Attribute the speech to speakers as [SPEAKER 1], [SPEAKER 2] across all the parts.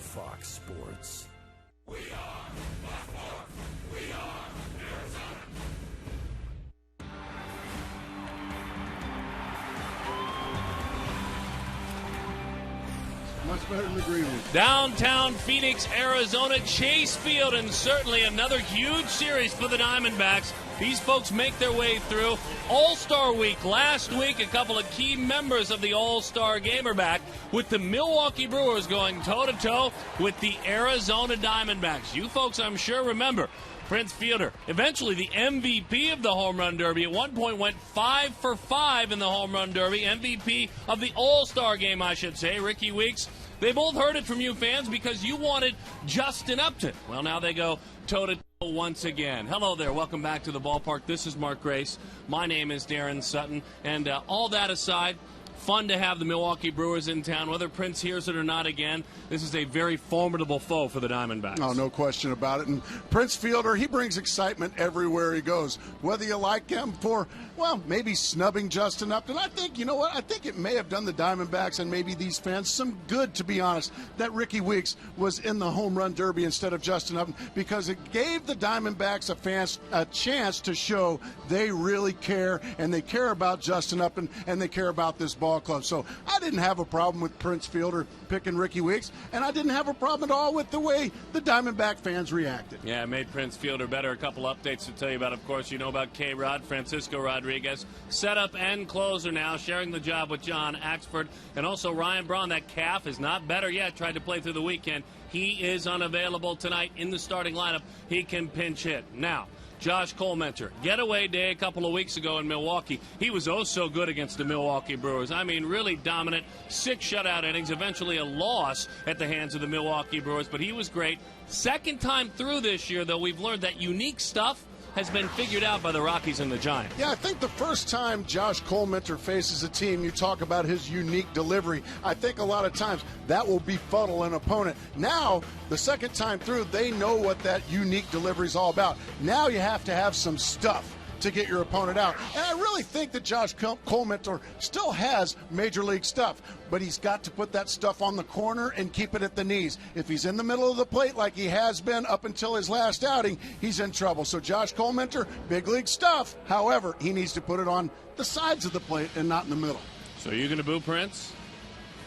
[SPEAKER 1] Fox Sports.
[SPEAKER 2] Much better than the green one.
[SPEAKER 3] Downtown Phoenix, Arizona, Chase Field, and certainly another huge series for the Diamondbacks. These folks make their way through. All-Star Week last week, a couple of key members of the All-Star game are back, with the Milwaukee Brewers going toe-to-toe with the Arizona Diamondbacks. You folks, I'm sure, remember Prince Fielder, eventually the MVP of the Home Run Derby, at one point went 5 for 5 in the Home Run Derby. MVP of the All-Star game, I should say, Ricky Weeks. They both heard it from you fans because you wanted Justin Upton. Well, now they go toe-to-toe once again. Hello there. Welcome back to the ballpark. This is Mark Grace. My name is Darren Sutton. And all that aside, fun to have the Milwaukee Brewers in town. Whether Prince hears it or not again, this is a very formidable foe for the Diamondbacks.
[SPEAKER 2] Oh, no question about it. And Prince Fielder, he brings excitement everywhere he goes. Whether you like him for, well, maybe snubbing Justin Upton. I think, you know what, I think it may have done the Diamondbacks and maybe these fans some good, to be honest, that Ricky Weeks was in the Home Run Derby instead of Justin Upton, because it gave the Diamondbacks a chance to show they really care, and they care about Justin Upton, and they care about this ball club. So I didn't have a problem with Prince Fielder picking Ricky Weeks, and I didn't have a problem at all with the way the Diamondback fans reacted.
[SPEAKER 3] Yeah, it made Prince Fielder better. A couple updates to tell you about. Of course, you know about K-Rod, Francisco Rodriguez, setup and closer now, sharing the job with John Axford, and also Ryan Braun. That calf is not better yet. Tried to play through the weekend. He is unavailable tonight in the starting lineup. He can pinch hit. Now, Josh Colmenter, getaway day a couple of weeks ago in Milwaukee. He was oh so good against the Milwaukee Brewers. I mean, really dominant. 6 shutout innings, eventually a loss at the hands of the Milwaukee Brewers, but he was great. Second time through this year, though, we've learned that unique stuff has been figured out by the Rockies and the Giants.
[SPEAKER 2] Yeah, I think the first time Josh Colmenter faces a team, you talk about his unique delivery. I think a lot of times that will befuddle an opponent. Now, the second time through, they know what that unique delivery is all about. Now you have to have some stuff to get your opponent out. And I really think that Josh Colmenter still has major league stuff, but he's got to put that stuff on the corner and keep it at the knees. If he's in the middle of the plate like he has been up until his last outing, he's in trouble. So Josh Colmenter, big league stuff. However, he needs to put it on the sides of the plate and not in the middle.
[SPEAKER 3] So you're going to boo Prince?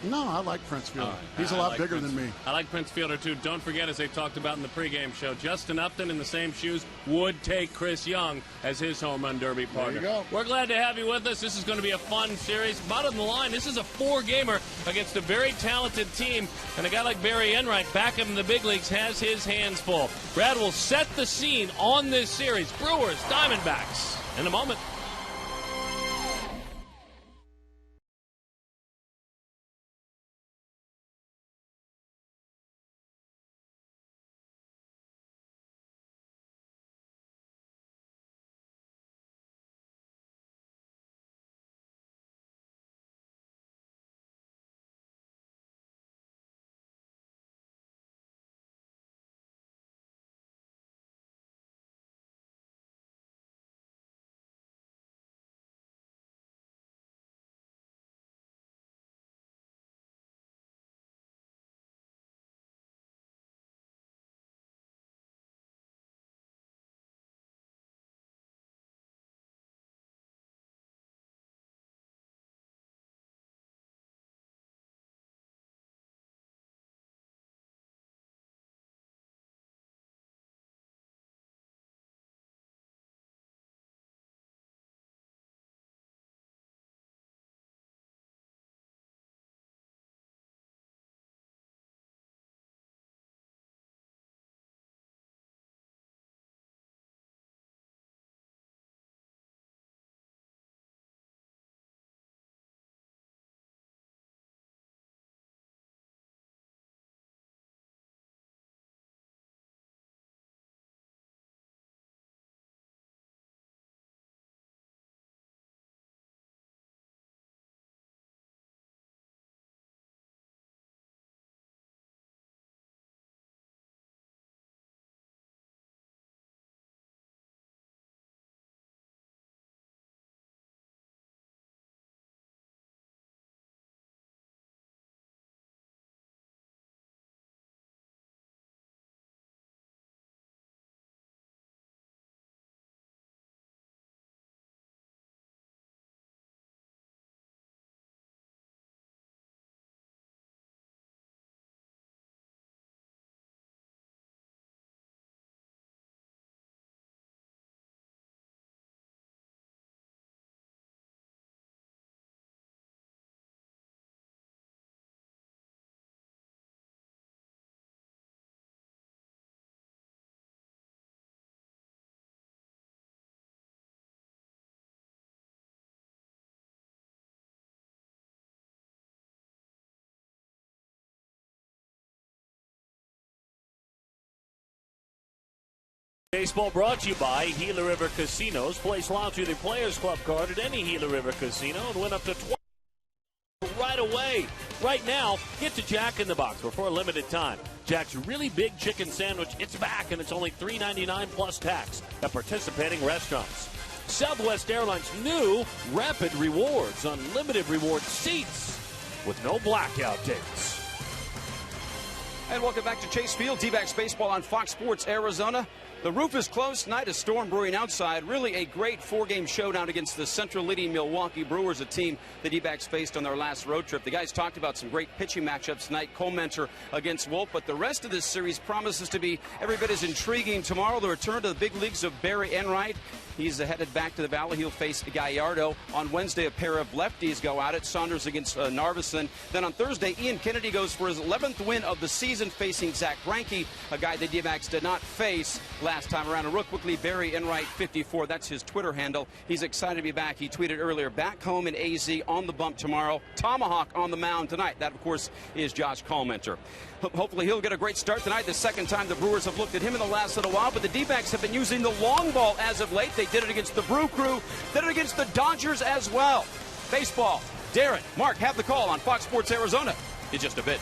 [SPEAKER 2] No, I like Prince Fielder. He's a lot bigger than me.
[SPEAKER 3] I like Prince Fielder, too. Don't forget, as they talked about in the pregame show, Justin Upton in the same shoes would take Chris Young as his home run derby partner.
[SPEAKER 2] There you go.
[SPEAKER 3] We're glad to have you with us. This is going to be a fun series. Bottom line, this is a 4-gamer against a very talented team, and a guy like Barry Enright, back up in the big leagues, has his hands full. Brad will set the scene on this series. Brewers, Diamondbacks, in a moment. Baseball brought to you by Gila River Casinos. Play slots with your Players Club card at any Gila River Casino and win up to 20 right away. Right now, get to Jack in the Box for a limited time. Jack's really big chicken sandwich, it's back, and it's only $3.99 plus tax at participating restaurants. Southwest Airlines' new Rapid Rewards, unlimited reward seats with no blackout dates.
[SPEAKER 1] And welcome back to Chase Field, D-backs baseball on Fox Sports Arizona. The roof is closed tonight, a storm brewing outside. Really a great four-game showdown against the central-leading Milwaukee Brewers, a team the D-backs faced on their last road trip. The guys talked about some great pitching matchups tonight, Cole Mentor against Wolf, but the rest of this series promises to be every bit as intriguing. Tomorrow, the return to the big leagues of Barry Enright. He's headed back to the Valley. He'll face Gallardo. On Wednesday, a pair of lefties go at it. Saunders against Narveson. Then on Thursday, Ian Kennedy goes for his 11th win of the season, facing Zach Greinke, a guy the D-backs did not face last time around. And real quickly, Barry Enright, 54. That's his Twitter handle. He's excited to be back. He tweeted earlier, back home in AZ on the bump tomorrow. Tomahawk on the mound tonight. That, of course, is Josh Callmenter. Hopefully he'll get a great start tonight. The second time the Brewers have looked at him in the last little while, but the D-backs have been using the long ball as of late. They did it against the Brew Crew, did it against the Dodgers as well. Baseball. Darren, Mark, have the call on Fox Sports Arizona in just a bit.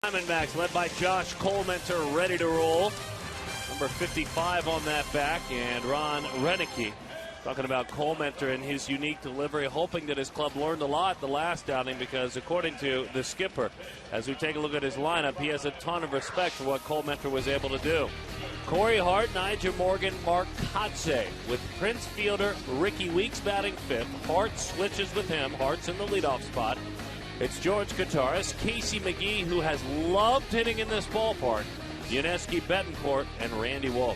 [SPEAKER 3] Diamondbacks led by Josh Callmenter, ready to roll. Number 55 on that back, and Ron Renicky talking about Callmenter and his unique delivery, hoping that his club learned a lot the last outing, because according to the skipper, as we take a look at his lineup, he has a ton of respect for what Callmenter was able to do. Corey Hart, Nigel Morgan, Mark Kotze, with Prince fielder Ricky Weeks batting fifth. Hart switches with him. Hart's in the leadoff spot. It's George Kataris, Casey McGee, who has loved hitting in this ballpark, Yuniesky Betancourt, and Randy Wolf.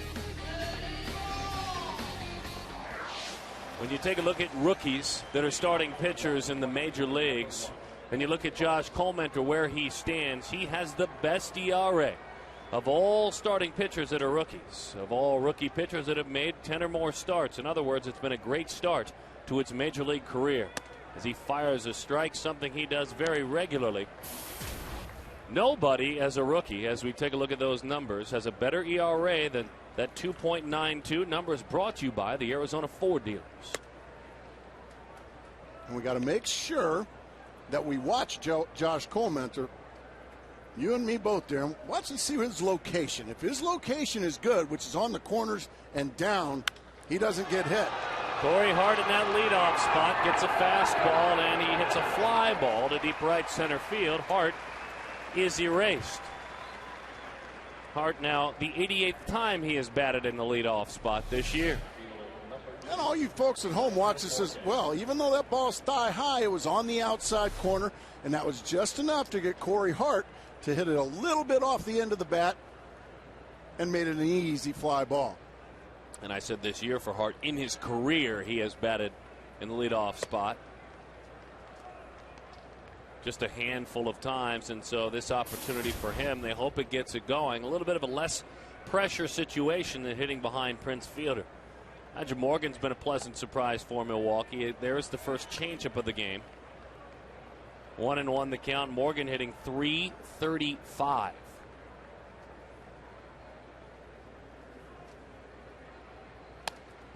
[SPEAKER 3] When you take a look at rookies that are starting pitchers in the major leagues, and you look at Josh Callmenter, where he stands, he has the best ERA of all starting pitchers that are rookies, of all rookie pitchers that have made 10 or more starts. In other words, it's been a great start to its major league career, as he fires a strike, something he does very regularly. Nobody as a rookie, as we take a look at those numbers, has a better ERA than that 2.92. Numbers brought to you by the Arizona Ford dealers.
[SPEAKER 2] And we got to make sure that we watch Josh Callmenter. You and me both, Darren. Watch and see his location. If his location is good, which is on the corners and down, he doesn't get hit.
[SPEAKER 3] Corey Hart in that leadoff spot gets a fastball, and he hits a fly ball to deep right center field. Hart is erased. Hart now the 88th time he has batted in the leadoff spot this year.
[SPEAKER 2] And all you folks at home watch this as well. Even though that ball's thigh high, it was on the outside corner, and that was just enough to get Corey Hart to hit it a little bit off the end of the bat and made it an easy fly ball.
[SPEAKER 3] And I said this year for Hart, in his career, he has batted in the leadoff spot just a handful of times, and so this opportunity for him, they hope it gets it going. A little bit of a less pressure situation than hitting behind Prince Fielder. Roger Morgan's been a pleasant surprise for Milwaukee. There's the first changeup of the game. 1-1 the count. Morgan hitting .335.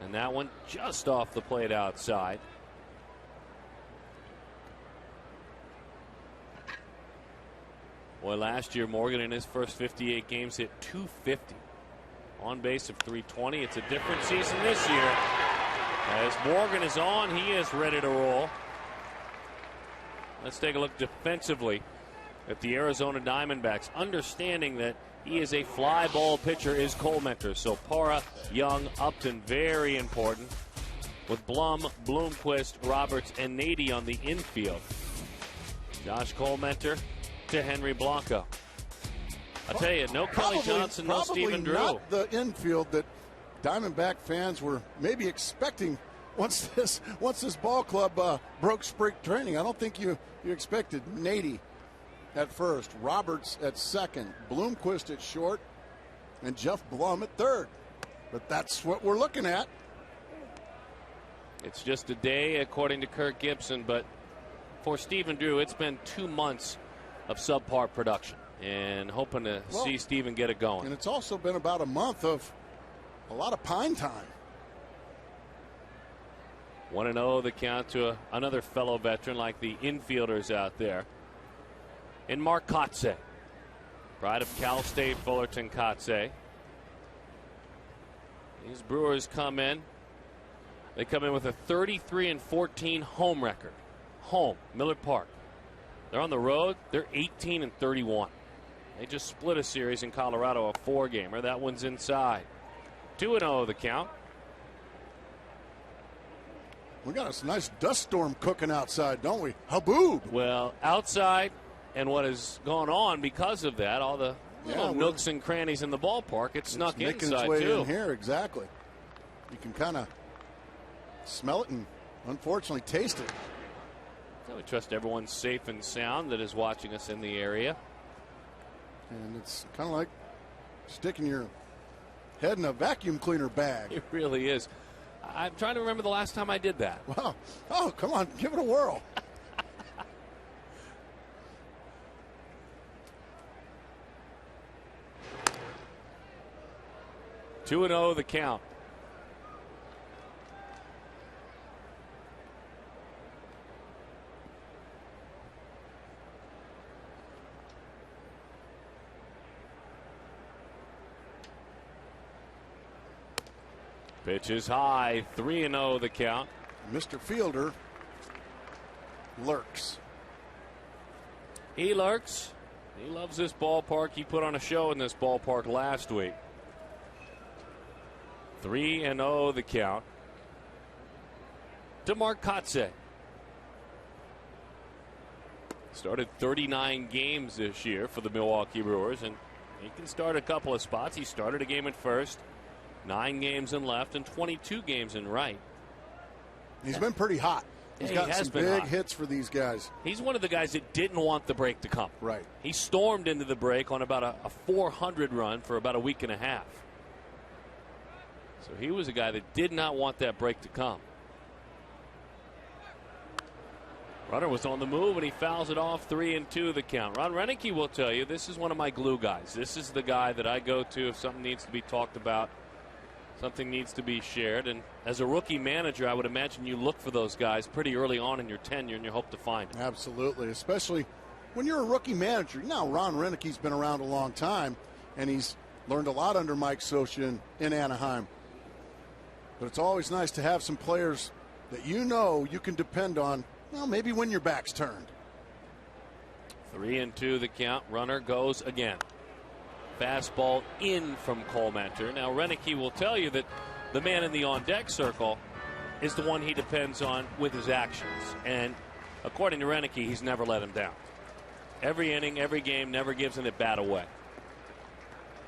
[SPEAKER 3] And that one just off the plate outside. Boy, last year Morgan in his first 58 games hit .250. On base of .320. It's a different season this year. As Morgan is on, he is ready to roll. Let's take a look defensively at the Arizona Diamondbacks, understanding that he is a fly ball pitcher is Cole Mentor. So Parra, Young, Upton, very important. With Blum, Bloomquist, Roberts, and Nady on the infield. Josh Cole Mentor to Henry Blanco. I'll tell you, no Kelly Johnson, no Stephen Drew.
[SPEAKER 2] Not the infield that Diamondback fans were maybe expecting once this ball club broke spring training. I don't think you expected Nady at first, Roberts at second, Bloomquist at short, and Jeff Blum at third. But that's what we're looking at.
[SPEAKER 3] It's just a day, according to Kirk Gibson, but for Stephen Drew, it's been 2 months of subpar production. And hoping to see Stephen get it going.
[SPEAKER 2] And it's also been about a month of a lot of pine time.
[SPEAKER 3] 1-0 the count to another fellow veteran like the infielders out there. In Mark Kotsay. Pride of Cal State, Fullerton Kotsay. These Brewers come in. They come in with a 33-14 home record. Home, Miller Park. They're on the road. They're 18-31. They just split a series in Colorado, a 4-gamer. That one's inside. 2-0 the count.
[SPEAKER 2] We got a nice dust storm cooking outside, don't we? Haboob.
[SPEAKER 3] Well, outside, and what has gone on because of that, all the nooks and crannies in the ballpark, it's snuck
[SPEAKER 2] making
[SPEAKER 3] inside
[SPEAKER 2] its way
[SPEAKER 3] too.
[SPEAKER 2] In here, exactly. You can kind of smell it and unfortunately taste it.
[SPEAKER 3] So we trust everyone's safe and sound that is watching us in the area.
[SPEAKER 2] And it's kind of like sticking your head in a vacuum cleaner bag.
[SPEAKER 3] It really is. I'm trying to remember the last time I did that.
[SPEAKER 2] Wow. Oh, come on. Give it a whirl.
[SPEAKER 3] Two 2-0 the count. Pitch is high, 3-0 the count.
[SPEAKER 2] Mr. Fielder lurks.
[SPEAKER 3] He lurks. He loves this ballpark. He put on a show in this ballpark last week. 3-0 the count to Mark Kotsay. Started 39 games this year for the Milwaukee Brewers, and he can start a couple of spots. He started a game at first. 9 games in left and 22 games in right.
[SPEAKER 2] He's been pretty hot. He's got some big hits for these guys.
[SPEAKER 3] He's one of the guys that didn't want the break to come.
[SPEAKER 2] Right.
[SPEAKER 3] He stormed into the break on about a 400 run for about a week and a half. So he was a guy that did not want that break to come. Runner was on the move and he fouls it off. 3-2 the count. Ron Renneke will tell you this is one of my glue guys. This is the guy that I go to if something needs to be talked about. Something needs to be shared, and as a rookie manager, I would imagine you look for those guys pretty early on in your tenure, and you hope to find them.
[SPEAKER 2] Absolutely, especially when you're a rookie manager. Now, Ron Renneke's been around a long time, and he's learned a lot under Mike Scioscia in Anaheim. But it's always nice to have some players that you know you can depend on, well, maybe when your back's turned.
[SPEAKER 3] 3-2 the count. Runner goes again. Fastball in from Colementor. Now Renicky will tell you that the man in the on-deck circle is the one he depends on with his actions. And according to Renicky, he's never let him down. Every inning, every game, never gives an at-bat away.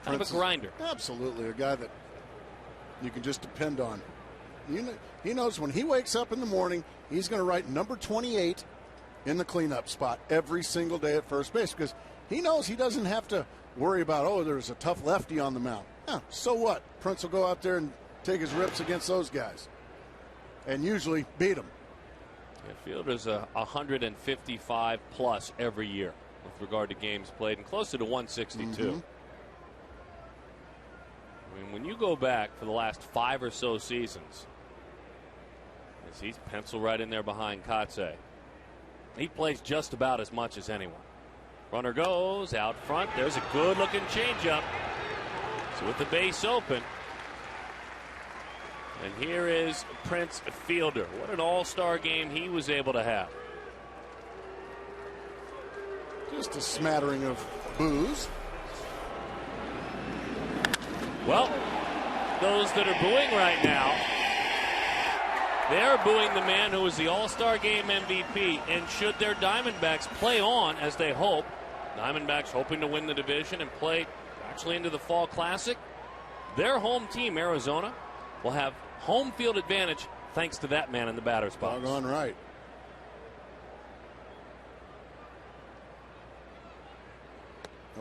[SPEAKER 3] Kind of a grinder.
[SPEAKER 2] Absolutely, a guy that you can just depend on. He knows when he wakes up in the morning, he's going to write number 28 in the cleanup spot every single day at first base because he knows he doesn't have to worry about, oh, there's a tough lefty on the mound. Yeah, so what? Prince will go out there and take his rips against those guys and usually beat them.
[SPEAKER 3] Yeah, Fielder's 155 plus every year with regard to games played and closer to 162. I mean, when you go back for the last 5 or so seasons, he's penciled right in there behind Kotsay. He plays just about as much as anyone. Runner goes out front. There's a good-looking changeup. So with the base open. And here is Prince Fielder. What an all-star game he was able to have.
[SPEAKER 2] Just a smattering of boos.
[SPEAKER 3] Well, those that are booing right now, they're booing the man who was the All-Star Game MVP. And should their Diamondbacks play on as they hope, Diamondbacks hoping to win the division and play actually into the Fall Classic, their home team, Arizona, will have home field advantage thanks to that man in the batter's box.
[SPEAKER 2] Doggone right.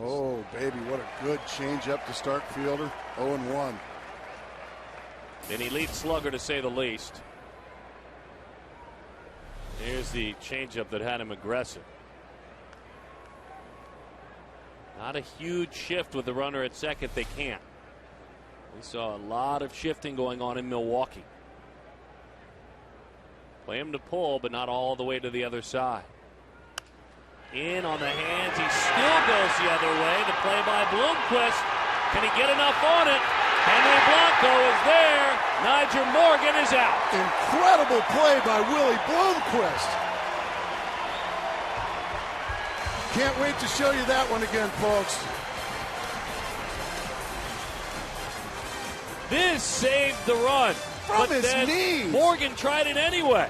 [SPEAKER 2] Oh, baby, what a good changeup to start Fielder. 0-1.
[SPEAKER 3] An elite slugger, to say the least. Here's the changeup that had him aggressive. Not a huge shift with the runner at second. They can't. We saw a lot of shifting going on in Milwaukee. Play him to pull, but not all the way to the other side. In on the hands. He still goes the other way. The play by Bloomquist. Can he get enough on it? Henry Blanco is there. Nigel Morgan is out.
[SPEAKER 2] Incredible play by Willie Bloomquist. Can't wait to show you that one again, folks.
[SPEAKER 3] This saved the run.
[SPEAKER 2] From his knees.
[SPEAKER 3] Morgan tried it anyway.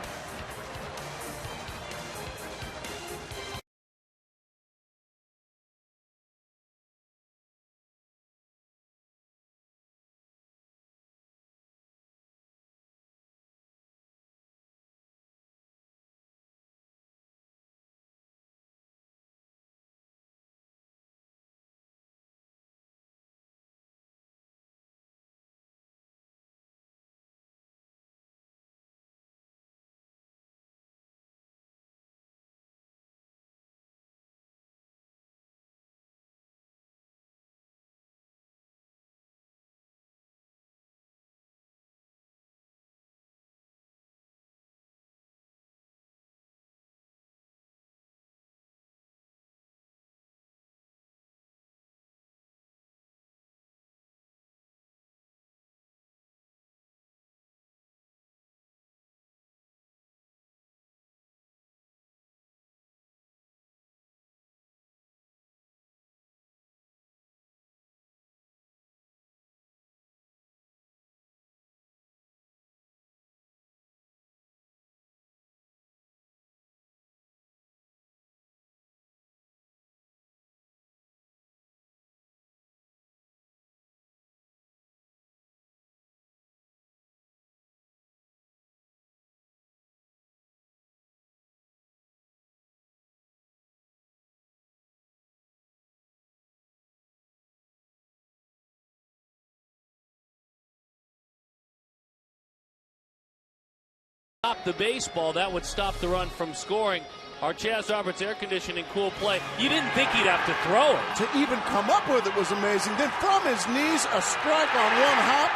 [SPEAKER 3] Stop the baseball, that would stop the run from scoring. Our Chaz Roberts air conditioning cool play. You didn't think he'd have to throw it.
[SPEAKER 2] To even come up with it was amazing. Then from his knees, a strike on one hop.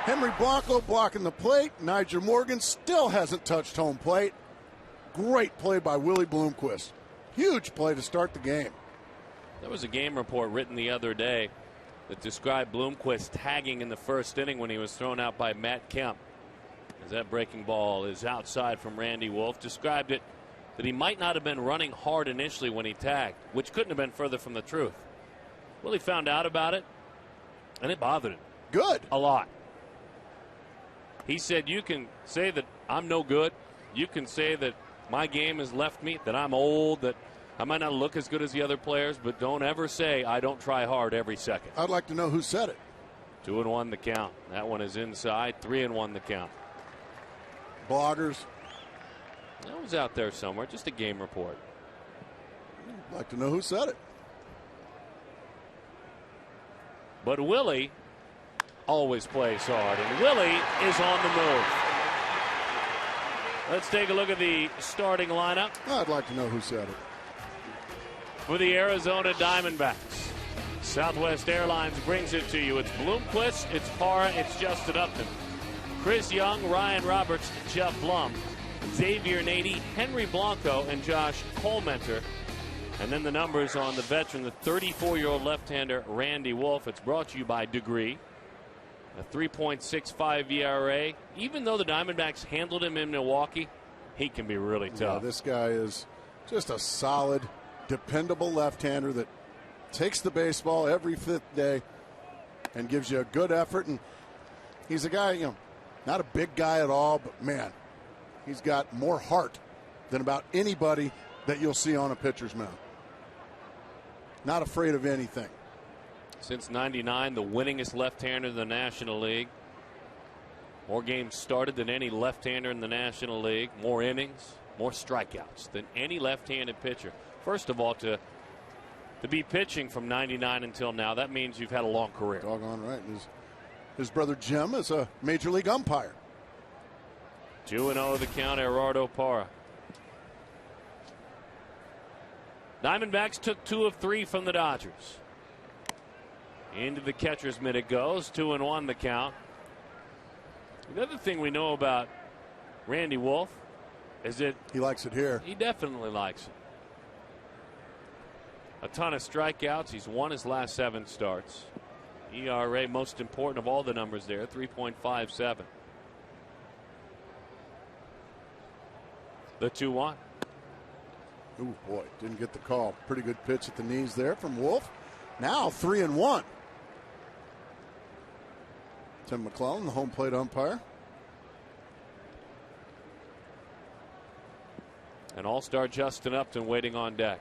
[SPEAKER 2] Henry Blanco blocking the plate. Nigel Morgan still hasn't touched home plate. Great play by Willie Bloomquist. Huge play to start the game.
[SPEAKER 3] There was a game report written the other day that described Bloomquist tagging in the first inning when he was thrown out by Matt Kemp. As that breaking ball is outside from Randy Wolf. Described it that he might not have been running hard initially when he tagged, which couldn't have been further from the truth. Willie found out about it, and it bothered him.
[SPEAKER 2] Good.
[SPEAKER 3] A lot. He said, you can say that I'm no good. You can say that my game has left me, that I'm old, that I might not look as good as the other players, but don't ever say I don't try hard every second.
[SPEAKER 2] I'd like to know who said it.
[SPEAKER 3] 2-1 the count. That one is inside. 3-1 the count.
[SPEAKER 2] Bloggers.
[SPEAKER 3] That was out there somewhere. Just a game report.
[SPEAKER 2] I'd like to know who said it.
[SPEAKER 3] But Willie always plays hard, and Willie is on the move. Let's take a look at the starting lineup.
[SPEAKER 2] I'd like to know who said it.
[SPEAKER 3] For the Arizona Diamondbacks, Southwest Airlines brings it to you. It's Bloomquist, it's Parra, it's Justin Upton, Chris Young, Ryan Roberts, Jeff Blum, Xavier Nady, Henry Blanco, and Josh Colmenter. And then the numbers on the veteran, the 34-year-old left-hander Randy Wolf. It's brought to you by Degree. A 3.65 ERA. Even though the Diamondbacks handled him in Milwaukee, he can be really tough.
[SPEAKER 2] Yeah, this guy is just a solid, dependable left-hander that takes the baseball every fifth day and gives you a good effort. And he's a guy, you know, not a big guy at all, but man, he's got more heart than about anybody that you'll see on a pitcher's mound. Not afraid of anything.
[SPEAKER 3] Since '99, the winningest left-hander in the National League. More games started than any left-hander in the National League. More innings, more strikeouts than any left-handed pitcher. First of all, to be pitching from '99 until now, that means you've had a long career.
[SPEAKER 2] Doggone right. His brother Jim is a major league umpire.
[SPEAKER 3] 2-0 the count, Gerardo Parra. Diamondbacks took 2 of 3 from the Dodgers. Into the catcher's mitt it goes. 2-1 the count. Another thing we know about Randy Wolf is that
[SPEAKER 2] he likes it here.
[SPEAKER 3] He definitely likes it. A ton of strikeouts. He's won his last 7 starts. ERA, most important of all the numbers there, 3.57. The 2-1.
[SPEAKER 2] Ooh, boy, didn't get the call. Pretty good pitch at the knees there from Wolf. Now 3-1. Tim McClellan, the home plate umpire.
[SPEAKER 3] And all-star Justin Upton waiting on deck.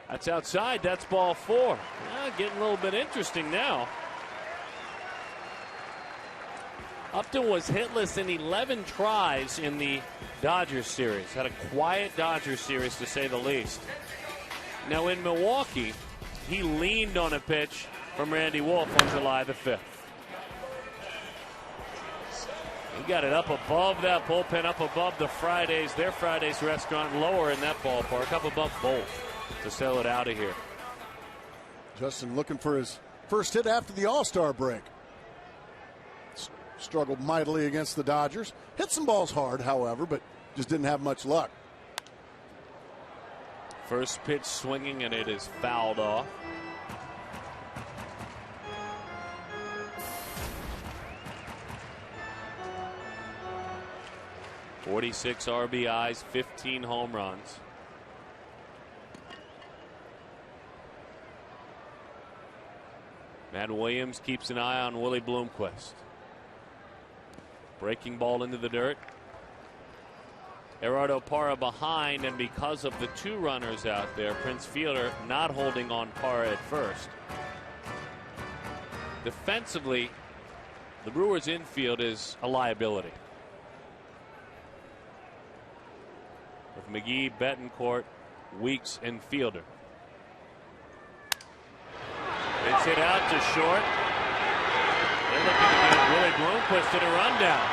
[SPEAKER 3] That's outside. That's ball 4. Getting a little bit interesting now. Upton was hitless in 11 tries in the Dodgers series. Had a quiet Dodgers series, to say the least. Now in Milwaukee, he leaned on a pitch from Randy Wolf on July the 5th. He got it up above that bullpen, up above their Fridays restaurant, lower in that ballpark, up above both to sell it out of here.
[SPEAKER 2] Justin looking for his first hit after the All-Star break. Struggled mightily against the Dodgers. Hit some balls hard, however, but just didn't have much luck.
[SPEAKER 3] First pitch swinging, and it is fouled off. .46 RBIs, 15 home runs. Matt Williams keeps an eye on Willie Bloomquist. Breaking ball into the dirt. Gerardo Parra behind, and because of the 2 runners out there, Prince Fielder not holding on Parra at first. Defensively, the Brewers' infield is a liability. With McGee, Betancourt, Weeks, and Fielder. It's hit out to short. They're looking to get Willie Bloomquist in a rundown.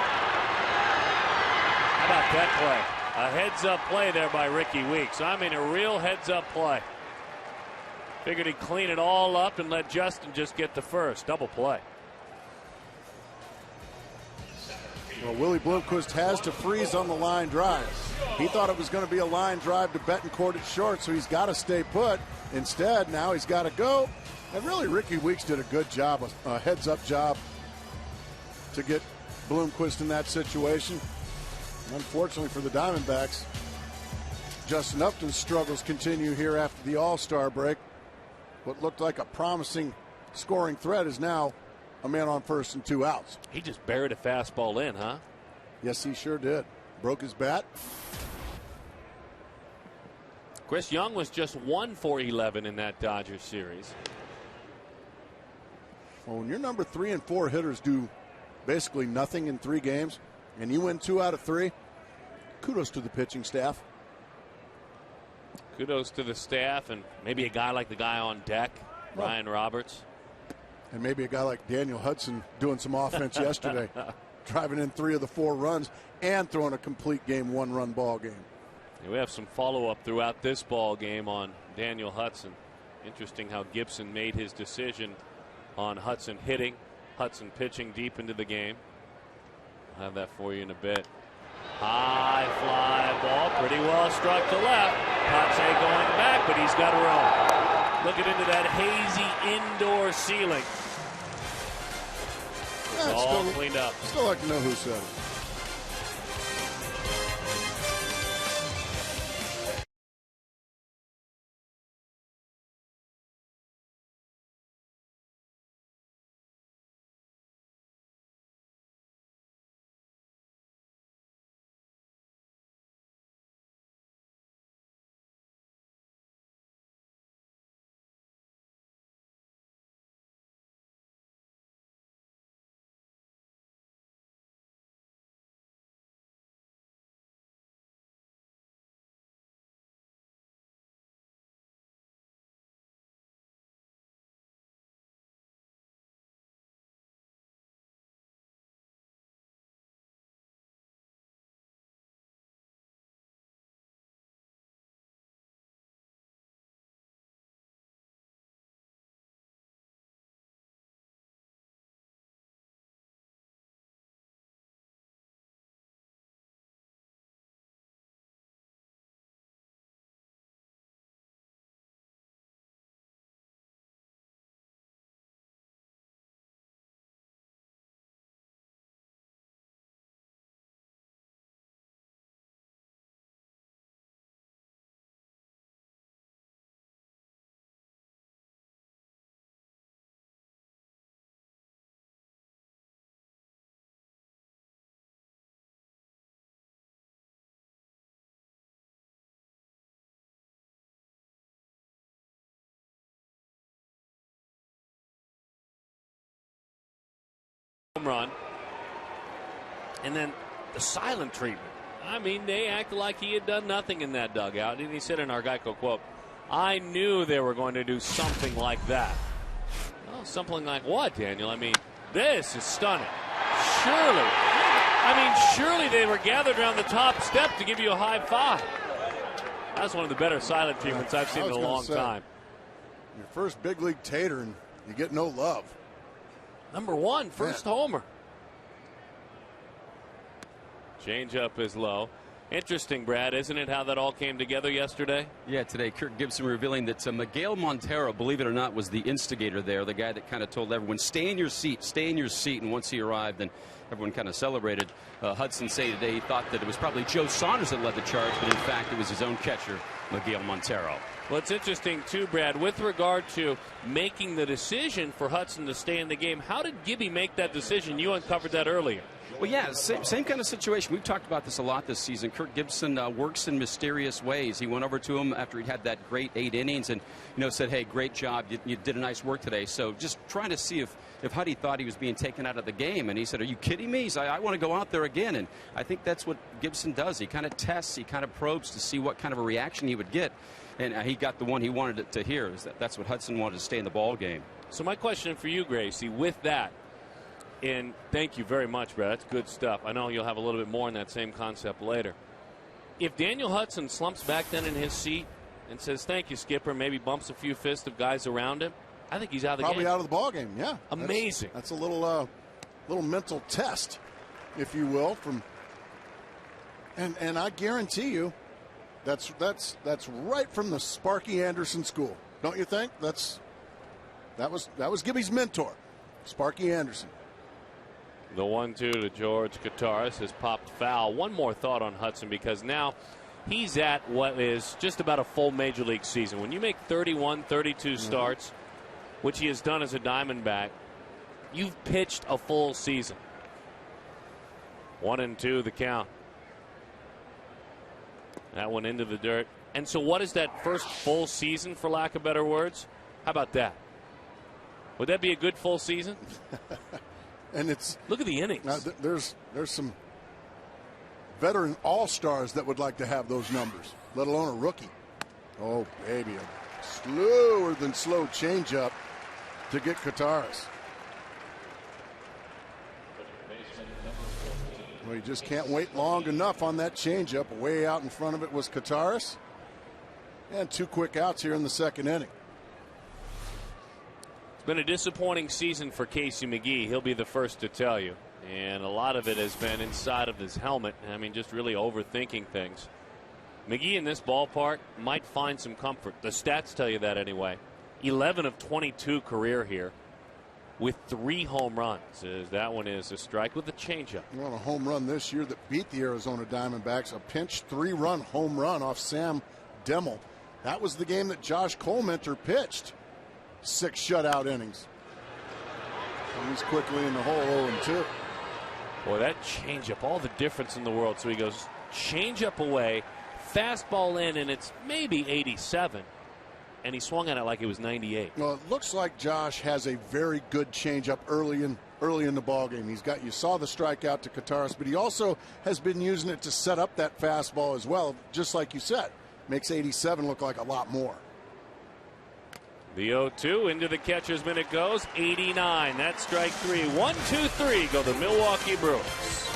[SPEAKER 3] How about that play? A heads-up play there by Ricky Weeks. I mean, a real heads-up play. Figured he'd clean it all up and let Justin just get the first. Double play.
[SPEAKER 2] Well, Willie Bloomquist has to freeze on the line drive. He thought it was going to be a line drive to Betancourt at short, so he's got to stay put. Instead, now he's got to go. And really, Ricky Weeks did a good job, a heads-up job to get Bloomquist in that situation. Unfortunately for the Diamondbacks, Justin Upton's struggles continue here after the All-Star break. What looked like a promising scoring threat is now a man on first and 2 outs.
[SPEAKER 3] He just buried a fastball in, huh?
[SPEAKER 2] Yes, he sure did. Broke his bat.
[SPEAKER 3] Chris Young was just 1 for 11 in that Dodgers series.
[SPEAKER 2] Well, when your number 3 and 4 hitters do basically nothing in 3 games, and you win 2 out of 3, kudos to the pitching staff.
[SPEAKER 3] Kudos to the staff, and maybe a guy like the guy on deck, Ryan Roberts.
[SPEAKER 2] And maybe a guy like Daniel Hudson doing some offense yesterday, driving in 3 of the 4 runs and throwing a complete game 1-run ball game.
[SPEAKER 3] Yeah, we have some follow-up throughout this ball game on Daniel Hudson. Interesting how Gibson made his decision on Hudson hitting, Hudson pitching deep into the game. I'll have that for you in a bit. High fly ball, pretty well struck to left. Pache going back, but he's got room. Looking into that hazy indoor ceiling. It's all cleaned up.
[SPEAKER 2] Still like to know who said it.
[SPEAKER 3] Home run. And then the silent treatment. I mean, they acted like he had done nothing in that dugout. And he said in our Geico quote, I knew they were going to do something like that. Well, something like what, Daniel? I mean, this is stunning. Surely they were gathered around the top step to give you a high five. That's one of the better silent treatments I've seen in a long time.
[SPEAKER 2] Your first big league tater, and you get no love.
[SPEAKER 3] Number 1, first homer. Change up is low. Interesting, Brad, isn't it, how that all came together yesterday?
[SPEAKER 1] Yeah, today Kirk Gibson revealing that Miguel Montero, believe it or not, was the instigator there, the guy that kind of told everyone, stay in your seat, stay in your seat. And once he arrived, then everyone kind of celebrated. Hudson say today he thought that it was probably Joe Saunders that led the charge, but in fact it was his own catcher, Miguel Montero.
[SPEAKER 3] Well, it's interesting, too, Brad, with regard to making the decision for Hudson to stay in the game. How did Gibby make that decision? You uncovered that earlier.
[SPEAKER 1] Well, yeah, same kind of situation. We've talked about this a lot this season. Kirk Gibson works in mysterious ways. He went over to him after he had that great 8 innings and, said, hey, great job. You did a nice work today. So just trying to see if Huddy thought he was being taken out of the game. And he said, are you kidding me? He said, I want to go out there again. And I think that's what Gibson does. He kind of tests, he kind of probes to see what kind of a reaction he would get. And he got the one he wanted to hear. That's what Hudson wanted to stay in the ball game.
[SPEAKER 3] So my question for you, Gracie, with that, and thank you very much, Brad. That's good stuff. I know you'll have a little bit more in that same concept later. If Daniel Hudson slumps back then in his seat and says, thank you, Skipper, maybe bumps a few fists of guys around him, I think he's out of the game.
[SPEAKER 2] Probably out of the ball game, yeah.
[SPEAKER 3] Amazing.
[SPEAKER 2] That's a little mental test, if you will, from and I guarantee you that's right from the Sparky Anderson school. Don't you think? That was Gibby's mentor, Sparky Anderson.
[SPEAKER 3] The 1-2 to George Kataris has popped foul. One more thought on Hudson, because now he's at what is just about a full major league season. When you make 31, 32 starts, which he has done as a Diamondback, you've pitched a full season. 1-2 the count. That one into the dirt. And so what is that first full season, for lack of better words? How about that? Would that be a good full season?
[SPEAKER 2] And it's,
[SPEAKER 3] look at the innings.
[SPEAKER 2] There's some veteran all-stars that would like to have those numbers, let alone a rookie. Oh, baby, a slower than slow changeup to get Kataris. Well, you just can't wait long enough on that changeup. Way out in front of it was Kataris. And 2 quick outs here in the second inning.
[SPEAKER 3] It's been a disappointing season for Casey McGee. He'll be the first to tell you. And a lot of it has been inside of his helmet. I mean, just really overthinking things. McGee in this ballpark might find some comfort. The stats tell you that anyway. 11 of 22 career here with 3 home runs. That one is a strike with a changeup.
[SPEAKER 2] Well, a home run this year that beat the Arizona Diamondbacks. A pinch 3-run home run off Sam Demmel. That was the game that Josh Colmenter pitched. 6 shutout innings. And he's quickly in the hole 0-2.
[SPEAKER 3] Boy, that changeup, all the difference in the world. So he goes changeup away, fastball in, and it's maybe 87. And he swung at it like it was 98.
[SPEAKER 2] Well, it looks like Josh has a very good changeup early in the ball game. You saw the strikeout to Kataris, but he also has been using it to set up that fastball as well. Just like you said, makes 87 look like a lot more.
[SPEAKER 3] The 0-2 into the catcher's mitt it goes. 89. That's strike 3. 1, 2, 3 go the Milwaukee Brewers.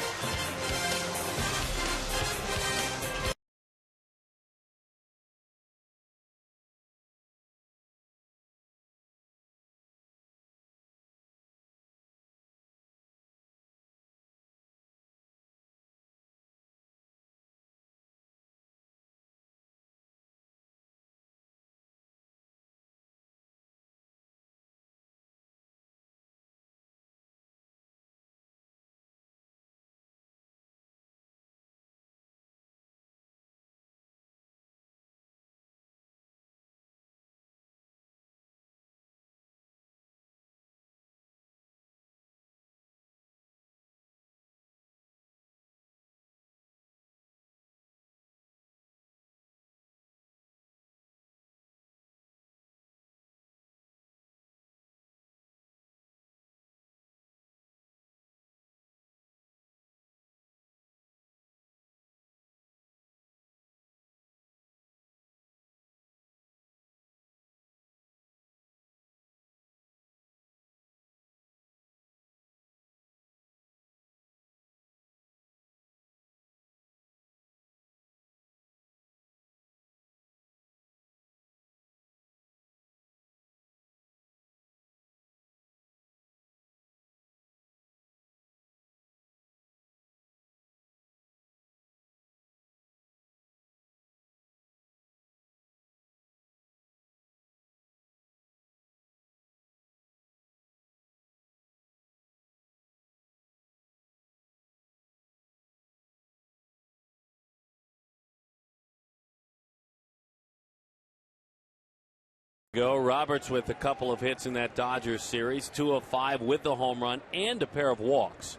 [SPEAKER 3] Roberts with a couple of hits in that Dodgers series, 2 of 5 with the home run and a pair of walks.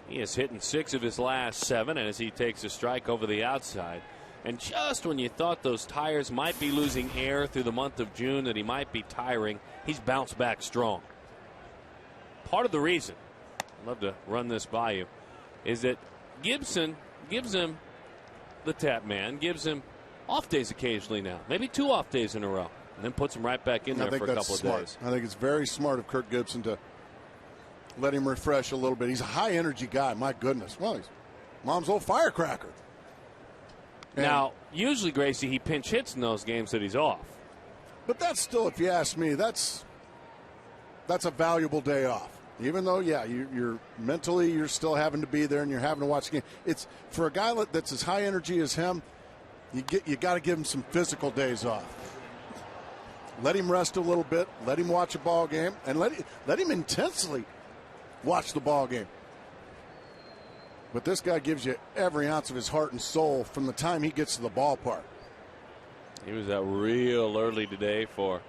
[SPEAKER 3] He has hit in 6 of his last 7 as he takes a strike over the outside. And just when you thought those tires might be losing air through the month of June, that he might be tiring, he's bounced back strong. Part of the reason, I'd love to run this by you, is that Gibson gives him, the tap man, gives him off days occasionally now, maybe 2 off days in a row. And then puts him right back in there for a couple of days.
[SPEAKER 2] I think it's very smart of Kirk Gibson to let him refresh a little bit. He's a high-energy guy, my goodness. Well, he's mom's old firecracker. And
[SPEAKER 3] now, usually, Gracie, he pinch hits in those games that he's off.
[SPEAKER 2] But that's still, if you ask me, that's a valuable day off. Even though, yeah, you're mentally, you're still having to be there and you're having to watch the game. It's for a guy that's as high energy as him, you got to give him some physical days off. Let him rest a little bit. Let him watch a ball game, and let him intensely watch the ball game. But this guy gives you every ounce of his heart and soul from the time he gets to the ballpark.
[SPEAKER 3] He was out real early today for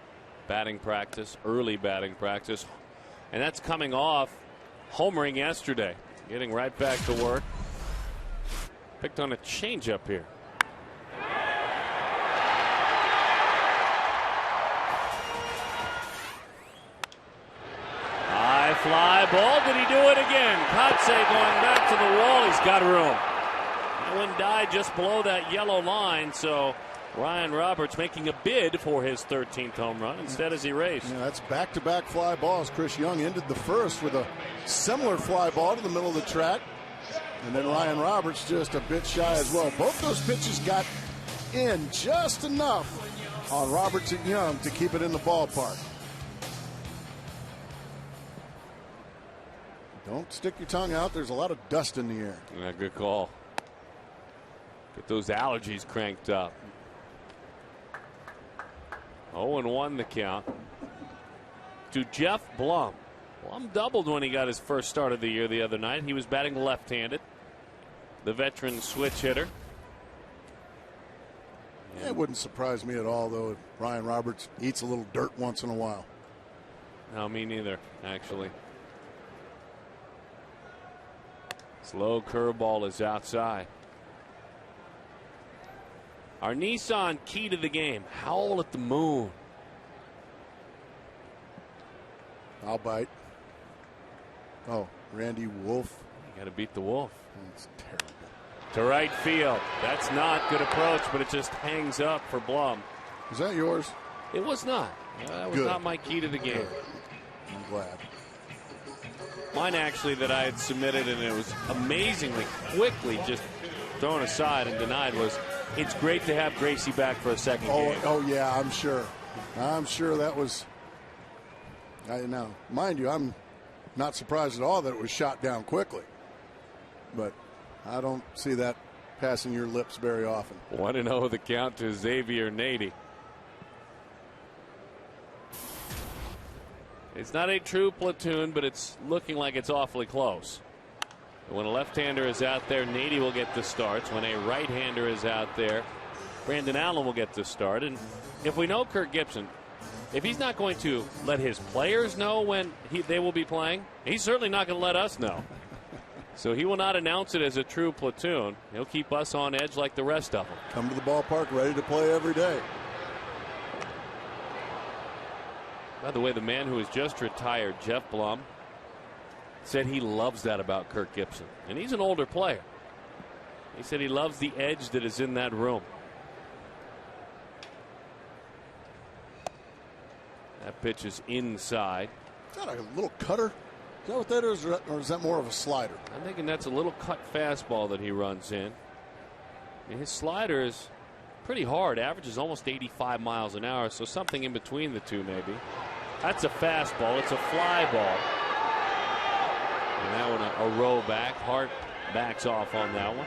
[SPEAKER 3] batting practice, early batting practice. And that's coming off homering yesterday. Getting right back to work. Picked on a changeup here. High fly ball. Did he do it again? Kotze going back to the wall. He's got room. That one died just below that yellow line, so Ryan Roberts making a bid for his 13th home run. Instead, as he raced.
[SPEAKER 2] Yeah, that's back-to-back fly balls. Chris Young ended the first with a similar fly ball to the middle of the track. And then Ryan Roberts just a bit shy as well. Both those pitches got in just enough on Roberts and Young to keep it in the ballpark. Don't stick your tongue out. There's a lot of dust in the air.
[SPEAKER 3] Yeah, good call. Get those allergies cranked up. 0-1 the count to Jeff Blum. Blum doubled when he got his first start of the year the other night. He was batting left-handed. The veteran switch hitter.
[SPEAKER 2] It wouldn't surprise me at all, though, if Ryan Roberts eats a little dirt once in a while.
[SPEAKER 3] No, me neither, actually. Slow curveball is outside. Our Nissan key to the game. Howl at the moon.
[SPEAKER 2] I'll bite. Oh, Randy Wolf.
[SPEAKER 3] You got to beat the Wolf.
[SPEAKER 2] That's terrible.
[SPEAKER 3] To right field. That's not good approach, but it just hangs up for Blum.
[SPEAKER 2] Is that yours?
[SPEAKER 3] It was not. That was not my key to the game.
[SPEAKER 2] Good. I'm glad.
[SPEAKER 3] Mine actually that I had submitted, and it was amazingly quickly just thrown aside and denied, was it's great to have Gracie back for a second game.
[SPEAKER 2] Oh, yeah, I'm sure. I'm sure that was. Now, mind you, I'm not surprised at all that it was shot down quickly. But I don't see that passing your lips very often.
[SPEAKER 3] 1-0 the count to Xavier Nady. It's not a true platoon, but it's looking like it's awfully close. When a left-hander is out there, Nady will get the starts. When a right-hander is out there, Brandon Allen will get the start. And if we know Kirk Gibson, if he's not going to let his players know when they will be playing, he's certainly not going to let us know. So he will not announce it as a true platoon. He'll keep us on edge like the rest of them.
[SPEAKER 2] Come to the ballpark ready to play every day.
[SPEAKER 3] By the way, the man who has just retired, Jeff Blum, said he loves that about Kirk Gibson. And he's an older player. He said he loves the edge that is in that room. That pitch is inside.
[SPEAKER 2] Is that a little cutter? Is that what that is, or is that more of a slider?
[SPEAKER 3] I'm thinking that's a little cut fastball that he runs in. And his slider is pretty hard. Averages almost 85 miles an hour, so something in between the two maybe. That's a fastball. It's a fly ball. And that one a row back. Hart backs off on that one.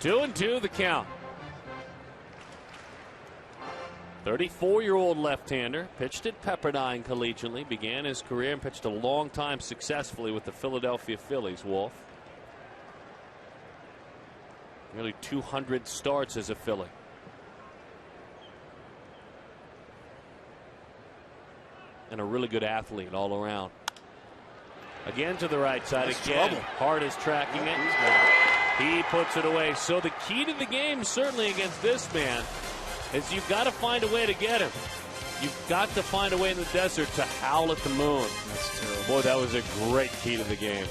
[SPEAKER 3] Two and two the count. 34-year-old left-hander, pitched at Pepperdine collegiately, began his career and pitched a long time successfully with the Philadelphia Phillies. Wolf. Nearly 200 starts as a Philly. And a really good athlete all around. Again to the right side.
[SPEAKER 2] That's
[SPEAKER 3] again.
[SPEAKER 2] trouble.
[SPEAKER 3] Hart is tracking it. He puts it away. So the key to the game, certainly against this man, is you've got to find a way to get him. You've got to find a way in the desert to howl at the moon.
[SPEAKER 2] That's terrible.
[SPEAKER 3] Boy, that was a great key to the game.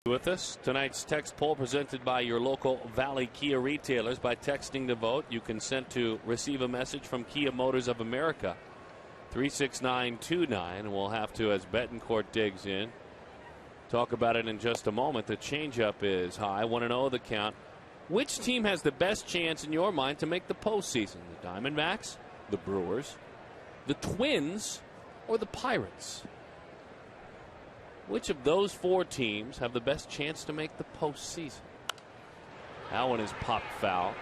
[SPEAKER 3] With us, tonight's text poll presented by your local Valley Kia retailers. By texting to vote, you consent to receive a message from Kia Motors of America. 36929. We'll have to, as Betancourt digs in, talk about it in just a moment. The changeup is high. 1-0 the count. Which team has the best chance in your mind to make the postseason? The Diamondbacks, the Brewers, the Twins, or the Pirates? Which of those four teams have the best chance to make the postseason? That one is popped foul.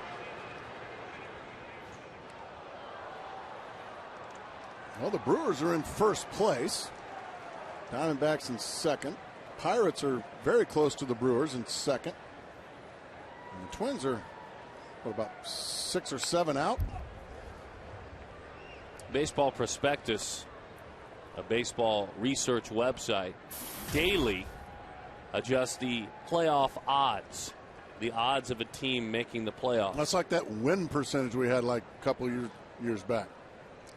[SPEAKER 2] Well, the Brewers are in first place. Diamondbacks in second. Pirates are very close to the Brewers in second. And the Twins are, what, about 6 or 7 out?
[SPEAKER 3] Baseball Prospectus, a baseball research website, daily adjusts the playoff odds, the odds of a team making the playoffs.
[SPEAKER 2] That's like that win percentage we had like a couple years back.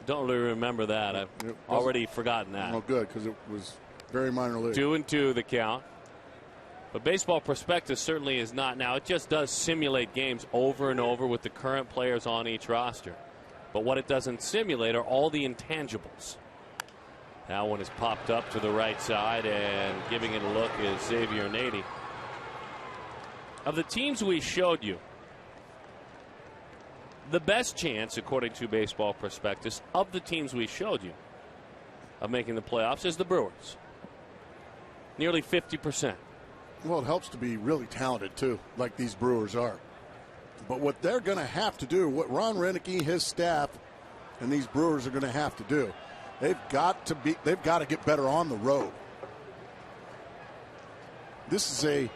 [SPEAKER 3] Don't really remember that. I've already forgotten that.
[SPEAKER 2] Oh, good, because it was very minor league.
[SPEAKER 3] 2-2 the count. But Baseball Prospectus certainly is not. Now, it just does simulate games over and over with the current players on each roster. But what it doesn't simulate are all the intangibles. That one is popped up to the right side, and giving it a look is Xavier Nady. Of the teams we showed you, the best chance, according to Baseball Prospectus, of the teams we showed you of making the playoffs is the Brewers. Nearly 50%.
[SPEAKER 2] Well, it helps to be really talented, too, like these Brewers are. But what they're going to have to do, what Ron Renicky, his staff, and these Brewers are going to have to do, they've got to get better on the road. This is a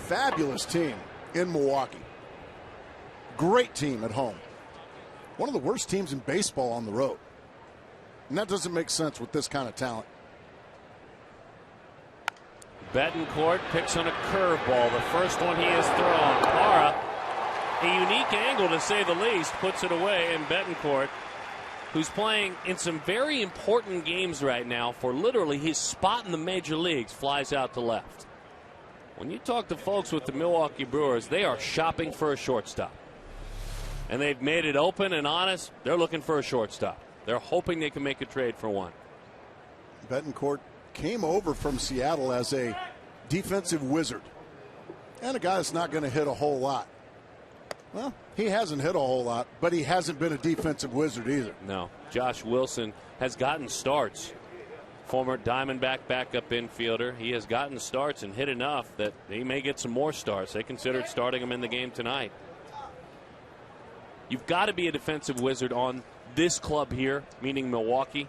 [SPEAKER 2] fabulous team in Milwaukee. Great team at home. One of the worst teams in baseball on the road. And that doesn't make sense with this kind of talent.
[SPEAKER 3] Betancourt picks on a curveball, the first one he has thrown. Parra, a unique angle to say the least, puts it away, and Betancourt, who's playing in some very important games right now for literally his spot in the major leagues, flies out to left. When you talk to folks with the Milwaukee Brewers, they are shopping for a shortstop. And they've made it open and honest. They're looking for a shortstop. They're hoping they can make a trade for one.
[SPEAKER 2] Betancourt came over from Seattle as a defensive wizard and a guy that's not going to hit a whole lot. Well, he hasn't hit a whole lot, but he hasn't been a defensive wizard either.
[SPEAKER 3] No. Josh Wilson has gotten starts. Former Diamondback backup infielder. He has gotten starts and hit enough that he may get some more starts. They considered starting him in the game tonight. You've got to be a defensive wizard on this club here, meaning Milwaukee,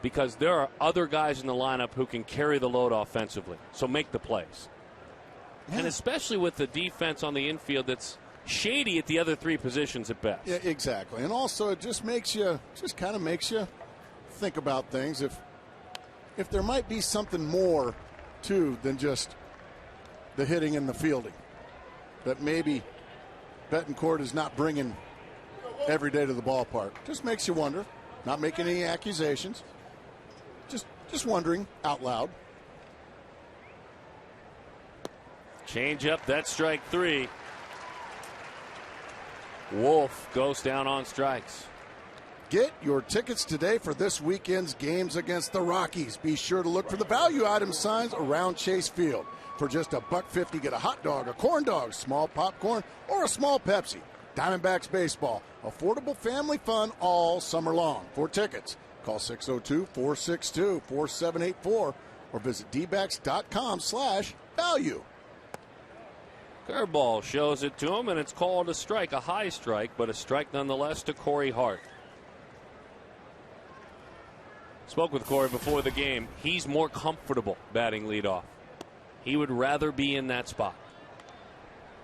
[SPEAKER 3] because there are other guys in the lineup who can carry the load offensively. So make the plays. Yeah. And especially with the defense on the infield that's shady at the other three positions at best.
[SPEAKER 2] Yeah, exactly. And also it just kind of makes you think about things. If there might be something more to than just the hitting and the fielding, that maybe Betancourt is not bringing every day to the ballpark. Just makes you wonder. Not making any accusations. Just wondering out loud.
[SPEAKER 3] Change up, that's strike 3. Wolf goes down on strikes.
[SPEAKER 2] Get your tickets today for this weekend's games against the Rockies. Be sure to look for the value item signs around Chase Field. For just $1.50, get a hot dog, a corn dog, small popcorn, or a small Pepsi. Diamondbacks baseball. Affordable family fun all summer long. For tickets, call 602-462-4784 or visit dbacks.com/value.
[SPEAKER 3] Curveball shows it to him, and it's called a strike, a high strike, but a strike nonetheless to Corey Hart. Spoke with Corey before the game. He's more comfortable batting leadoff. He would rather be in that spot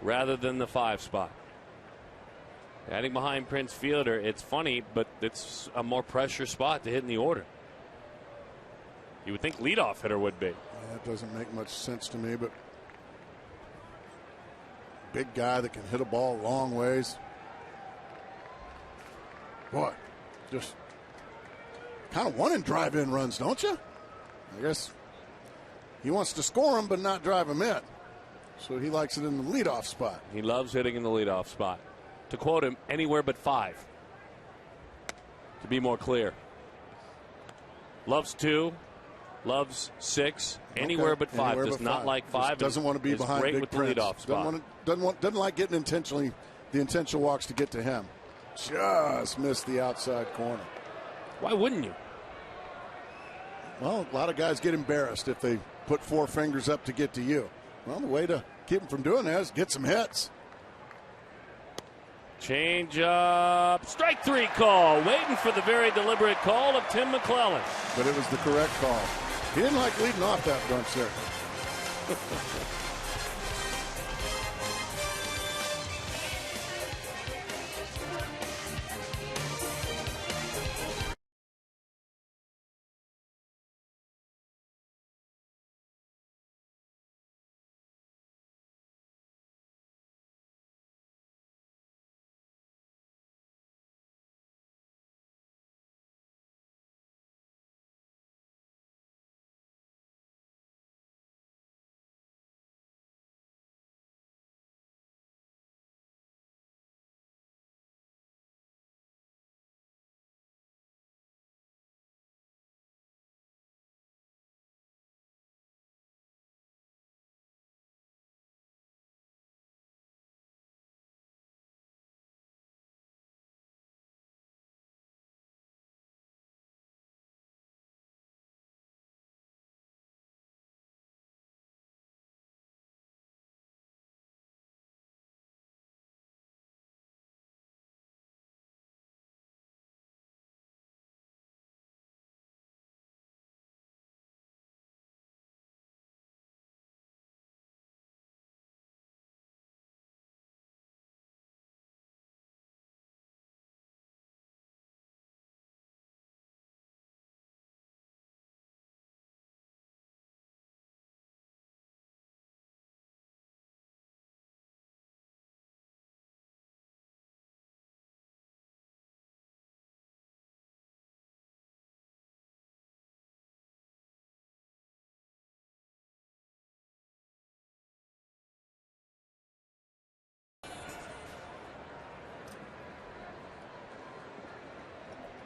[SPEAKER 3] rather than the 5 spot. Batting behind Prince Fielder, it's funny, but it's a more pressure spot to hit in the order. You would think leadoff hitter would be.
[SPEAKER 2] Yeah, that doesn't make much sense to me, but big guy that can hit a ball a long ways. Boy, just kind of wanting drive-in runs, don't you? I guess he wants to score them, but not drive them in. So he likes it in the leadoff spot.
[SPEAKER 3] He loves hitting in the leadoff spot. To quote him, anywhere but 5. To be more clear. Loves 2. Loves 6. Anywhere but 5.
[SPEAKER 2] Anywhere
[SPEAKER 3] Does
[SPEAKER 2] but
[SPEAKER 3] not
[SPEAKER 2] 5.
[SPEAKER 3] like 5.
[SPEAKER 2] Doesn't want to be behind
[SPEAKER 3] great
[SPEAKER 2] Big
[SPEAKER 3] with
[SPEAKER 2] Prince.
[SPEAKER 3] the leadoff spot.
[SPEAKER 2] Doesn't like getting the intentional walks to get to him. Just missed the outside corner.
[SPEAKER 3] Why wouldn't you?
[SPEAKER 2] Well, a lot of guys get embarrassed if they put 4 fingers up to get to you. Well, the way to keep them from doing that is get some hits.
[SPEAKER 3] Change up. Strike 3 call. Waiting for the very deliberate call of Tim McClellan.
[SPEAKER 2] But it was the correct call. He didn't like leading off that bunch there.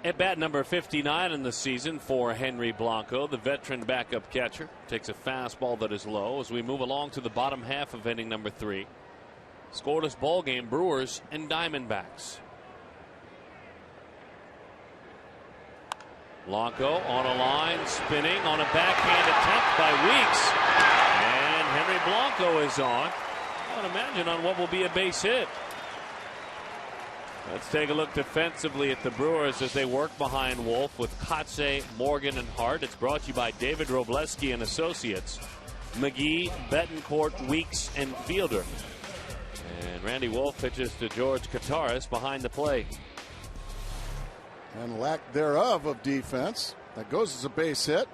[SPEAKER 3] At bat number 59 in the season for Henry Blanco, the veteran backup catcher, takes a fastball that is low as we move along to the bottom half of inning number 3. Scoreless ball game, Brewers and Diamondbacks. Blanco on a line, spinning on a backhand attempt by Weeks. And Henry Blanco is on. I would imagine on what will be a base hit. Let's take a look defensively at the Brewers as they work behind Wolf with Kotze, Morgan, and Hart. It's brought to you by David Robleski and Associates, McGee, Betancourt, Weeks, and Fielder. And Randy Wolf pitches to George Kataris behind the plate.
[SPEAKER 2] And lack thereof of defense. That goes as a base hit.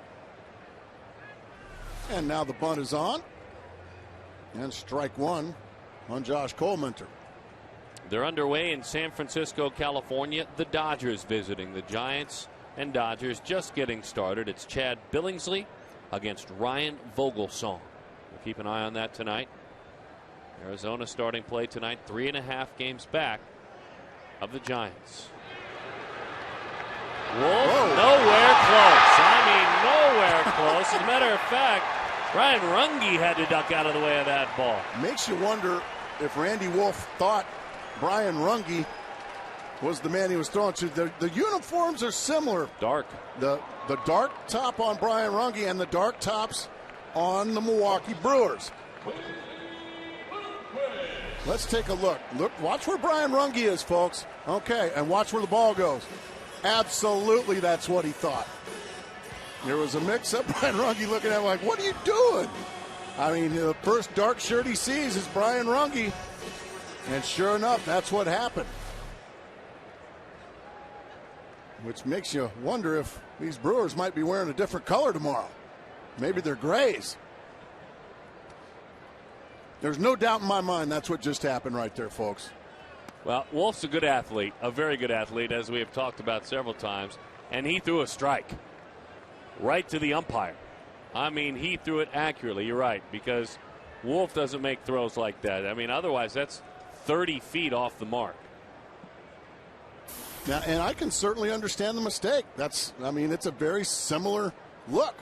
[SPEAKER 2] And now the bunt is on. And strike 1 on Josh Coleminter.
[SPEAKER 3] They're underway in San Francisco, California. The Dodgers visiting the Giants and Dodgers just getting started. It's Chad Billingsley against Ryan Vogelsong. We'll keep an eye on that tonight. Arizona starting play tonight, 3.5 games back of the Giants. Wolf, nowhere close. I mean, nowhere close. As a matter of fact, Ryan Runge had to duck out of the way of that ball.
[SPEAKER 2] Makes you wonder if Randy Wolf thought Brian Runge was the man he was throwing to. The uniforms are similar.
[SPEAKER 3] Dark.
[SPEAKER 2] The dark top on Brian Runge and the dark tops on the Milwaukee Brewers. Let's take a look. Watch where Brian Runge is, folks. Okay, and watch where the ball goes. Absolutely, that's what he thought. There was a mix-up. Brian Runge looking at him like, what are you doing? I mean, the first dark shirt he sees is Brian Runge. And sure enough, that's what happened. Which makes you wonder if these Brewers might be wearing a different color tomorrow. Maybe they're grays. There's no doubt in my mind that's what just happened right there, folks.
[SPEAKER 3] Well, Wolf's a good athlete, a very good athlete, as we have talked about several times. And he threw a strike right to the umpire. I mean, he threw it accurately. You're right, because Wolf doesn't make throws like that. I mean, otherwise that's 30 feet off the mark.
[SPEAKER 2] Now, and I can certainly understand the mistake. I mean, it's a very similar look.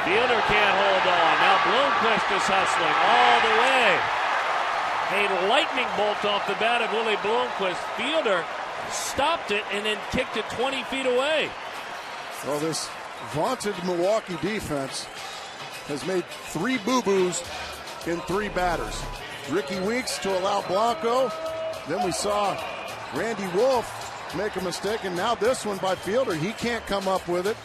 [SPEAKER 3] Fielder can't hold on. Now Bloomquist is hustling all the way. A lightning bolt off the bat of Willie Bloomquist. Fielder stopped it and then kicked it 20 feet away.
[SPEAKER 2] Well, this vaunted Milwaukee defense has made 3 boo-boos in 3 batters. Ricky Weeks to allow Blanco. Then we saw Randy Wolf make a mistake, and now this one by Fielder. He can't come up with it.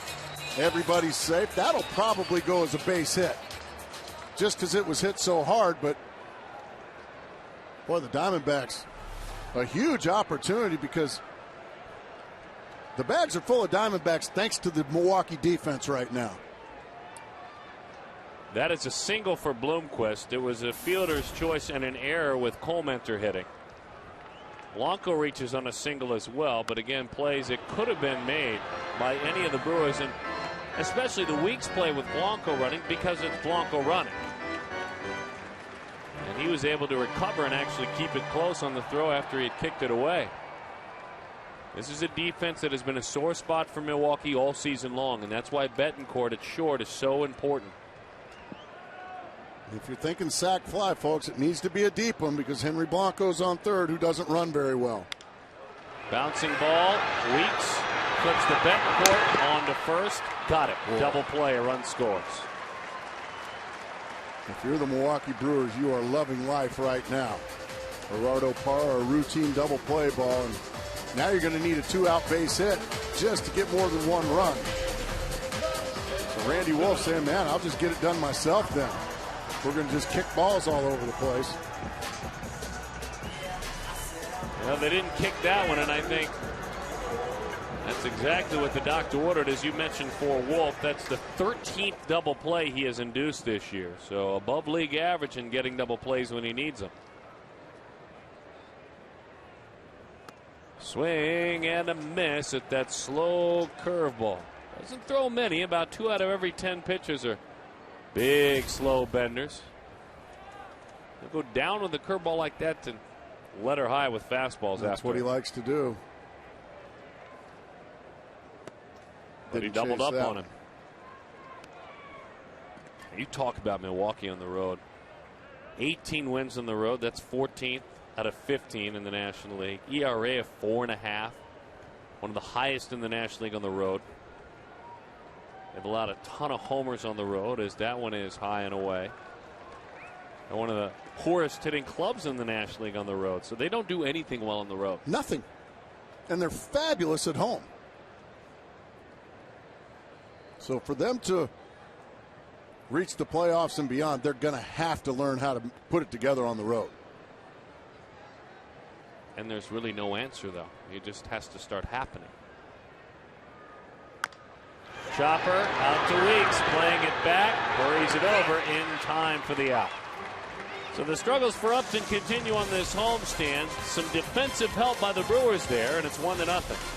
[SPEAKER 2] Everybody's safe. That'll probably go as a base hit just because it was hit so hard. But, boy, the Diamondbacks, a huge opportunity because the bags are full of Diamondbacks thanks to the Milwaukee defense right now.
[SPEAKER 3] That is a single for Bloomquist. It was a fielder's choice and an error with Colementor hitting. Blanco reaches on a single as well, but again, plays it could have been made by any of the Brewers, and especially the Weeks play with Blanco running because it's Blanco running. And he was able to recover and actually keep it close on the throw after he had kicked it away. This is a defense that has been a sore spot for Milwaukee all season long, and that's why Betancourt at short is so important.
[SPEAKER 2] If you're thinking sac fly, folks, it needs to be a deep one because Henry Blanco's on third, who doesn't run very well.
[SPEAKER 3] Bouncing ball. Weeks flips the Betancourt on to first. Got it.
[SPEAKER 2] Whoa.
[SPEAKER 3] Double play. A run scores.
[SPEAKER 2] If you're the Milwaukee Brewers, you are loving life right now. Gerardo Parra, a routine double play ball, and now you're going to need a 2-out base hit just to get more than 1 run. So Randy Wolf saying, man, I'll just get it done myself then. We're going to just kick balls all over the place.
[SPEAKER 3] Well, they didn't kick that one, and I think that's exactly what the doctor ordered. As you mentioned for Wolf, that's the 13th double play he has induced this year. So above league average in getting double plays when he needs them. Swing and a miss at that slow curveball. Doesn't throw many. About 2 out of every 10 pitchers are big, slow benders. They'll go down with a curveball like that to let her high with fastballs.
[SPEAKER 2] That's what he likes to do.
[SPEAKER 3] But he doubled up on him. You talk about Milwaukee on the road. 18 wins on the road. That's 14th out of 15 in the National League. ERA of 4.5. One of the highest in the National League on the road. They've allowed a ton of homers on the road, as that one is high and away. And one of the poorest hitting clubs in the National League on the road. So they don't do anything well on the road.
[SPEAKER 2] Nothing. And they're fabulous at home. So for them to reach the playoffs and beyond, they're going to have to learn how to put it together on the road.
[SPEAKER 3] And there's really no answer, though. It just has to start happening. Chopper out to Weeks, playing it back, hurries it over in time for the out. So the struggles for Upton continue on this homestand. Some defensive help by the Brewers there, and it's 1-0.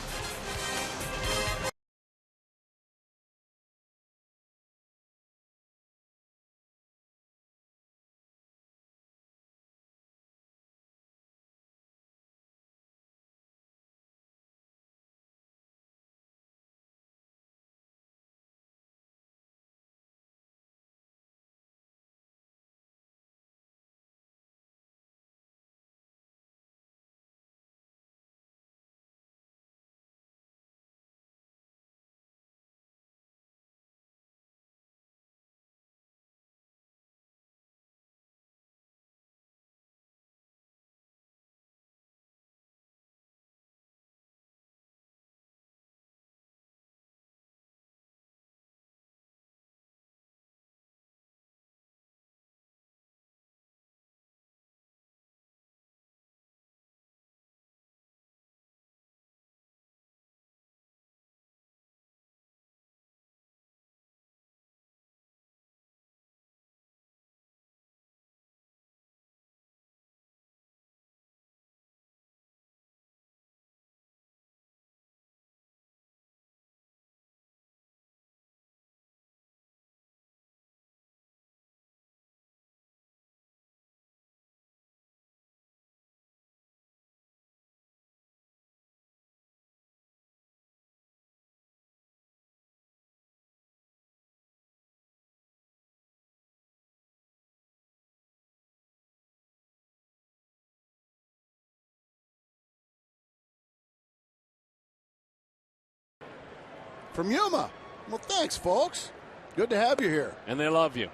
[SPEAKER 2] From Yuma. Well, thanks, folks. Good to have you here.
[SPEAKER 3] And they love you.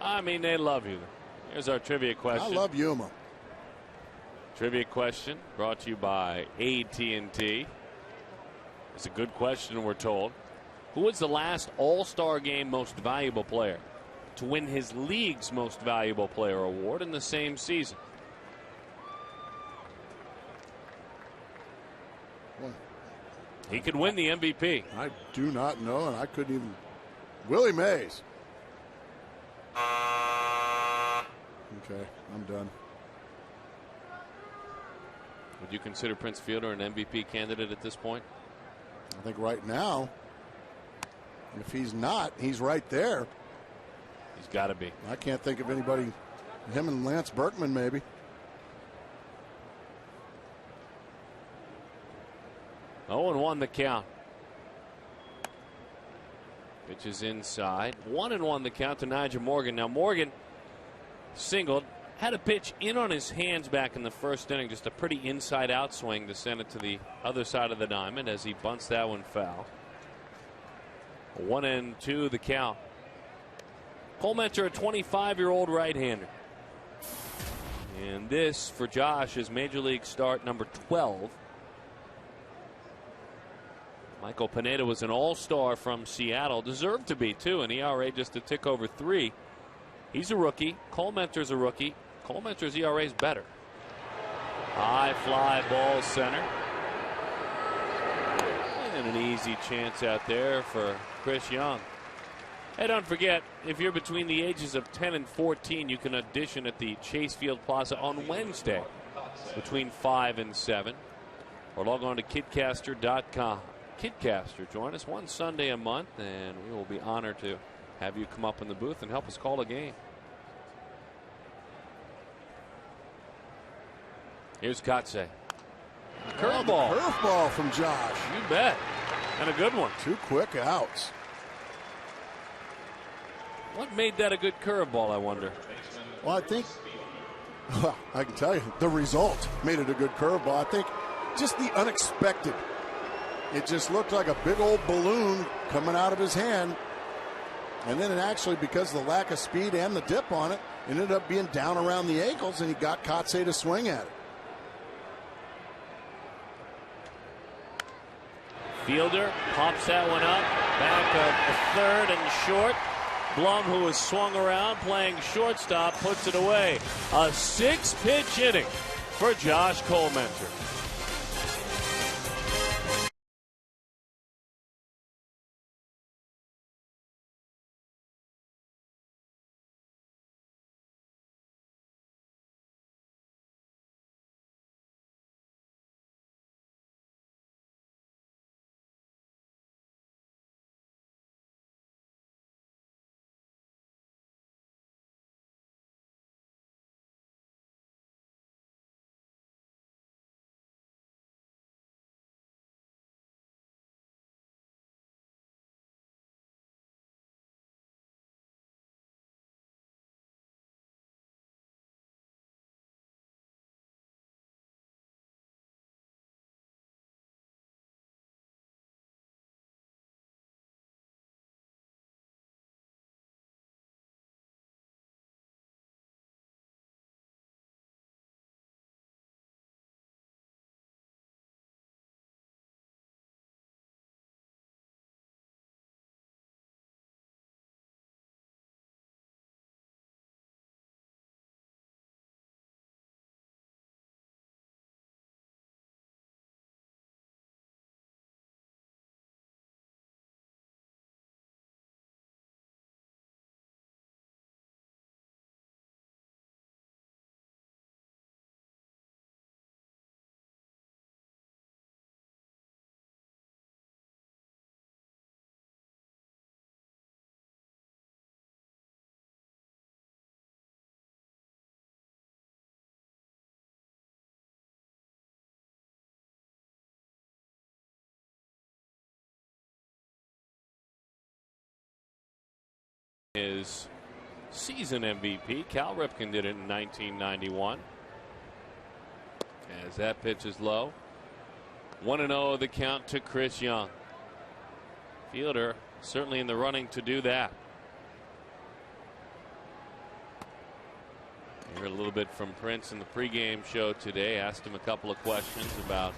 [SPEAKER 3] I mean, they love you. Here's our trivia question.
[SPEAKER 2] I love Yuma.
[SPEAKER 3] Trivia question brought to you by AT&T. It's a good question, we're told. Who was the last All-Star Game Most Valuable Player to win his league's Most Valuable Player award in the same season?
[SPEAKER 2] Well,
[SPEAKER 3] he could win the MVP.
[SPEAKER 2] I do not know, and I couldn't even. Willie Mays. Okay, I'm done.
[SPEAKER 3] Would you consider Prince Fielder an MVP candidate at this point?
[SPEAKER 2] I think right now, if he's not, he's right there.
[SPEAKER 3] He's got to be.
[SPEAKER 2] I can't think of anybody. Him and Lance Berkman, maybe.
[SPEAKER 3] Oh, and 1 the count. Pitch is inside. 1-1 the count to Nigel Morgan. Now Morgan singled, had a pitch in on his hands back in the first inning. Just a pretty inside-out swing to send it to the other side of the diamond as he bunts that one foul. 1-2 the count. Cole Mentor, a 25-year-old right-hander. And this, for Josh, is Major League start number 12. Michael Pineda was an all-star from Seattle. Deserved to be, too. An ERA just a tick over 3. He's a rookie. Cole Mentor's a rookie. Cole Mentor's ERA is better. High fly ball center. And an easy chance out there for Chris Young. Hey, don't forget, if you're between the ages of 10 and 14, you can audition at the Chase Field Plaza on Wednesday between 5 and 7. Or log on to kidcaster.com. Kidcaster, join us one Sunday a month, and we will be honored to have you come up in the booth and help us call a game. Here's Kotze. Curveball.
[SPEAKER 2] Curveball from Josh.
[SPEAKER 3] You bet. And a good one.
[SPEAKER 2] 2 quick outs.
[SPEAKER 3] What made that a good curveball, I wonder?
[SPEAKER 2] Well, I think, I can tell you, the result made it a good curveball. I think just the unexpected. It just looked like a big old balloon coming out of his hand. And then it actually, because of the lack of speed and the dip on it, ended up being down around the ankles, and he got Kotze to swing at it.
[SPEAKER 3] Fielder pops that one up, back of third and short. Blum, who was swung around playing shortstop, puts it away. A 6-pitch inning for Josh Cole Mentor. His season MVP. Cal Ripken did it in 1991. As that pitch is low. 1-0 the count to Chris Young. Fielder certainly in the running to do that. We heard a little bit from Prince in the pregame show today. Asked him a couple of questions about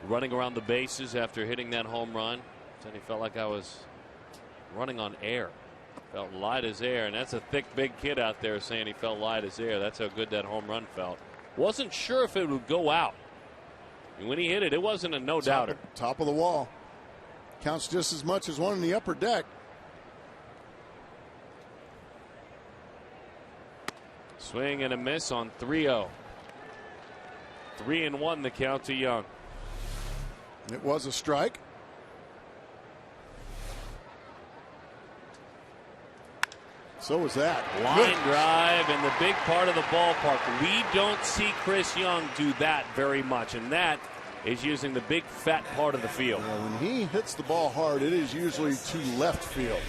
[SPEAKER 3] running around the bases after hitting that home run. Said he felt like I was running on air. Felt light as air, and that's a thick, big kid out there saying he felt light as air. That's how good that home run felt. Wasn't sure if it would go out. And when he hit it, it wasn't a no-doubter.
[SPEAKER 2] Top of the wall. Counts just as much as one in the upper deck.
[SPEAKER 3] Swing and a miss on 3-0. 3-1 the count to Young.
[SPEAKER 2] It was a strike. So was that.
[SPEAKER 3] Line drive in the big part of the ballpark. We don't see Chris Young do that very much, and that is using the big fat part of the field.
[SPEAKER 2] Yeah, when he hits the ball hard, it is usually to left field.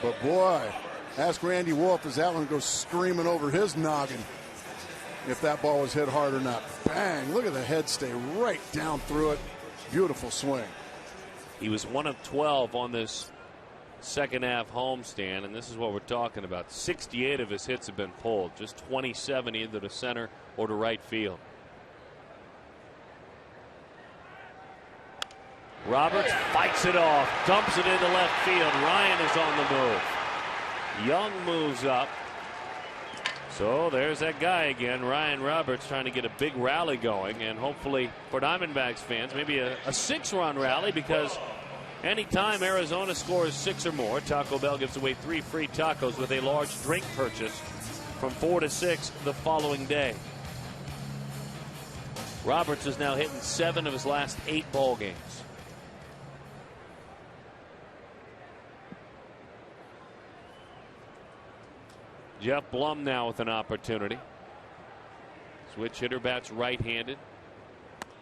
[SPEAKER 2] But boy, ask Randy Wolf as that one goes screaming over his noggin if that ball was hit hard or not. Bang! Look at the head stay right down through it. Beautiful swing.
[SPEAKER 3] He was 1 of 12 on this second half homestand, and this is what we're talking about. 68 of his hits have been pulled, just 27 either to center or to right field. Roberts fights it off, dumps it into left field. Ryan is on the move. Young moves up. So there's that guy again, Ryan Roberts, trying to get a big rally going, and hopefully for Diamondbacks fans, maybe a 6-run rally, because anytime Arizona scores 6 or more, Taco Bell gives away 3 free tacos with a large drink purchase from 4 to 6 the following day. Roberts is now hitting 7 of his last 8 ball games. Jeff Blum now with an opportunity. Switch hitter, bats right-handed.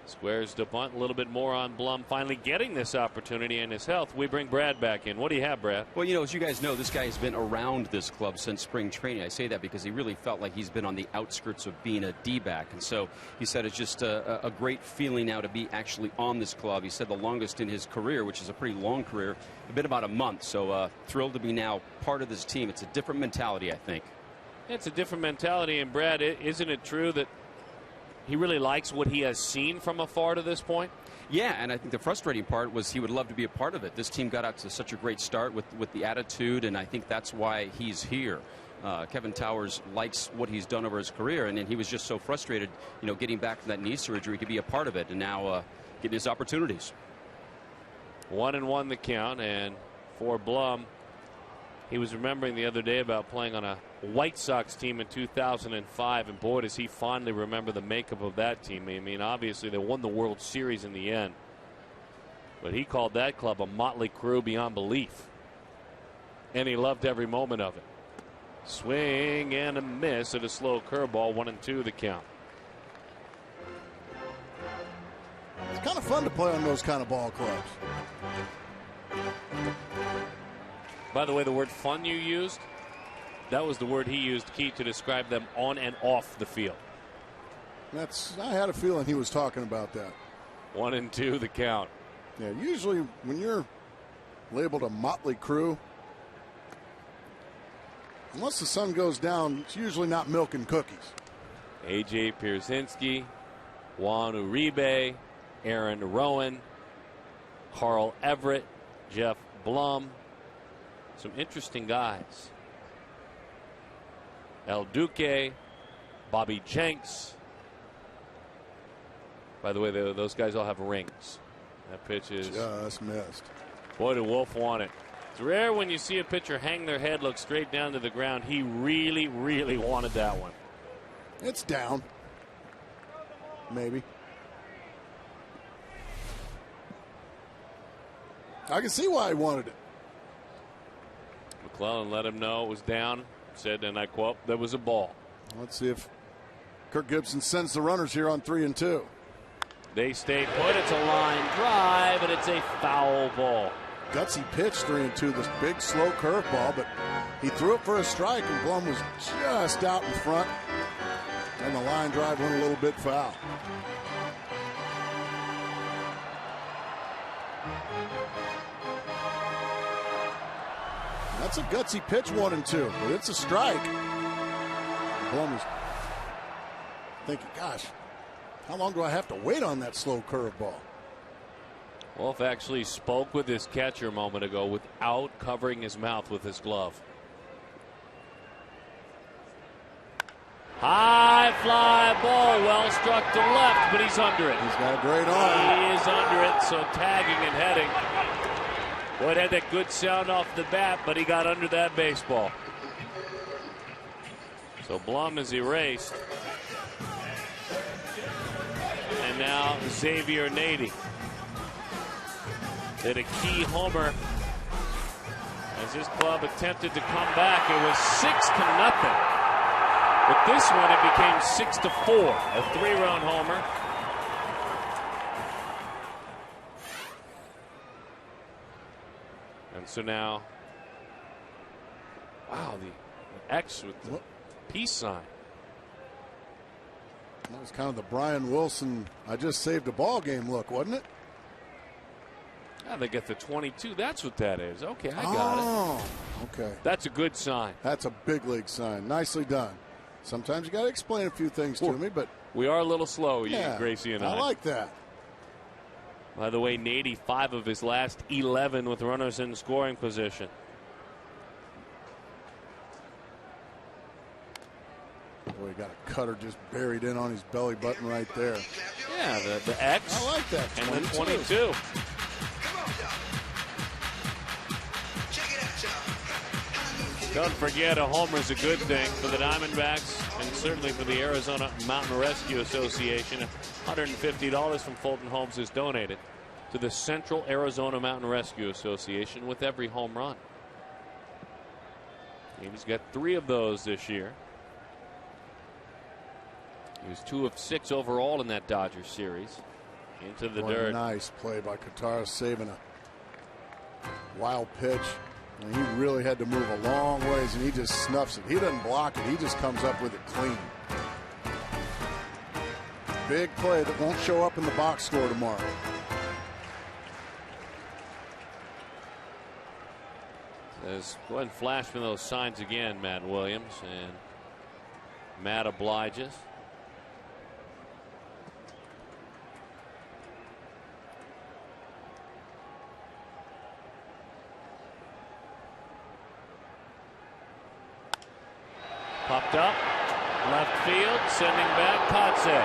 [SPEAKER 3] Squares the bunt, a little bit more on Blum finally getting this opportunity in his health. We bring Brad back in. What do you have, Brad?
[SPEAKER 1] Well, you know, as you guys know, this guy has been around this club since spring training. I say that because he really felt like he's been on the outskirts of being a D-back. And so he said it's just a great feeling now to be actually on this club. He said the longest in his career, which is a pretty long career, a bit about a month. So thrilled to be now part of this team. It's a different mentality, I think.
[SPEAKER 3] It's a different mentality. And, Brad, isn't it true that he really likes what he has seen from afar to this point?
[SPEAKER 1] Yeah, and I think the frustrating part was he would love to be a part of it. This team got out to such a great start with the attitude, and I think that's why he's here. Kevin Towers likes what he's done over his career, and then he was just so frustrated, you know, getting back from that knee surgery to be a part of it, and now getting his opportunities.
[SPEAKER 3] 1-1 the count, and for Blum, he was remembering the other day about playing on a White Sox team in 2005, and boy, does he fondly remember the makeup of that team. I mean, obviously they won the World Series in the end, but he called that club a motley crew beyond belief, and he loved every moment of it. Swing and a miss at a slow curveball. 1-2 the count.
[SPEAKER 2] It's kind of fun to play on those kind of ball clubs.
[SPEAKER 3] By the way, the word fun you used, that was the word he used, Key, to describe them on and off the field.
[SPEAKER 2] I had a feeling he was talking about that.
[SPEAKER 3] 1-2 the count.
[SPEAKER 2] Yeah, usually when you're labeled a motley crew, unless the sun goes down, it's usually not milk and cookies.
[SPEAKER 3] A.J. Pierzynski, Juan Uribe, Aaron Rowan, Carl Everett, Jeff Blum. Some interesting guys. El Duque, Bobby Jenks. By the way, those guys all have rings. That pitch is
[SPEAKER 2] just missed.
[SPEAKER 3] Boy, did Wolf want it. It's rare when you see a pitcher hang their head, look straight down to the ground. He really, really wanted that one.
[SPEAKER 2] It's down. Maybe. I can see why he wanted it.
[SPEAKER 3] McClellan let him know it was down. Said, and I quote, there was a ball.
[SPEAKER 2] Let's see if Kirk Gibson sends the runners here on 3-2.
[SPEAKER 3] They stay put. It's a line drive, and it's a foul ball.
[SPEAKER 2] Gutsy pitch, 3-2, this big slow curveball, but he threw it for a strike, and Blum was just out in front, and the line drive went a little bit foul. That's a gutsy pitch, 1-2, but it's a strike. Blum is thinking, gosh, how long do I have to wait on that slow curveball?
[SPEAKER 3] Wolf actually spoke with his catcher a moment ago without covering his mouth with his glove. High fly ball, well struck to left, but he's under it.
[SPEAKER 2] He's got a great arm.
[SPEAKER 3] He is under it, so tagging and heading. Boy, it had that good sound off the bat, but he got under that baseball. So Blum is erased. And now Xavier Nady hit a key homer as his club attempted to come back. It was 6-0. But this one, it became 6-4, a 3-run homer. And so now, wow, the X with the peace sign.
[SPEAKER 2] That was kind of the Brian Wilson, I just saved a ball game look, wasn't it?
[SPEAKER 3] Yeah, they get the 22. That's what that is. Okay, I got it.
[SPEAKER 2] Okay.
[SPEAKER 3] That's a good sign.
[SPEAKER 2] That's a big league sign. Nicely done. Sometimes you got to explain a few things to me, but
[SPEAKER 3] we are a little slow,
[SPEAKER 2] yeah,
[SPEAKER 3] Gracie and I.
[SPEAKER 2] I like that.
[SPEAKER 3] By the way, Nady, 5 of his last 11 with runners in scoring position.
[SPEAKER 2] Boy, he got a cutter just buried in on his belly button right there.
[SPEAKER 3] Yeah, the X.
[SPEAKER 2] I like that.
[SPEAKER 3] And the 22. Don't forget, a homer is a good thing for the Diamondbacks and certainly for the Arizona Mountain Rescue Association. $150 from Fulton Homes is donated to the Central Arizona Mountain Rescue Association with every home run. He's got 3 of those this year. He was 2 of 6 overall in that Dodgers series. Into the dirt.
[SPEAKER 2] Nice play by Katara, saving a wild pitch. And he really had to move a long ways, and he just snuffs it. He doesn't block it. He just comes up with it clean. Big play that won't show up in the box score tomorrow.
[SPEAKER 3] Says, go ahead and flash me those signs again, Matt Williams. And Matt obliges. Popped up, left field, sending back Kotze.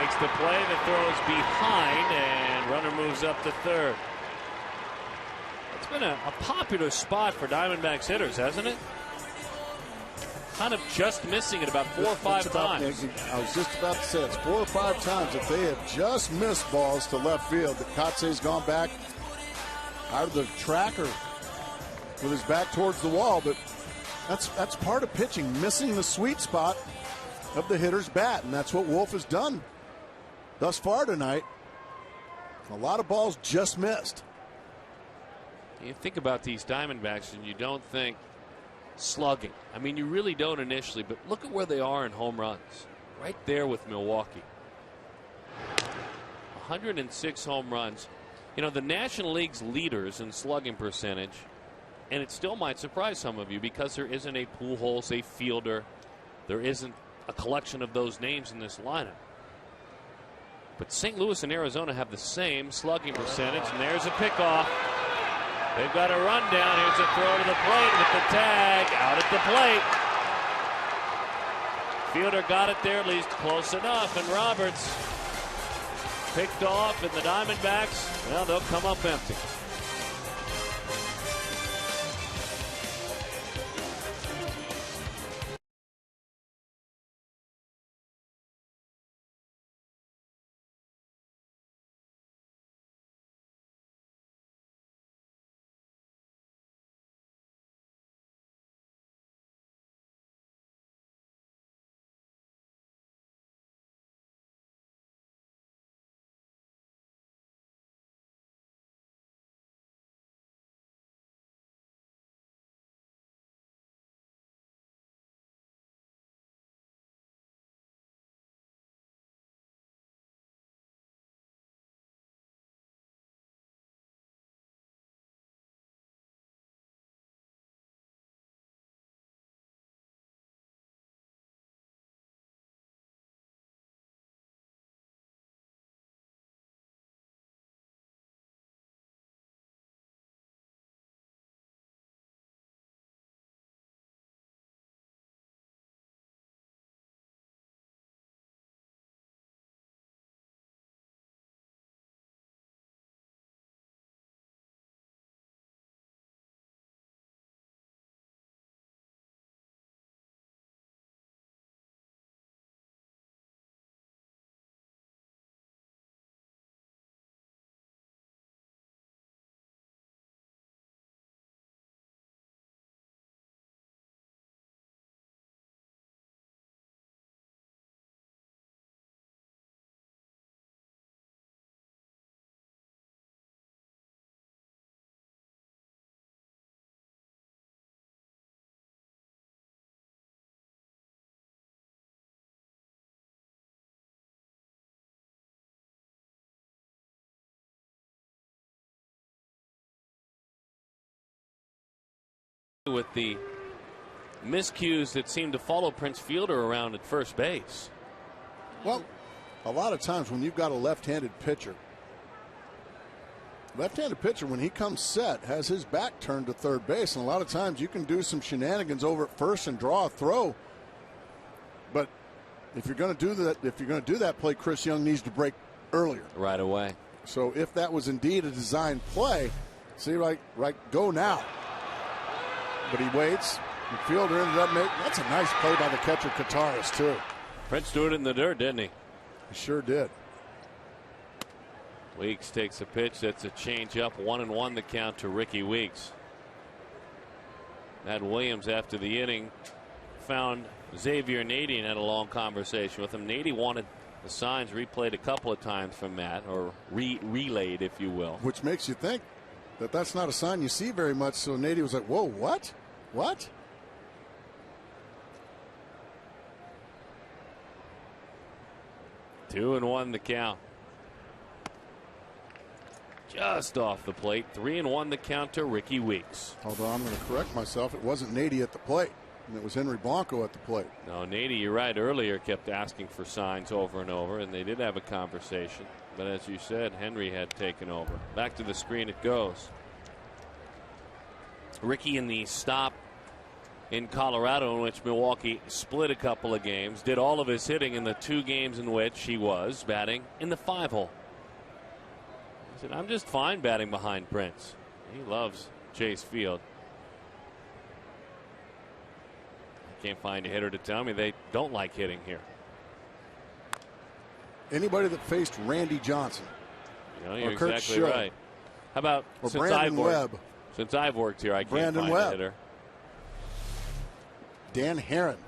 [SPEAKER 3] Makes the play, that throws behind, and runner moves up to third. It's been a popular spot for Diamondbacks hitters, hasn't it? Kind of just missing it about 4 or 5 times.
[SPEAKER 2] I was just about to say it's 4 or 5 times that they have just missed balls to left field. That Kotze's gone back out of the track or with his back towards the wall, but that's part of pitching, missing the sweet spot of the hitter's bat, and that's what Wolf has done thus far tonight. A lot of balls just missed.
[SPEAKER 3] You think about these Diamondbacks and you don't think slugging. I mean, you really don't initially, but look at where they are in home runs. Right there with Milwaukee. 106 home runs. You know, the National League's leaders in slugging percentage, and it still might surprise some of you because there isn't a Pujols, a Fielder. There isn't a collection of those names in this lineup. But St. Louis and Arizona have the same slugging percentage, and there's a pickoff. They've got a run down. Here's a throw to the plate with the tag out at the plate. Fielder got it there, at least close enough, and Roberts picked off, and the Diamondbacks, well, they'll come up empty. with the miscues that seem to follow Prince Fielder around at first base.
[SPEAKER 2] Well, a lot of times when you've got a left-handed pitcher, when he comes set, has his back turned to third base, and a lot of times you can do some shenanigans over at first and draw a throw. But if you're going to do that play, Chris Young needs to break earlier,
[SPEAKER 3] right away.
[SPEAKER 2] So if that was indeed a design play, see, right, go now. But he waits. The fielder ended up making. That's a nice play by the catcher, Kataris, too.
[SPEAKER 3] Prince threw it in the dirt, didn't he?
[SPEAKER 2] He sure did.
[SPEAKER 3] Weeks takes a pitch. That's a changeup. 1-1 the count to Ricky Weeks. Matt Williams, after the inning, found Xavier Nady and had a long conversation with him. Nady wanted the signs replayed a couple of times from Matt, or relayed, if you will.
[SPEAKER 2] Which makes you think that that's not a sign you see very much. So Nady was like, whoa, what? What?
[SPEAKER 3] 2-1 the count. Just off the plate. 3-1 the count to Ricky Weeks.
[SPEAKER 2] Although I'm going to correct myself, it wasn't Nady at the plate. And it was Henry Blanco at the plate.
[SPEAKER 3] No, Nady, you're right, earlier kept asking for signs over and over, and they did have a conversation. But as you said, Henry had taken over. Back to the screen it goes. Ricky in the stop in Colorado, in which Milwaukee split a couple of games, did all of his hitting in the 2 games in which he was batting in the 5-hole. He said, I'm just fine batting behind Prince. He loves Chase Field. I can't find a hitter to tell me they don't like hitting here.
[SPEAKER 2] Anybody that faced Randy Johnson,
[SPEAKER 3] you're
[SPEAKER 2] or Kurt
[SPEAKER 3] exactly
[SPEAKER 2] Schilling,
[SPEAKER 3] right. How about
[SPEAKER 2] or
[SPEAKER 3] since
[SPEAKER 2] Brandon Webb?
[SPEAKER 3] Since I've worked here, I can't
[SPEAKER 2] Brandon
[SPEAKER 3] find
[SPEAKER 2] Webb.
[SPEAKER 3] a hitter.
[SPEAKER 2] Dan Herron.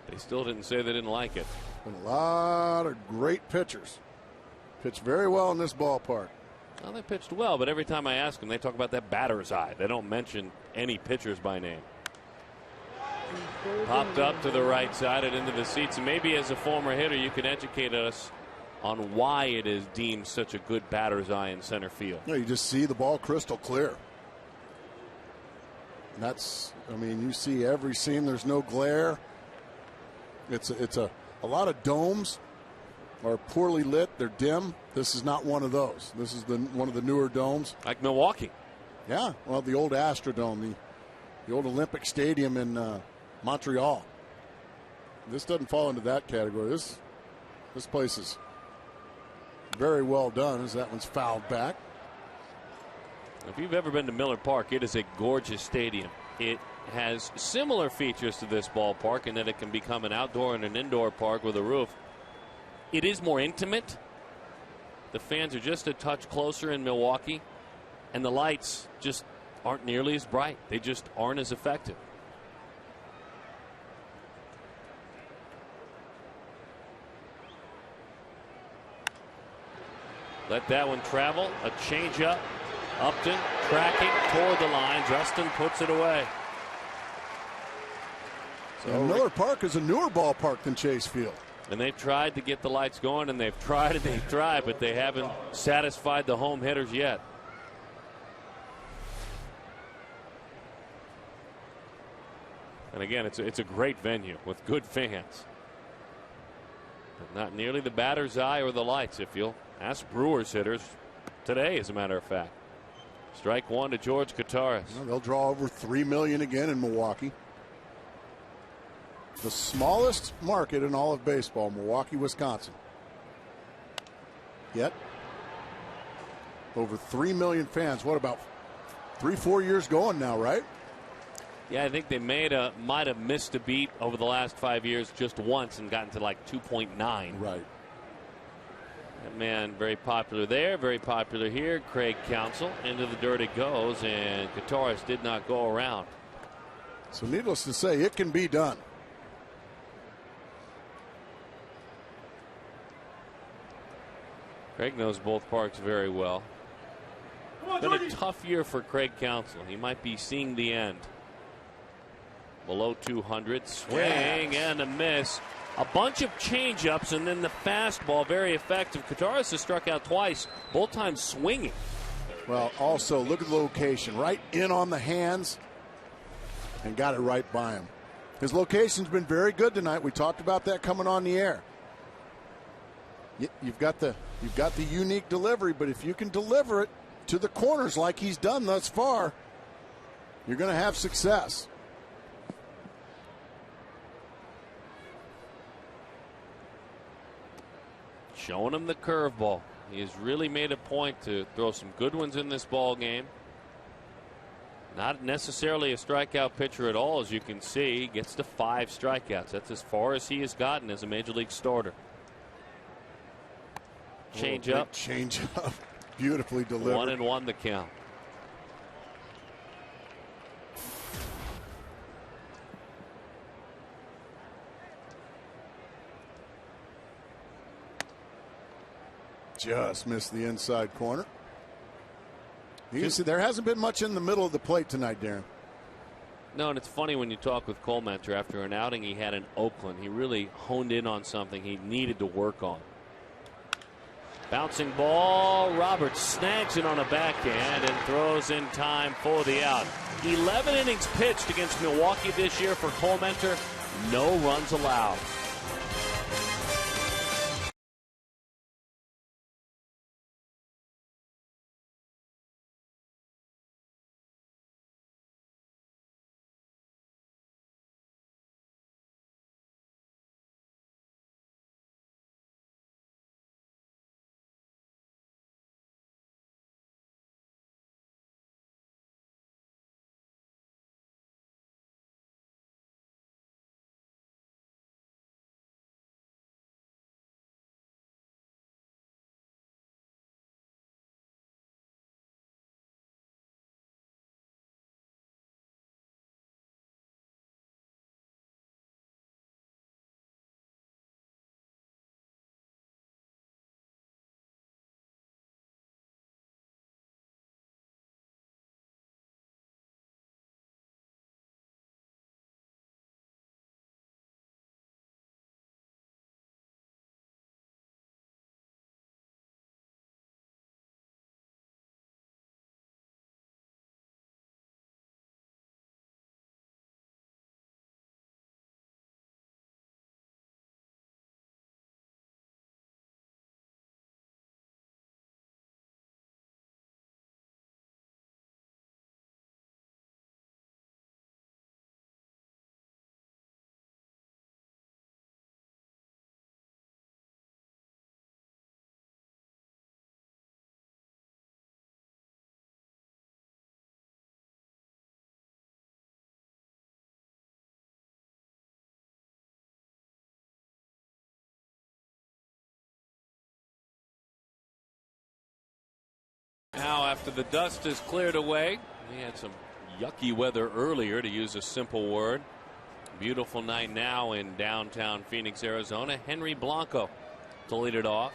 [SPEAKER 3] They still didn't say they didn't like it.
[SPEAKER 2] And a lot of great pitchers. Pitched very well in this ballpark.
[SPEAKER 3] Well, they pitched well, but every time I ask them, they talk about that batter's eye. They don't mention any pitchers by name. Popped up to the right side and into the seats. And maybe as a former hitter, you can educate us on why it is deemed such a good batter's eye in center field.
[SPEAKER 2] Yeah, you just see the ball crystal clear. And that's, I mean, you see every seam. There's no glare. It's a lot of domes are poorly lit. They're dim. This is not one of those. This is one of the newer domes.
[SPEAKER 3] Like Milwaukee.
[SPEAKER 2] Yeah, well, the old Astrodome, the old Olympic Stadium in Montreal. This doesn't fall into that category. This place is very well done, as that one's fouled back.
[SPEAKER 3] If you've ever been to Miller Park, it is a gorgeous stadium. It has similar features to this ballpark in that it can become an outdoor and an indoor park with a roof. It is more intimate. The fans are just a touch closer in Milwaukee, and the lights just aren't nearly as bright. They just aren't as effective. Let that one travel. A changeup. Upton tracking toward the line. Justin puts it away.
[SPEAKER 2] So Miller Park is a newer ballpark than Chase Field.
[SPEAKER 3] And they've tried to get the lights going, and they've tried and they've tried, but they haven't satisfied the home hitters yet. And again, it's a great venue with good fans. But not nearly the batter's eye or the lights, if you'll ask Brewers hitters today, as a matter of fact. Strike one to George Kataris.
[SPEAKER 2] Well, they'll draw over $3 million again in Milwaukee. The smallest market in all of baseball, Milwaukee, Wisconsin. Yet, over 3 million fans. What, about 3-4 years going now, right?
[SPEAKER 3] Yeah, I think they might have missed a beat over the last 5 years just once and gotten to like 2.9.
[SPEAKER 2] Right.
[SPEAKER 3] That man, very popular there, very popular here. Craig Counsell, into the dirt it goes, and Kataris did not go around.
[SPEAKER 2] So needless to say, it can be done.
[SPEAKER 3] Craig knows both parks very well. It's been a tough year for Craig Counsell. He might be seeing the end. Below 200, swing and a miss. A bunch of changeups and then the fastball, very effective. Kataris has struck out twice, both times swinging.
[SPEAKER 2] Well, also, look at the location. Right in on the hands and got it right by him. His location's been very good tonight. We talked about that coming on the air. You've got the unique delivery, but if you can deliver it to the corners like he's done thus far, you're going to have success.
[SPEAKER 3] Showing him the curveball. He has really made a point to throw some good ones in this ball game. Not necessarily a strikeout pitcher at all, as you can see. He gets to 5 strikeouts. That's as far as he has gotten as a major league starter. Change up.
[SPEAKER 2] Beautifully delivered.
[SPEAKER 3] 1-1 the count.
[SPEAKER 2] Just missed the inside corner. You can see there hasn't been much in the middle of the plate tonight, Darren.
[SPEAKER 3] No, and it's funny when you talk with Colementor after an outing he had in Oakland. He really honed in on something he needed to work on. Bouncing ball. Roberts snags it on a backhand and throws in time for the out. 11 innings pitched against Milwaukee this year for Colementor. No runs allowed. Now, after the dust is cleared away, we had some yucky weather earlier, to use a simple word. Beautiful night now in downtown Phoenix, Arizona. Henry Blanco to lead it off.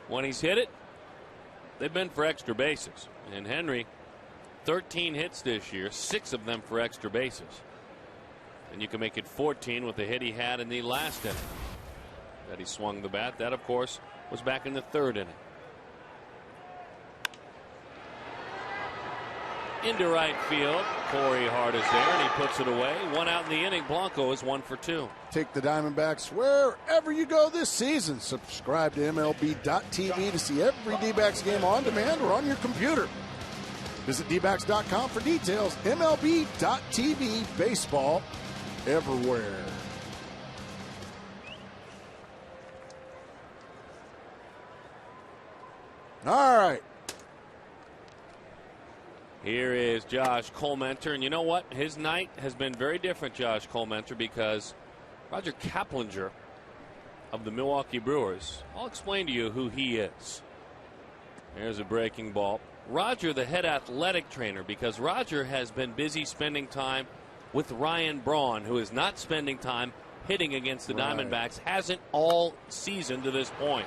[SPEAKER 3] When he's hit it, they've been for extra bases. And Henry, 13 hits this year, 6 of them for extra bases. And you can make it 14 with the hit he had in the last inning that he swung the bat. That, of course, was back in the 3rd inning. Into right field. Corey Hart is there, and he puts it away. 1 out in the inning. Blanco is 1 for 2.
[SPEAKER 2] Take the Diamondbacks wherever you go this season. Subscribe to MLB.tv to see every D-backs game on demand or on your computer. Visit dbacks.com for details. MLB.tv, baseball everywhere. All right.
[SPEAKER 3] Here is Josh Colementor, and you know what? His night has been very different, Josh Colementor, because Roger Kaplinger of the Milwaukee Brewers, I'll explain to you who he is. There's a breaking ball. Roger, the head athletic trainer, because Roger has been busy spending time with Ryan Braun, who is not spending time hitting against the Diamondbacks, hasn't all season to this point.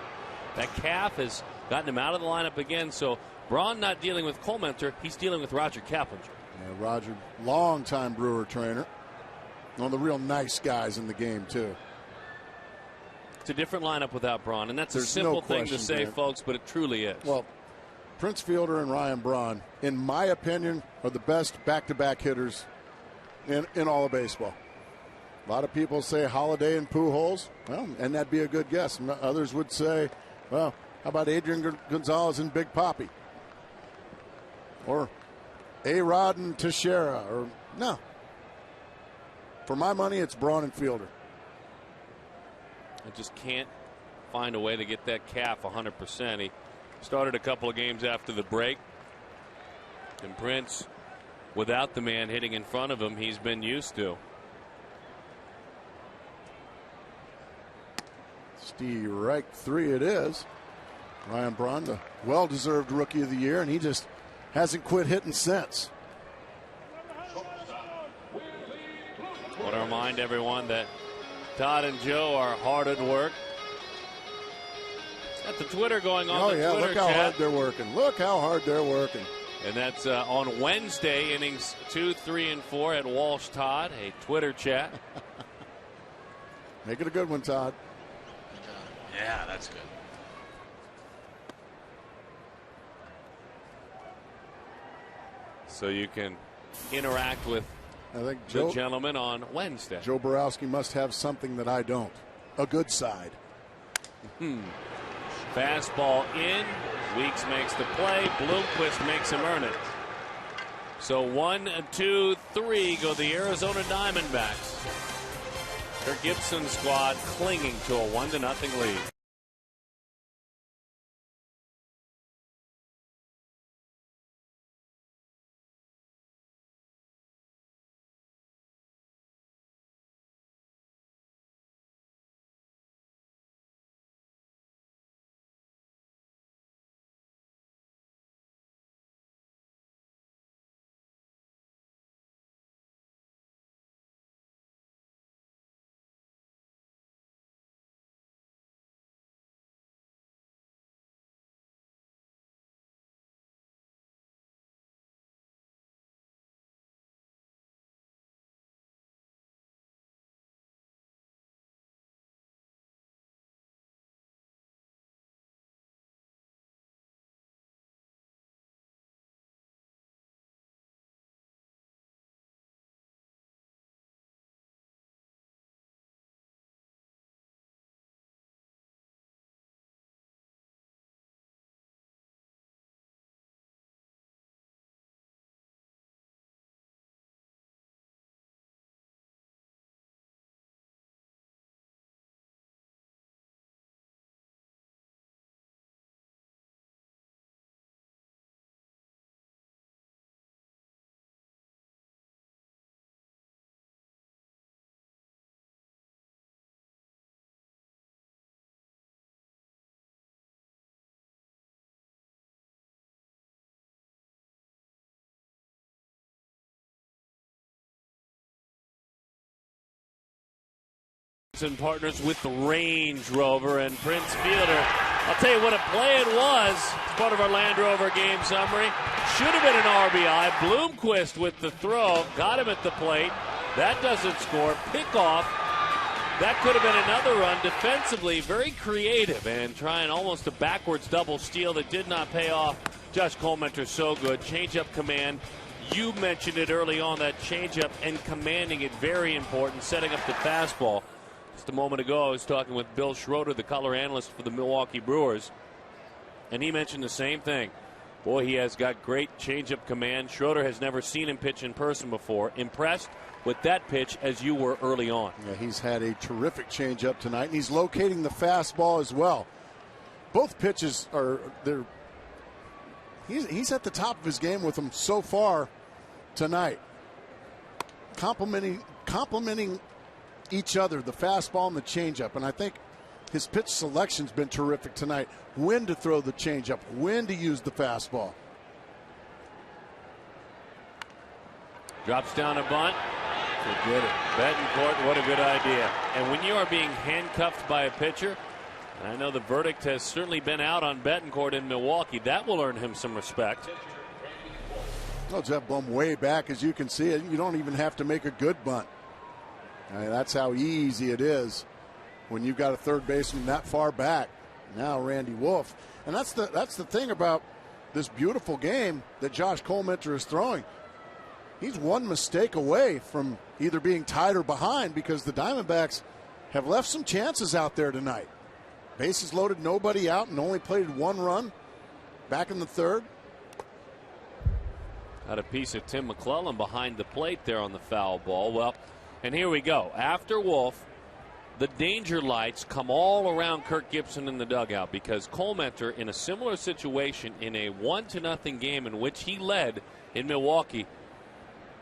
[SPEAKER 3] That calf has gotten him out of the lineup again, so Braun not dealing with Colementor, he's dealing with Roger Kaplinger.
[SPEAKER 2] Yeah, Roger, longtime Brewer trainer. One of the real nice guys in the game, too.
[SPEAKER 3] It's a different lineup without Braun, and that's
[SPEAKER 2] There's
[SPEAKER 3] a simple
[SPEAKER 2] no
[SPEAKER 3] thing to
[SPEAKER 2] question,
[SPEAKER 3] say,
[SPEAKER 2] Dan.
[SPEAKER 3] folks, but it truly is.
[SPEAKER 2] Well, Prince Fielder and Ryan Braun, in my opinion, are the best back-to-back hitters in all of baseball. A lot of people say Holiday and Pujols, well, and that'd be a good guess. And others would say, well, how about Adrian Gonzalez and Big Papi? Or A-Rod and Teixeira? Or no. For my money, it's Braun and Fielder.
[SPEAKER 3] I just can't find a way to get that calf 100%. He started a couple of games after the break. And Prince, without the man hitting in front of him, he's been used to.
[SPEAKER 2] Strike three it is. Ryan Braun, the well-deserved Rookie of the Year, and he just hasn't quit hitting since.
[SPEAKER 3] I want to remind everyone that Todd and Joe are hard at work. Got the Twitter going on.
[SPEAKER 2] Oh,
[SPEAKER 3] the
[SPEAKER 2] yeah,
[SPEAKER 3] Twitter
[SPEAKER 2] look how
[SPEAKER 3] chat.
[SPEAKER 2] hard they're working. Look how hard they're working.
[SPEAKER 3] And that's on Wednesday, innings 2, 3, and 4 at Walsh Todd, a Twitter chat.
[SPEAKER 2] Make it a good one, Todd.
[SPEAKER 4] Yeah, that's good.
[SPEAKER 3] So you can interact with
[SPEAKER 2] I think
[SPEAKER 3] the gentleman on Wednesday.
[SPEAKER 2] Joe Borowski must have something that I don't. A good side.
[SPEAKER 3] Fastball in. Weeks makes the play. Bloomquist makes him earn it. So 1, 2, 3 go the Arizona Diamondbacks. Their Gibson squad clinging to a 1-0 lead. And partners with the Range Rover and Prince Fielder. I'll tell you what a play it was. It's part of our Land Rover game summary. Should have been an RBI. Bloomquist with the throw. Got him at the plate. That doesn't score. Pickoff. That could have been another run. Defensively, very creative and trying almost a backwards double steal that did not pay off. Josh Colementer so good. Changeup command. You mentioned it early on, that changeup and commanding it, very important. Setting up the fastball. Just a moment ago, I was talking with Bill Schroeder, the color analyst for the Milwaukee Brewers, and he mentioned the same thing. Boy, he has got great changeup command. Schroeder has never seen him pitch in person before. Impressed with that pitch as you were early on.
[SPEAKER 2] Yeah, he's had a terrific changeup tonight, and he's locating the fastball as well. Both pitches are there. He's at the top of his game with them so far tonight. Complimenting each other, the fastball and the changeup, and I think his pitch selection's been terrific tonight. When to throw the changeup, when to use the fastball.
[SPEAKER 3] Drops down a bunt.
[SPEAKER 2] Forget it.
[SPEAKER 3] Betancourt, what a good idea. And when you are being handcuffed by a pitcher, and I know the verdict has certainly been out on Betancourt in Milwaukee, that will earn him some respect.
[SPEAKER 2] Well, Jeff Blum way back, as you can see it. You don't even have to make a good bunt. I mean, that's how easy it is when you've got a third baseman that far back. Now Randy Wolf. And that's the thing about this beautiful game that Josh Colementor is throwing. He's one mistake away from either being tied or behind because the Diamondbacks have left some chances out there tonight. Bases loaded, nobody out, and only played one run back in the third.
[SPEAKER 3] Got a piece of Tim McClellan behind the plate there on the foul ball. Well, and here we go. After Wolf, the danger lights come all around Kirk Gibson in the dugout because Colementor, in a similar situation in a 1-0 game in which he led in Milwaukee,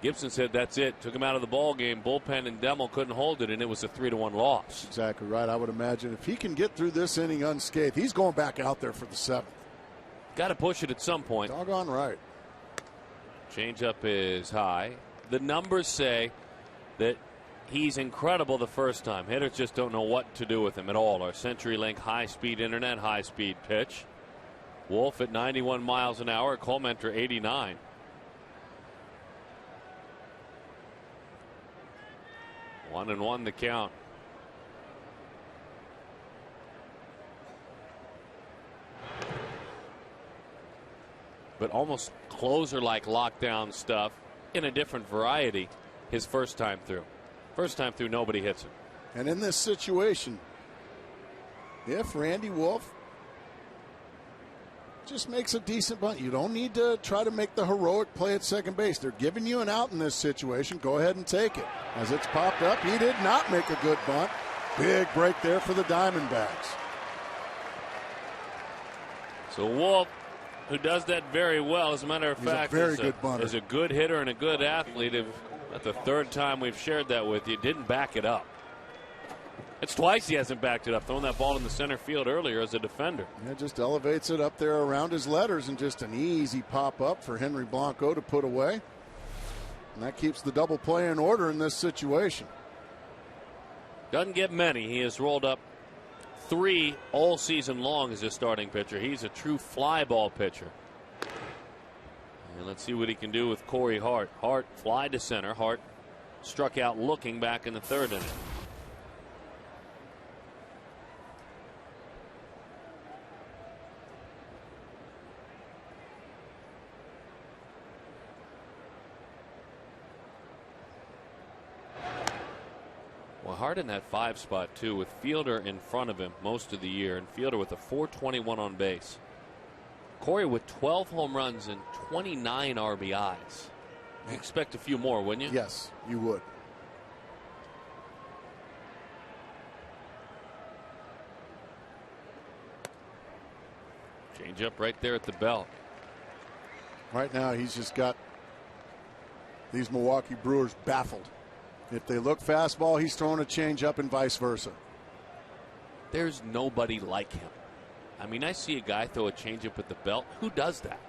[SPEAKER 3] Gibson said that's it. Took him out of the ball game. Bullpen and Demmel couldn't hold it, and it was a 3-1 loss.
[SPEAKER 2] Exactly right. I would imagine if he can get through this inning unscathed, he's going back out there for the 7th.
[SPEAKER 3] Got to push it at some point.
[SPEAKER 2] Doggone right.
[SPEAKER 3] Changeup is high. The numbers say that he's incredible the first time. Hitters just don't know what to do with him at all. Our CenturyLink high-speed internet, high-speed pitch. Wolf at 91 miles an hour. Colementor 89. One and one the count. But almost closer-like lockdown stuff in a different variety his first time through. First time through, nobody hits him.
[SPEAKER 2] And in this situation, if Randy Wolf just makes a decent bunt, you don't need to try to make the heroic play at second base. They're giving you an out in this situation. Go ahead and take it. As it's popped up, he did not make a good bunt. Big break there for the Diamondbacks.
[SPEAKER 3] So Wolf, who does that very well, as a matter of fact, is a good hitter and a good athlete. That's the third time we've shared that with you. Didn't back it up. It's twice he hasn't backed it up, throwing that ball in the center field earlier as a defender.
[SPEAKER 2] Yeah, just elevates it up there around his letters, and just an easy pop up for Henry Blanco to put away. And that keeps the double play in order in this situation.
[SPEAKER 3] Doesn't get many. He has rolled up 3 all season long as a starting pitcher. He's a true fly ball pitcher. And let's see what he can do with Corey Hart. Hart fly to center. Hart struck out looking back in the third inning. Well, Hart in that 5 spot too, with Fielder in front of him most of the year, and Fielder with a .421 on base. Corey with 12 home runs and 29 RBIs. You expect a few more, wouldn't you?
[SPEAKER 2] Yes, you would.
[SPEAKER 3] Change up right there at the belt.
[SPEAKER 2] Right now, he's just got these Milwaukee Brewers baffled. If they look fastball, he's throwing a change up and vice versa.
[SPEAKER 3] There's nobody like him. I mean, I see a guy throw a changeup at the belt. Who does that?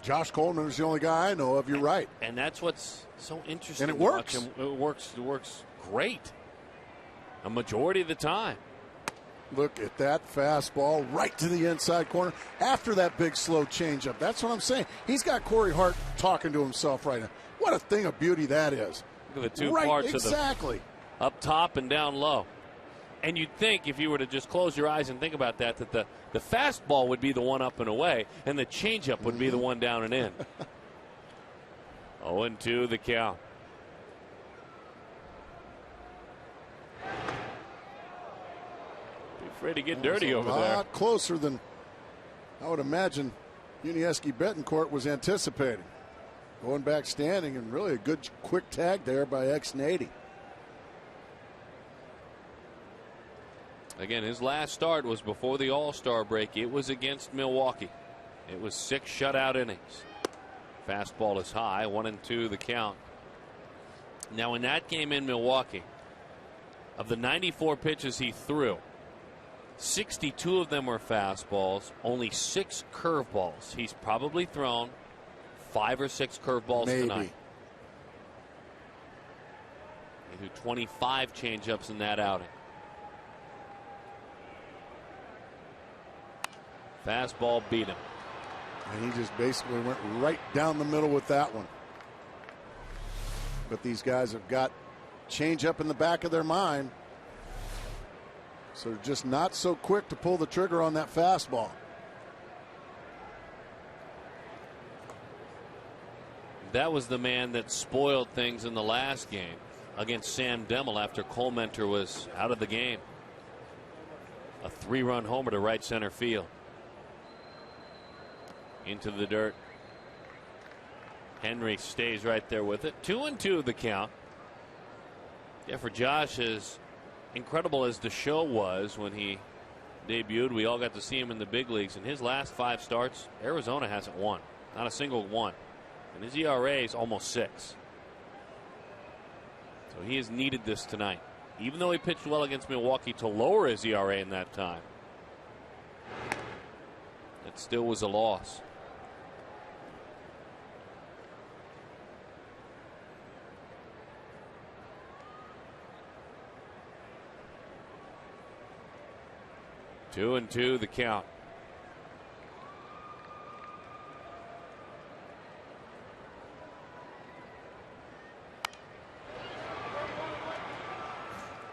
[SPEAKER 2] Josh Coleman is the only guy I know of. You're right.
[SPEAKER 3] And that's what's so interesting.
[SPEAKER 2] And it works.
[SPEAKER 3] It works great. A majority of the time.
[SPEAKER 2] Look at that fastball right to the inside corner after that big slow changeup. That's what I'm saying. He's got Corey Hart talking to himself right now. What a thing of beauty that is.
[SPEAKER 3] Look at the two parts
[SPEAKER 2] exactly.
[SPEAKER 3] of the up top and down low. And you'd think if you were to just close your eyes and think about that the fastball would be the one up and away, and the changeup would be the one down and in. 0-2 the count. Be afraid to get dirty over there. A
[SPEAKER 2] lot closer than I would imagine Unieski Betancourt was anticipating. Going back standing, and really a good quick tag there by X-Nady.
[SPEAKER 3] Again, his last start was before the All-Star break. It was against Milwaukee. It was 6 shutout innings. Fastball is high, 1-2 the count. Now in that game in Milwaukee, of the 94 pitches he threw, 62 of them were fastballs, only 6 curveballs. He's probably thrown 5 or 6 curveballs tonight. He threw 25 changeups in that outing. Fastball beat him.
[SPEAKER 2] And he just basically went right down the middle with that one. But these guys have got change up in the back of their mind. So they're just not so quick to pull the trigger on that fastball.
[SPEAKER 3] That was the man that spoiled things in the last game against Sam Demmel after Cole Mentor was out of the game. A 3-run homer to right center field. Into the dirt. Henry stays right there with it. 2-2 the count. Yeah, for Josh, as incredible as the show was when he debuted, we all got to see him in the big leagues. In his last 5 starts, Arizona hasn't won. Not a single one. And his ERA is almost 6. So he has needed this tonight. Even though he pitched well against Milwaukee, to lower his ERA in that time, it still was a loss. Two and two the count.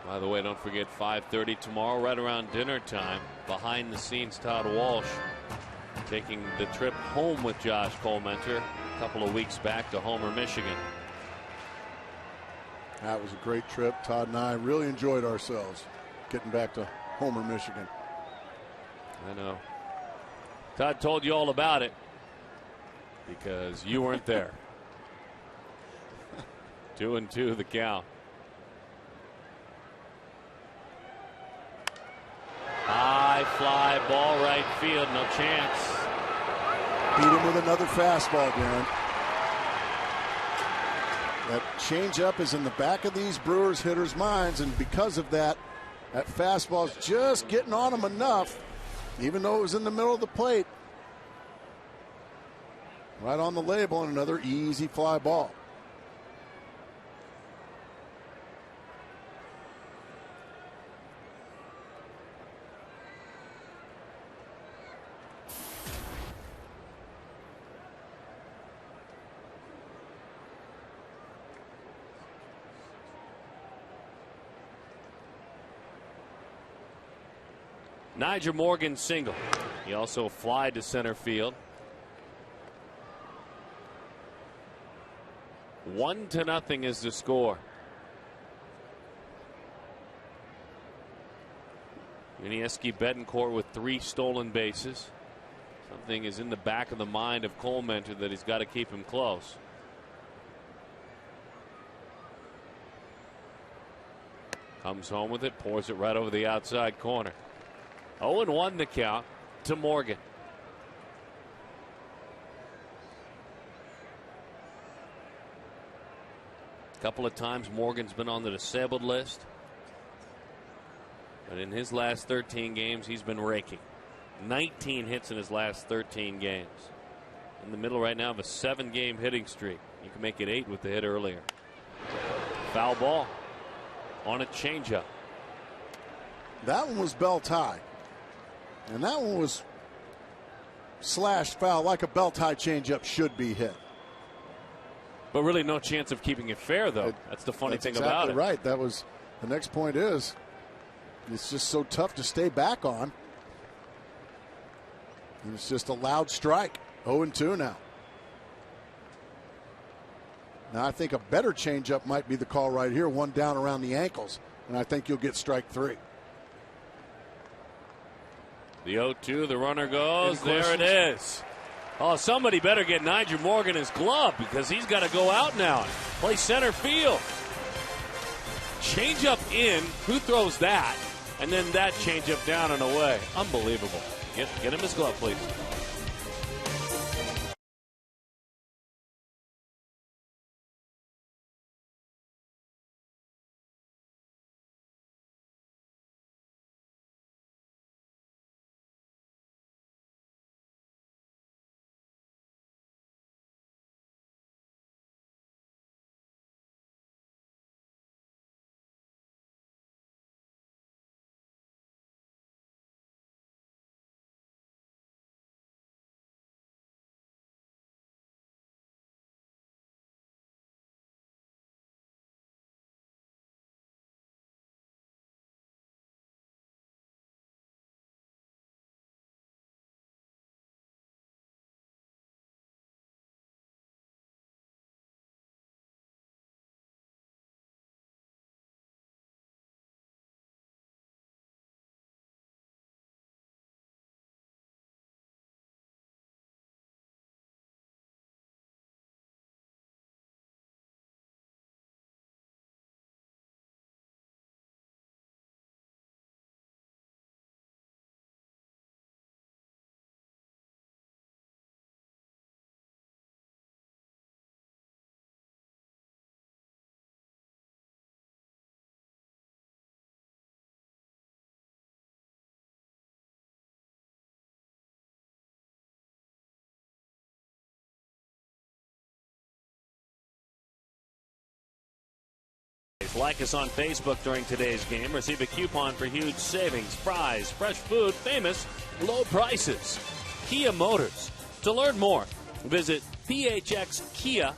[SPEAKER 3] By the way, don't forget 5:30 tomorrow, right around dinner time. Behind the scenes, Todd Walsh taking the trip home with Josh Cole Mentor a couple of weeks back to Homer, Michigan.
[SPEAKER 2] That was a great trip. Todd and I really enjoyed ourselves getting back to Homer, Michigan.
[SPEAKER 3] I know. Todd told you all about it because you weren't there. 2-2 the count. High fly ball right field, no chance.
[SPEAKER 2] Beat him with another fastball, Darren. That changeup is in the back of these Brewers hitters' minds, and because of that, that fastball's just getting on them enough, even though it was in the middle of the plate. Right on the label, and another easy fly ball.
[SPEAKER 3] Nyjer Morgan single. He also flied to center field. 1-0 is the score. Yuniesky Betancourt with 3 stolen bases. Something is in the back of the mind of Cole Mentor that he's got to keep him close. Comes home with it, pours it right over the outside corner. 0-1 the count to Morgan. A couple of times Morgan's been on the disabled list, but in his last 13 games he's been raking. 19 hits in his last 13 games. In the middle right now of a 7-game hitting streak. You can make it 8 with the hit earlier. Foul ball on a changeup.
[SPEAKER 2] That one was belt high. And that one was slashed foul like a belt high changeup should be hit.
[SPEAKER 3] But really no chance of keeping it fair, though. That's the funny thing about it.
[SPEAKER 2] Right. That was the next point is it's just so tough to stay back on. And it's just a loud strike. 0-2 now. Now I think a better changeup might be the call right here. One down around the ankles. And I think you'll get strike 3.
[SPEAKER 3] The 0-2, the runner goes. There it is. Oh, somebody better get Nyjer Morgan his glove because he's got to go out now. Play center field. Change up in. Who throws that? And then that change up down and away. Unbelievable. Get him his glove, please. Like us on Facebook during today's game. Receive a coupon for huge savings, fries, fresh food, famous low prices. Kia Motors. To learn more, visit phxkia.com.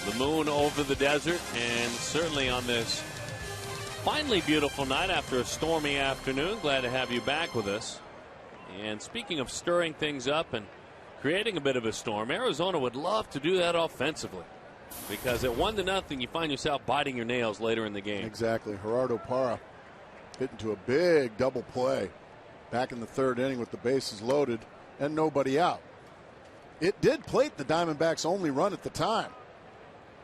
[SPEAKER 3] The moon over the desert, and certainly on this finally beautiful night after a stormy afternoon. Glad to have you back with us. And speaking of stirring things up and creating a bit of a storm, Arizona would love to do that offensively, because at 1-0 you find yourself biting your nails later in the game.
[SPEAKER 2] Exactly. Gerardo Parra hit into a big double play back in the third inning with the bases loaded and nobody out. It did plate the Diamondbacks' only run at the time.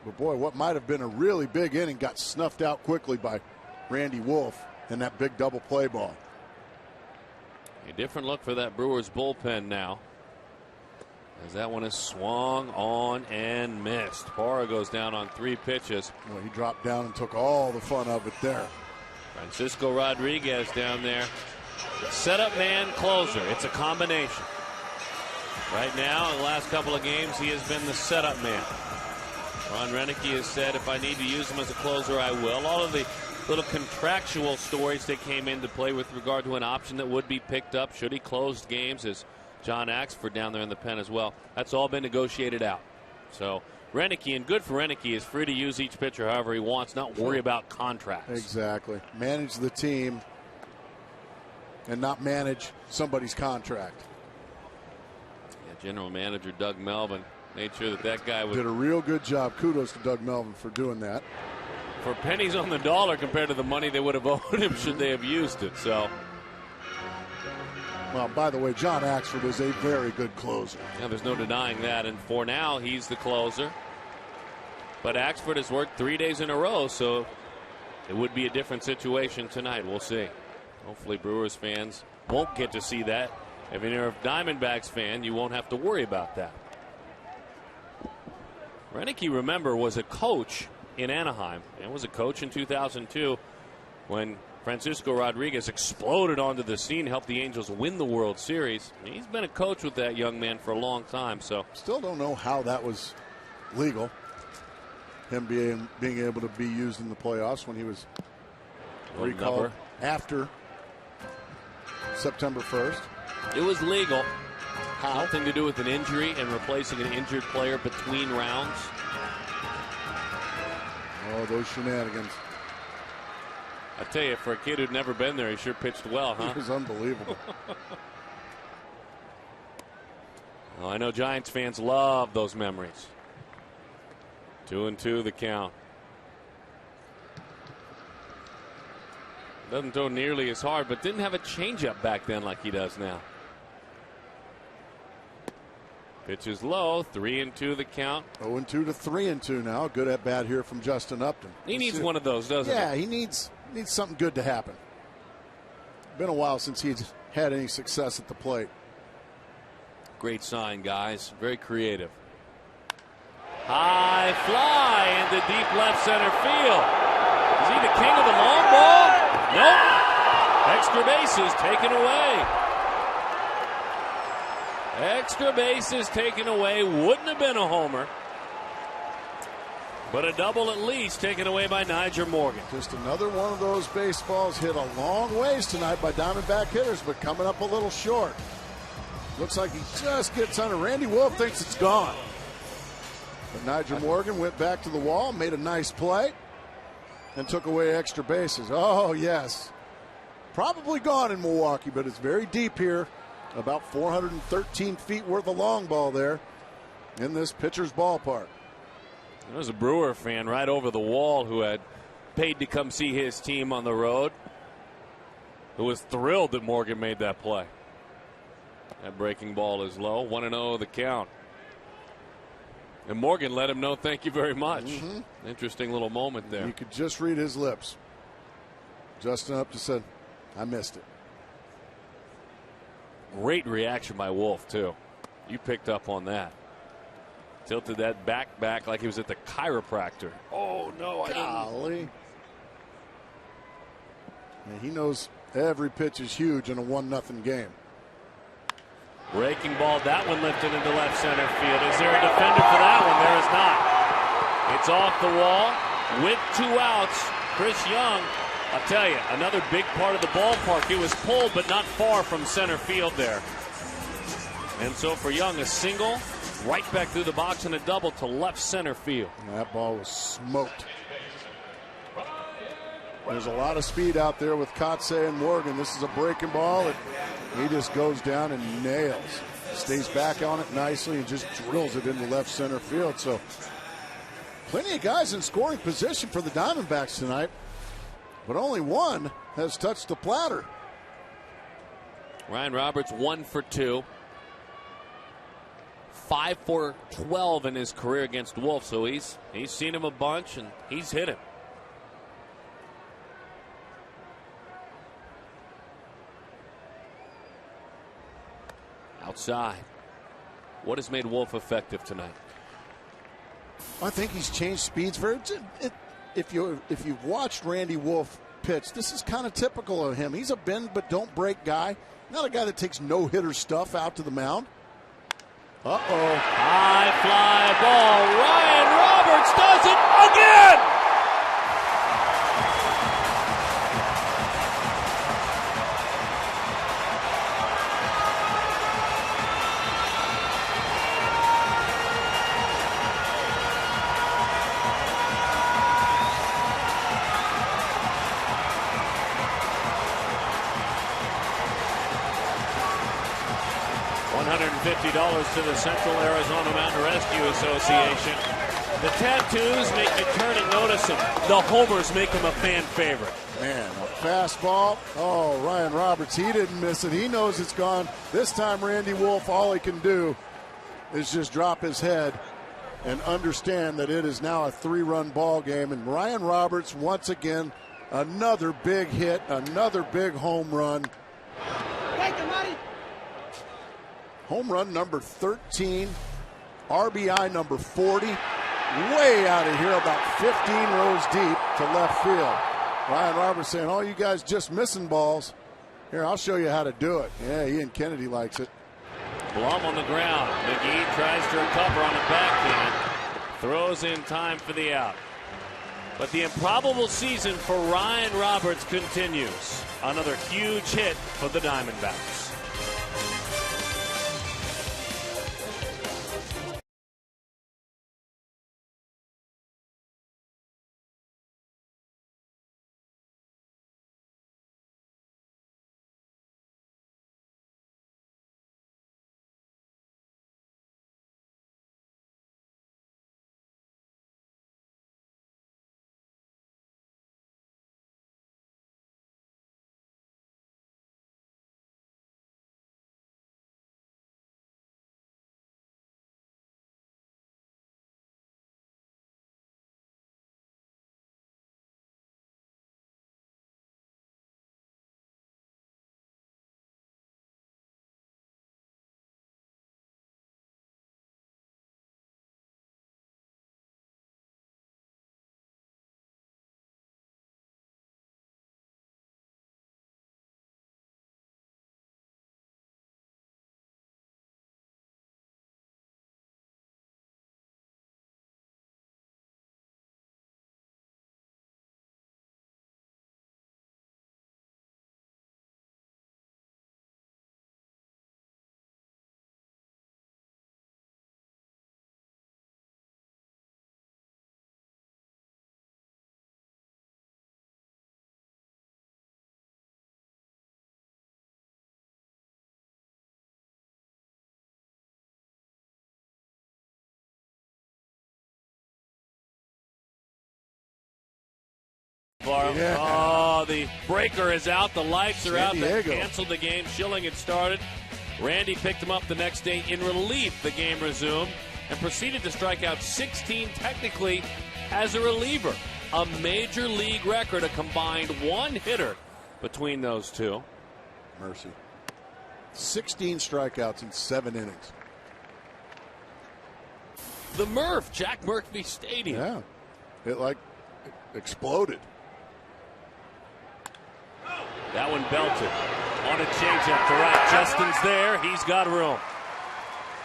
[SPEAKER 2] But boy, what might have been a really big inning got snuffed out quickly by Randy Wolf and that big double play ball.
[SPEAKER 3] A different look for that Brewers bullpen now, as that one is swung on and missed. Parra goes down on 3 pitches.
[SPEAKER 2] Well, he dropped down and took all the fun of it there.
[SPEAKER 3] Francisco Rodriguez down there. Setup man, closer. It's a combination. Right now, in the last couple of games, he has been the setup man. Ron Renicky has said, if I need to use him as a closer, I will. All of the little contractual stories that came into play with regard to an option that would be picked up should he close games, as John Axford down there in the pen as well. That's all been negotiated out. So Renicky, and good for Renicky, is free to use each pitcher however he wants, not worry about contracts.
[SPEAKER 2] Exactly. Manage the team and not manage somebody's contract.
[SPEAKER 3] Yeah, General Manager Doug Melvin made sure that guy
[SPEAKER 2] did a real good job. Kudos to Doug Melvin for doing that.
[SPEAKER 3] For pennies on the dollar compared to the money they would have owed him should they have used it. So,
[SPEAKER 2] well, by the way, John Axford is a very good closer.
[SPEAKER 3] Yeah, there's no denying that. And for now, he's the closer. But Axford has worked 3 days in a row, so it would be a different situation tonight. We'll see. Hopefully Brewers fans won't get to see that. If you're a Diamondbacks fan, you won't have to worry about that. Renicky, remember, was a coach in Anaheim and was a coach in 2002 when Francisco Rodriguez exploded onto the scene, helped the Angels win the World Series. He's been a coach with that young man for a long time. So
[SPEAKER 2] still don't know how that was legal, him being able to be used in the playoffs when he was recalled after September 1st.
[SPEAKER 3] It was legal.
[SPEAKER 2] How?
[SPEAKER 3] Nothing to do with an injury and replacing an injured player between rounds.
[SPEAKER 2] Oh, those shenanigans.
[SPEAKER 3] I tell you, for a kid who'd never been there, he sure pitched well, huh?
[SPEAKER 2] It was unbelievable.
[SPEAKER 3] Well, I know Giants fans love those memories. 2-2 the count. Doesn't throw nearly as hard, but didn't have a changeup back then like he does now. Pitch is low, 3-2 the count.
[SPEAKER 2] 0-2 to 3-2 now. Good at bat here from Justin Upton.
[SPEAKER 3] He needs one of those, doesn't he?
[SPEAKER 2] Yeah, he needs something good to happen. Been a while since he's had any success at the plate.
[SPEAKER 3] Great sign, guys. Very creative. High fly into deep left center field. Is he the king of the long ball? Nope. Extra bases taken away. Extra bases taken away. Wouldn't have been a homer, but a double at least taken away by Nyjer Morgan.
[SPEAKER 2] Just another one of those baseballs hit a long ways tonight by Diamondback hitters, but coming up a little short. Looks like he just gets under. Randy Wolf thinks it's gone. But Nyjer Morgan went back to the wall, made a nice play, and took away extra bases. Oh, yes. Probably gone in Milwaukee, but it's very deep here. About 413 feet worth of long ball there in this pitcher's ballpark.
[SPEAKER 3] There was a Brewer fan right over the wall who had paid to come see his team on the road, who was thrilled that Morgan made that play. That breaking ball is low. 1-0 the count. And Morgan let him know thank you very much. Interesting little moment there.
[SPEAKER 2] You could just read his lips. Justin Upton said, I missed it.
[SPEAKER 3] Great reaction by Wolf, too. You picked up on that. Tilted that back like he was at the chiropractor. Oh, no,
[SPEAKER 2] Golly. And he knows every pitch is huge in a 1-0 game.
[SPEAKER 3] Breaking ball, that one lifted into left center field. Is there a defender for that one? There is not. It's off the wall with 2 outs. Chris Young, I'll tell you, another big part of the ballpark. It was pulled, but not far from center field there. And so for Young, a single, right back through the box and a double to left center field.
[SPEAKER 2] And that ball was smoked. There's a lot of speed out there with Kotze and Morgan. This is a breaking ball. He just goes down and nails. Stays back on it nicely and just drills it into left center field. So plenty of guys in scoring position for the Diamondbacks tonight, but only one has touched the platter.
[SPEAKER 3] Ryan Roberts 1 for 2. 5 for 12 in his career against Wolf, so he's seen him a bunch and he's hit him. Outside. What has made Wolf effective tonight?
[SPEAKER 2] I think he's changed speeds very. If you've watched Randy Wolf pitch, this is kind of typical of him. He's a bend but don't break guy. Not a guy that takes no-hitter stuff out to the mound. Uh-oh.
[SPEAKER 3] High fly ball. Ryan Roberts does it again. $150 to the Central Arizona Mountain Rescue Association. The tattoos make you turn and notice them. The homers make him a fan favorite.
[SPEAKER 2] Man, a fastball. Oh, Ryan Roberts, he didn't miss it. He knows it's gone. This time, Randy Wolf, all he can do is just drop his head and understand that it is now a 3-run ball game. And Ryan Roberts, once again, another big hit, another big home run. Home run number 13, RBI number 40, way out of here, about 15 rows deep to left field. Ryan Roberts saying, "Oh, you guys just missing balls. Here, I'll show you how to do it." Yeah, Ian Kennedy likes it.
[SPEAKER 3] Blum on the ground. McGee tries to recover on the backhand. Throws in time for the out. But the improbable season for Ryan Roberts continues. Another huge hit for the Diamondbacks.
[SPEAKER 2] Yeah.
[SPEAKER 3] Oh, the breaker is out. The lights are out. They
[SPEAKER 2] Diego
[SPEAKER 3] canceled the game. Schilling had started. Randy picked him up the next day in relief. The game resumed and proceeded to strike out 16 technically as a reliever. A major league record, a combined 1 hitter between those two.
[SPEAKER 2] Mercy. 16 strikeouts in 7 innings.
[SPEAKER 3] The Murph, Jack Murphy Stadium.
[SPEAKER 2] Yeah. It exploded.
[SPEAKER 3] That one belted. On a changeup to right. Justin's there. He's got room.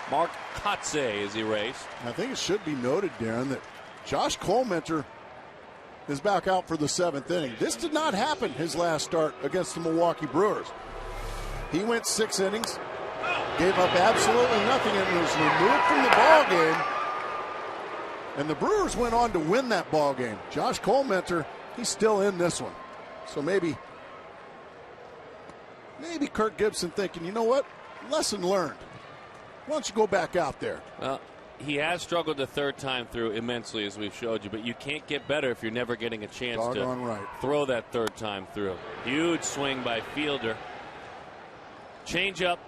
[SPEAKER 3] Mark Kotze is erased.
[SPEAKER 2] I think it should be noted, Darren, that Josh Colementor is back out for the 7th inning. This did not happen his last start against the Milwaukee Brewers. He went 6 innings, gave up absolutely nothing, and was removed from the ball game. And the Brewers went on to win that ball game. Josh Colementor, he's still in this one. So maybe Kirk Gibson thinking, you know what? Lesson learned. Why don't you go back out there?
[SPEAKER 3] Well, he has struggled the 3rd time through immensely, as we've showed you, but you can't get better if you're never getting a chance to throw that 3rd time through. Huge swing by Fielder. Change up,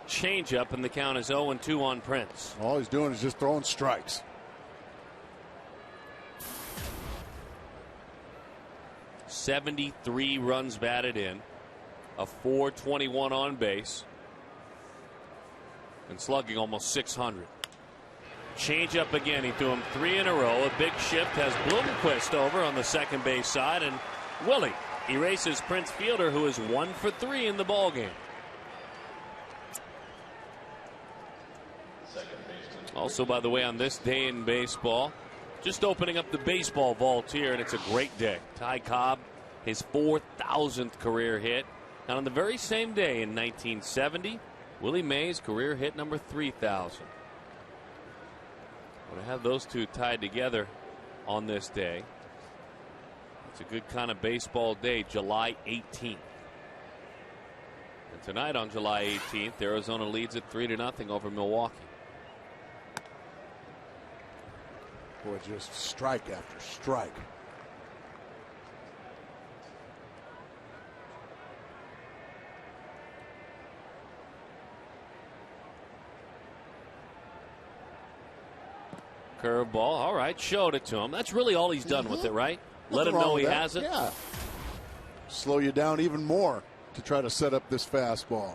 [SPEAKER 3] and the count is 0-2 on Prince.
[SPEAKER 2] All he's doing is just throwing strikes.
[SPEAKER 3] '73 runs batted in, a .421 on base, and slugging almost 600. Change up again. He threw him 3 in a row. A big shift has Bloomquist over on the second base side, and Willie erases Prince Fielder, who is 1 for 3 in the ball game. Also, by the way, on this day in baseball, just opening up the baseball vault here, and it's a great day. Ty Cobb, his 4,000th career hit. And on the very same day in 1970, Willie Mays' career hit number 3,000. To have those two tied together on this day, it's a good kind of baseball day, July 18th. And tonight on July 18th, Arizona leads it 3-0 over Milwaukee.
[SPEAKER 2] Boy, just strike after strike.
[SPEAKER 3] Curveball. All right, showed it to him. That's really all he's done with it, right? Let him know he has it.
[SPEAKER 2] Yeah. Slow you down even more to try to set up this fastball.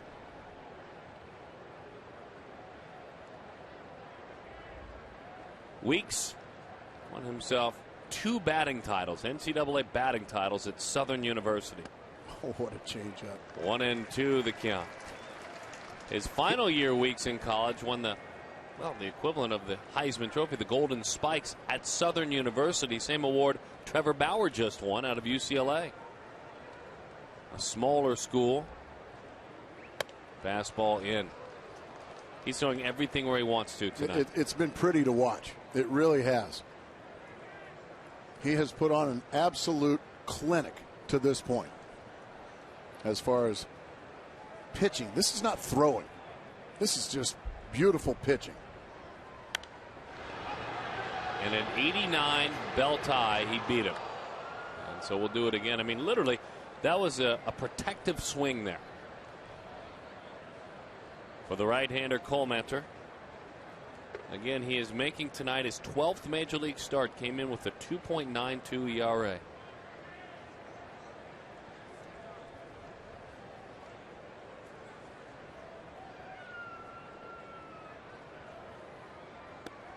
[SPEAKER 3] Weeks won himself 2 batting titles, NCAA batting titles at Southern University.
[SPEAKER 2] Oh, what a changeup.
[SPEAKER 3] 1-2 the count. His final year, Weeks, in college, won the equivalent of the Heisman Trophy, the Golden Spikes, at Southern University. Same award Trevor Bauer just won out of UCLA. A smaller school. Fastball in. He's throwing everything where he wants to tonight.
[SPEAKER 2] It's been pretty to watch. It really has. He has put on an absolute clinic to this point as far as pitching. This is not throwing. This is just beautiful pitching.
[SPEAKER 3] And an 89 bell tie, he beat him. And so we'll do it again. I mean, literally, that was a protective swing there. For the right-hander, Colementor. Again, he is making tonight his 12th Major League start. Came in with a 2.92 ERA.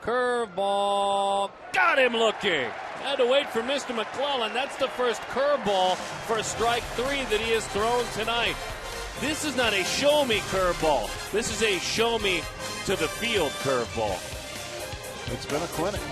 [SPEAKER 3] Curveball. Got him looking. Had to wait for Mr. McClellan. That's the first curveball for strike 3 that he has thrown tonight. This is not a show me curveball. This is a show me to the field curveball.
[SPEAKER 2] It's been a clinic.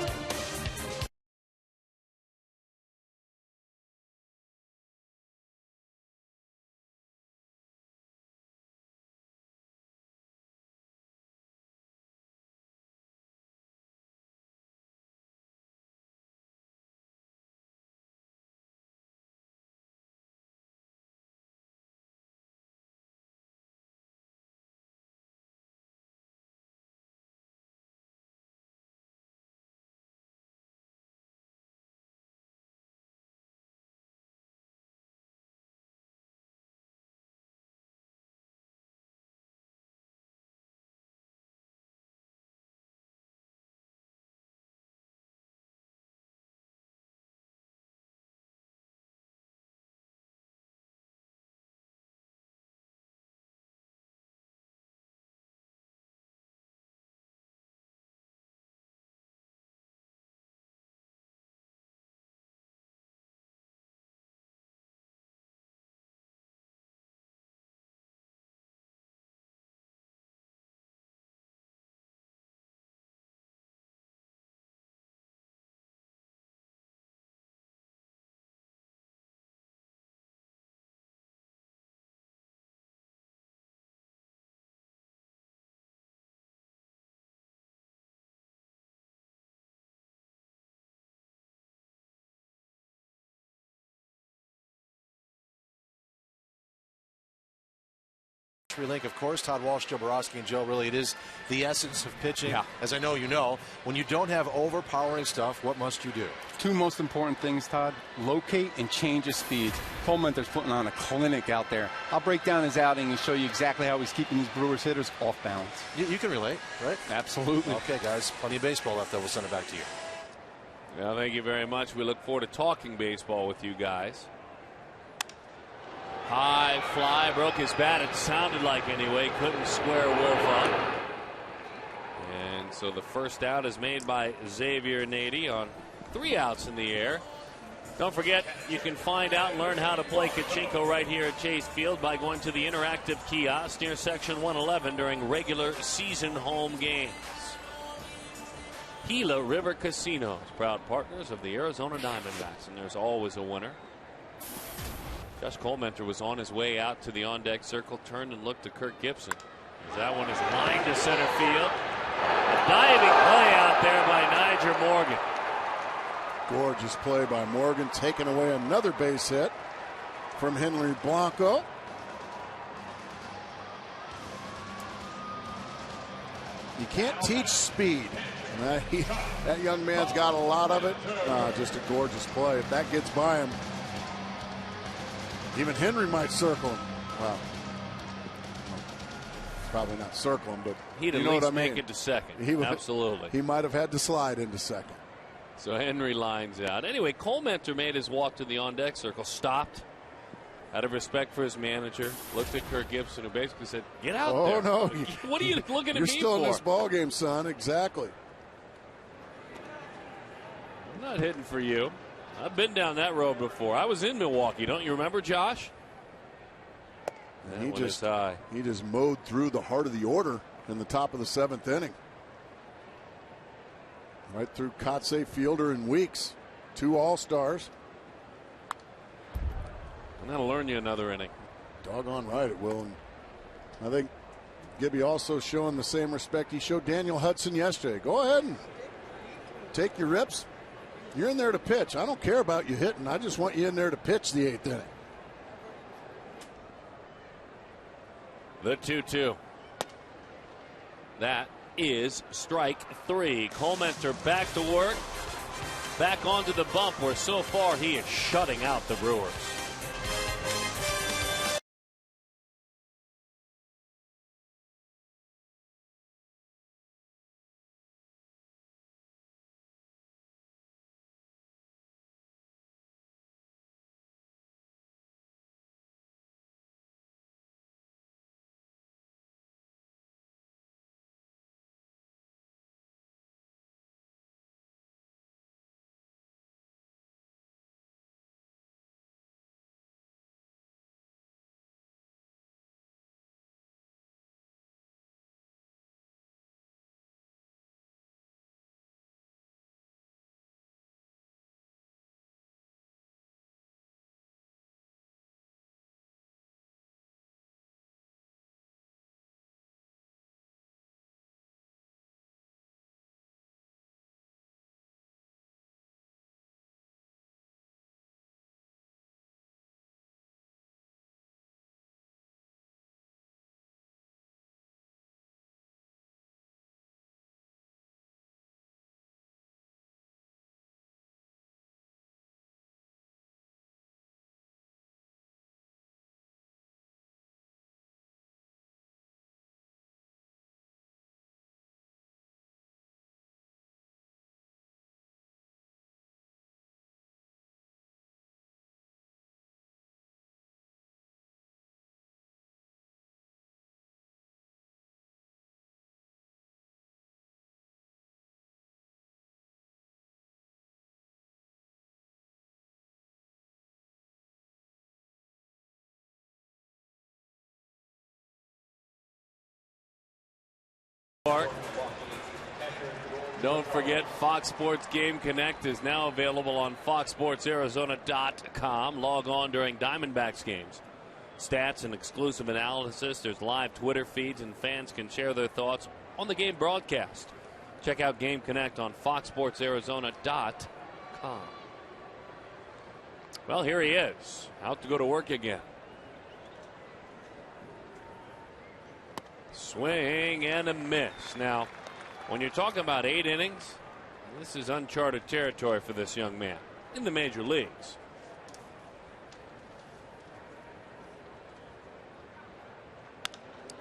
[SPEAKER 5] Link, of course, Todd Walsh, Joe Borowski, and Joe, really, it is the essence of pitching.
[SPEAKER 6] Yeah.
[SPEAKER 5] As I know you know, when you don't have overpowering stuff, what must you do?
[SPEAKER 6] Two most important things, Todd: locate and change his speeds. Cole Mentor's putting on a clinic out there. I'll break down his outing and show you exactly how he's keeping these Brewers hitters off balance.
[SPEAKER 5] You can relate, right?
[SPEAKER 6] Absolutely.
[SPEAKER 5] Okay, guys, plenty of baseball left, though. We'll send it back to you.
[SPEAKER 3] Well, thank you very much. We look forward to talking baseball with you guys. High fly, broke his bat. It sounded like anyway. Couldn't square Wolf up. And so the first out is made by Xavier Nady on 3 outs in the air. Don't forget, you can find out and learn how to play Kachinko right here at Chase Field by going to the interactive kiosk near Section 111 during regular season home games. Gila River Casinos, proud partners of the Arizona Diamondbacks, and there's always a winner. Josh Cole Mentor was on his way out to the on-deck circle, turned and looked to Kirk Gibson. As that one is lined to center field. A diving play out there by Niger Morgan.
[SPEAKER 2] Gorgeous play by Morgan, taking away another base hit from Henry Blanco. You can't teach speed. And that young man's got a lot of it. Just a gorgeous play. If that gets by him, even Henry might circle him. Well, probably not circle him, but
[SPEAKER 3] he'd at least make it to second. Absolutely.
[SPEAKER 2] He might have had to slide into second.
[SPEAKER 3] So Henry lines out. Anyway, Cole Mentor made his walk to the on-deck circle, stopped out of respect for his manager, looked at Kirk Gibson, who basically said, "Get out there."
[SPEAKER 2] Oh, no.
[SPEAKER 3] What are you looking at me for?
[SPEAKER 2] You're still in this ball game, son. Exactly.
[SPEAKER 3] I'm not hitting for you. I've been down that road before. I was in Milwaukee. Don't you remember, Josh?
[SPEAKER 2] He just mowed through the heart of the order in the top of the 7th inning. Right through Kotsay, Fielder, and Weeks. 2 All-Stars.
[SPEAKER 3] And that'll learn you another inning.
[SPEAKER 2] Doggone right it will. And I think Gibby also showing the same respect he showed Daniel Hudson yesterday. Go ahead and take your rips. You're in there to pitch. I don't care about you hitting. I just want you in there to pitch the 8th inning.
[SPEAKER 3] The 2-2. That is strike 3. Cole Mentor back to work. Back onto the bump where so far he is shutting out the Brewers. Don't forget, Fox Sports Game Connect is now available on FoxSportsArizona.com. Log on during Diamondbacks games. Stats and exclusive analysis. There's live Twitter feeds, and fans can share their thoughts on the game broadcast. Check out Game Connect on FoxSportsArizona.com. Well, here he is, out to go to work again. Swing and a miss. Now, when you're talking about 8 innings, this is uncharted territory for this young man in the major leagues.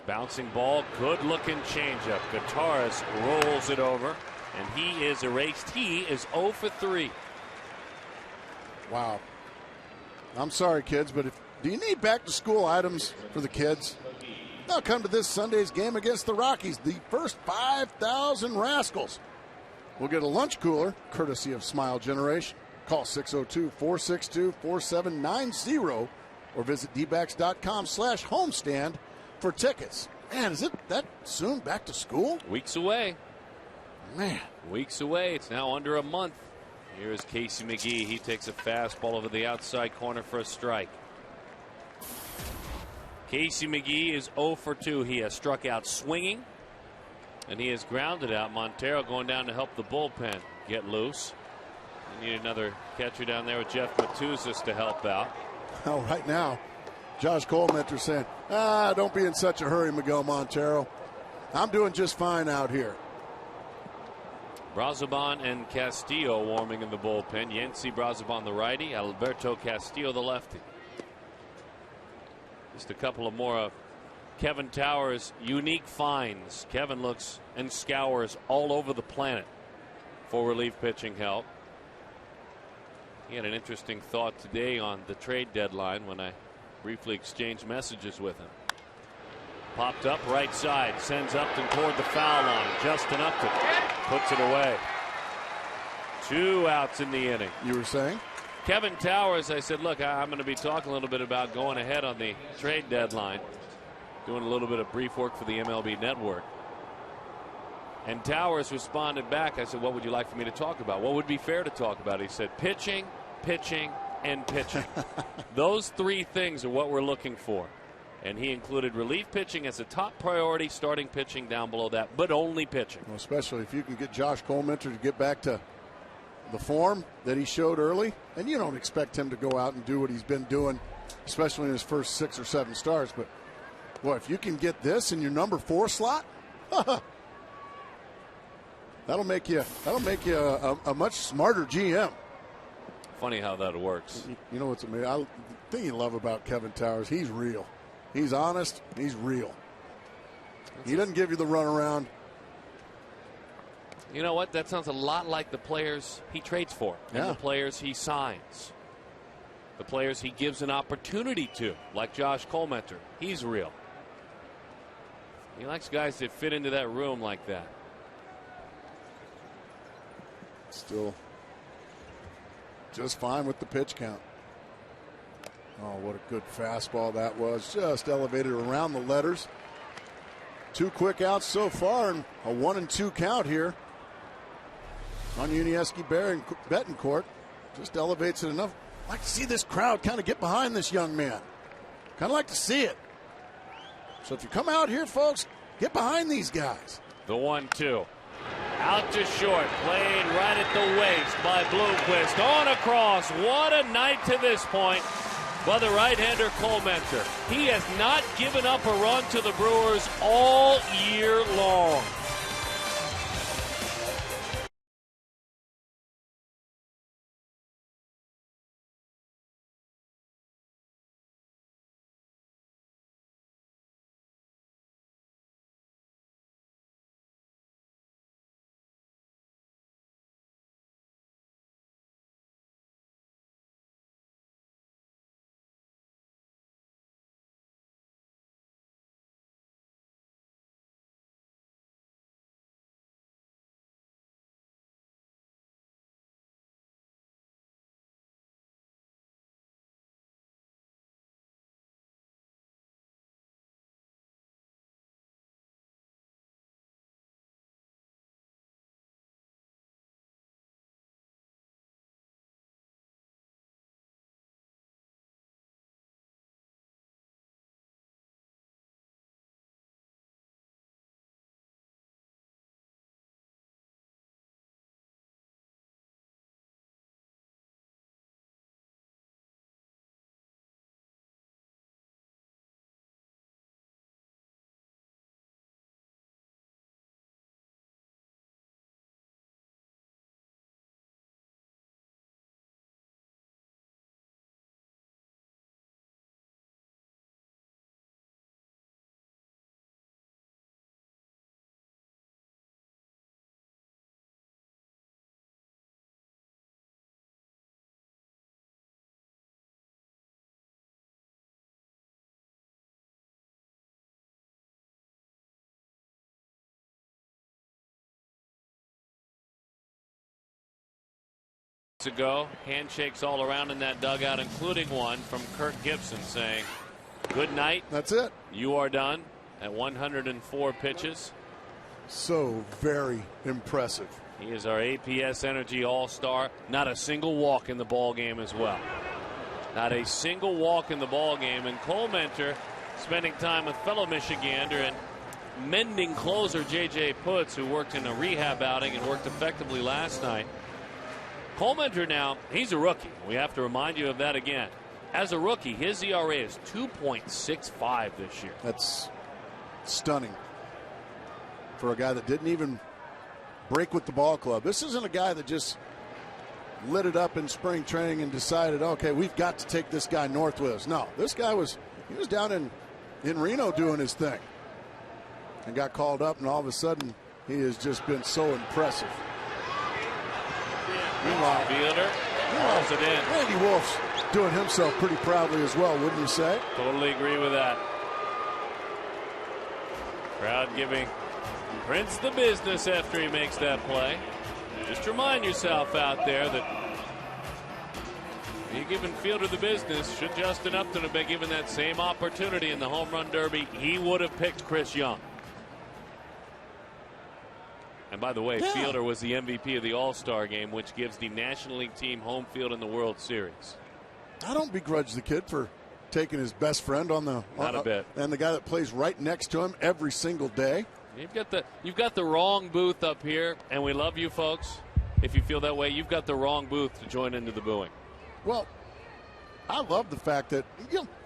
[SPEAKER 3] Bouncing ball, good looking changeup. Gutierrez rolls it over, and he is erased. He is 0 for 3.
[SPEAKER 2] Wow. I'm sorry, kids, but do you need back to school items for the kids? Now come to this Sunday's game against the Rockies, the first 5,000 Rascals. We'll get a lunch cooler, courtesy of Smile Generation. Call 602-462-4790 or visit dbacks.com/homestand for tickets. Man, is it that soon back to school?
[SPEAKER 3] Weeks away.
[SPEAKER 2] Man.
[SPEAKER 3] Weeks away. It's now under a month. Here's Casey McGee. He takes a fastball over the outside corner for a strike. Casey McGee is 0 for 2. He has struck out swinging, and he has grounded out. Montero going down to help the bullpen get loose. We need another catcher down there with Jeff Matuzis to help out.
[SPEAKER 2] Oh, right now, Josh Colementer saying, don't be in such a hurry, Miguel Montero. I'm doing just fine out here.
[SPEAKER 3] Brazoban and Castillo warming in the bullpen. Yency Brazoban the righty, Alberto Castillo the lefty. Just a couple of more of Kevin Towers' unique finds. Kevin looks and scours all over the planet for relief pitching help. He had an interesting thought today on the trade deadline when I briefly exchanged messages with him. Popped up right side, sends Upton toward the foul line. Justin Upton puts it away. 2 outs in the inning.
[SPEAKER 2] You were saying?
[SPEAKER 3] Kevin Towers, I said, look, I'm going to be talking a little bit about going ahead on the trade deadline, doing a little bit of brief work for the MLB Network. And Towers responded back. I said, what would you like for me to talk about? What would be fair to talk about? He said, pitching, pitching, and pitching. Those 3 things are what we're looking for. And he included relief pitching as a top priority, starting pitching down below that, but only pitching.
[SPEAKER 2] Well, especially if you can get Josh Colementer to get back to the form that he showed early. And you don't expect him to go out and do what he's been doing, especially in his first 6 or 7 starts. But, boy, if you can get this in your number 4 slot, that'll make you a much smarter GM.
[SPEAKER 3] Funny how that works.
[SPEAKER 2] You know what's amazing? The thing you love about Kevin Towers, he's real. He's honest. He's real. He doesn't give you the runaround.
[SPEAKER 3] You know what? That sounds a lot like the players he trades for and the players he signs. The players he gives an opportunity to, like Josh Colementer. He's real. He likes guys that fit into that room like that.
[SPEAKER 2] Still just fine with the pitch count. Oh, what a good fastball that was. Just elevated around the letters. 2 quick outs so far and a 1-2 count here on Unieski Betancourt. Just elevates it enough. I'd like to see this crowd kind of get behind this young man. Kind of like to see it. So if you come out here, folks, get behind these guys.
[SPEAKER 3] The 1-2. Out to short. Played right at the waist by Bloomquist. On across. What a night to this point by the right-hander Colementer. He has not given up a run to the Brewers all year long. ago. Handshakes all around in that dugout, including one from Kirk Gibson saying, "Good night.
[SPEAKER 2] That's it.
[SPEAKER 3] You are done," at 104 pitches.
[SPEAKER 2] So very impressive.
[SPEAKER 3] He is our APS Energy All-Star. Not a single walk in the ball game as well. Not a single walk in the ball game. And Cole Mentor spending time with fellow Michigander and mending closer J.J. Putz, who worked in a rehab outing and worked effectively last night. Cole Mentor now, he's a rookie. We have to remind you of that again. As a rookie, his ERA is 2.65 this year.
[SPEAKER 2] That's stunning for a guy that didn't even break with the ball club. This isn't a guy that just lit it up in spring training and decided, okay, we've got to take this guy north with us. No, this guy was down in Reno doing his thing and got called up, and all of a sudden he has just been so impressive. Meanwhile,
[SPEAKER 3] Fielder hauls it in.
[SPEAKER 2] Randy Wolf's doing himself pretty proudly as well, wouldn't you say?
[SPEAKER 3] Totally agree with that. Crowd giving Prince the business after he makes that play. Just remind yourself out there that you're giving Fielder the business. Should Justin Upton have been given that same opportunity in the home run derby, he would have picked Chris Young. And by the way, Fielder was the MVP of the All-Star game, which gives the National League team home field in the World Series.
[SPEAKER 2] I don't begrudge the kid for taking his best friend on the
[SPEAKER 3] Not a bit.
[SPEAKER 2] And the guy that plays right next to him every single day.
[SPEAKER 3] You've got the wrong booth up here, and we love you folks. If you feel that way, you've got the wrong booth to join into the booing.
[SPEAKER 2] Well, I love the fact that,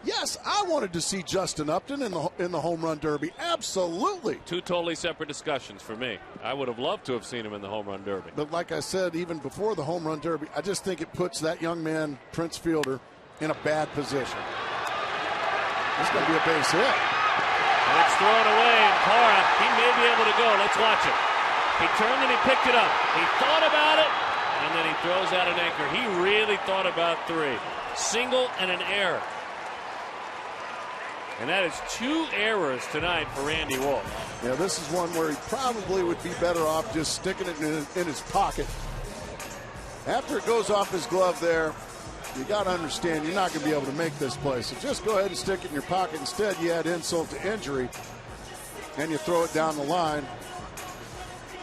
[SPEAKER 2] yes, I wanted to see Justin Upton in the home run derby. Absolutely.
[SPEAKER 3] Two totally separate discussions for me. I would have loved to have seen him in the home run derby.
[SPEAKER 2] But like I said, even before the home run derby, I just think it puts that young man, Prince Fielder, in a bad position. It's going to be a base hit.
[SPEAKER 3] And it's thrown away, and Parra, he may be able to go. Let's watch it. He turned and he picked it up. He thought about it, and then he throws out an anchor. He really thought about three. Single and an error. And that is 2 errors tonight for Randy Wolf.
[SPEAKER 2] Yeah, this is one where he probably would be better off just sticking it in his pocket. After it goes off his glove there, you got to understand you're not going to be able to make this play. So just go ahead and stick it in your pocket. Instead, you add insult to injury, and you throw it down the line,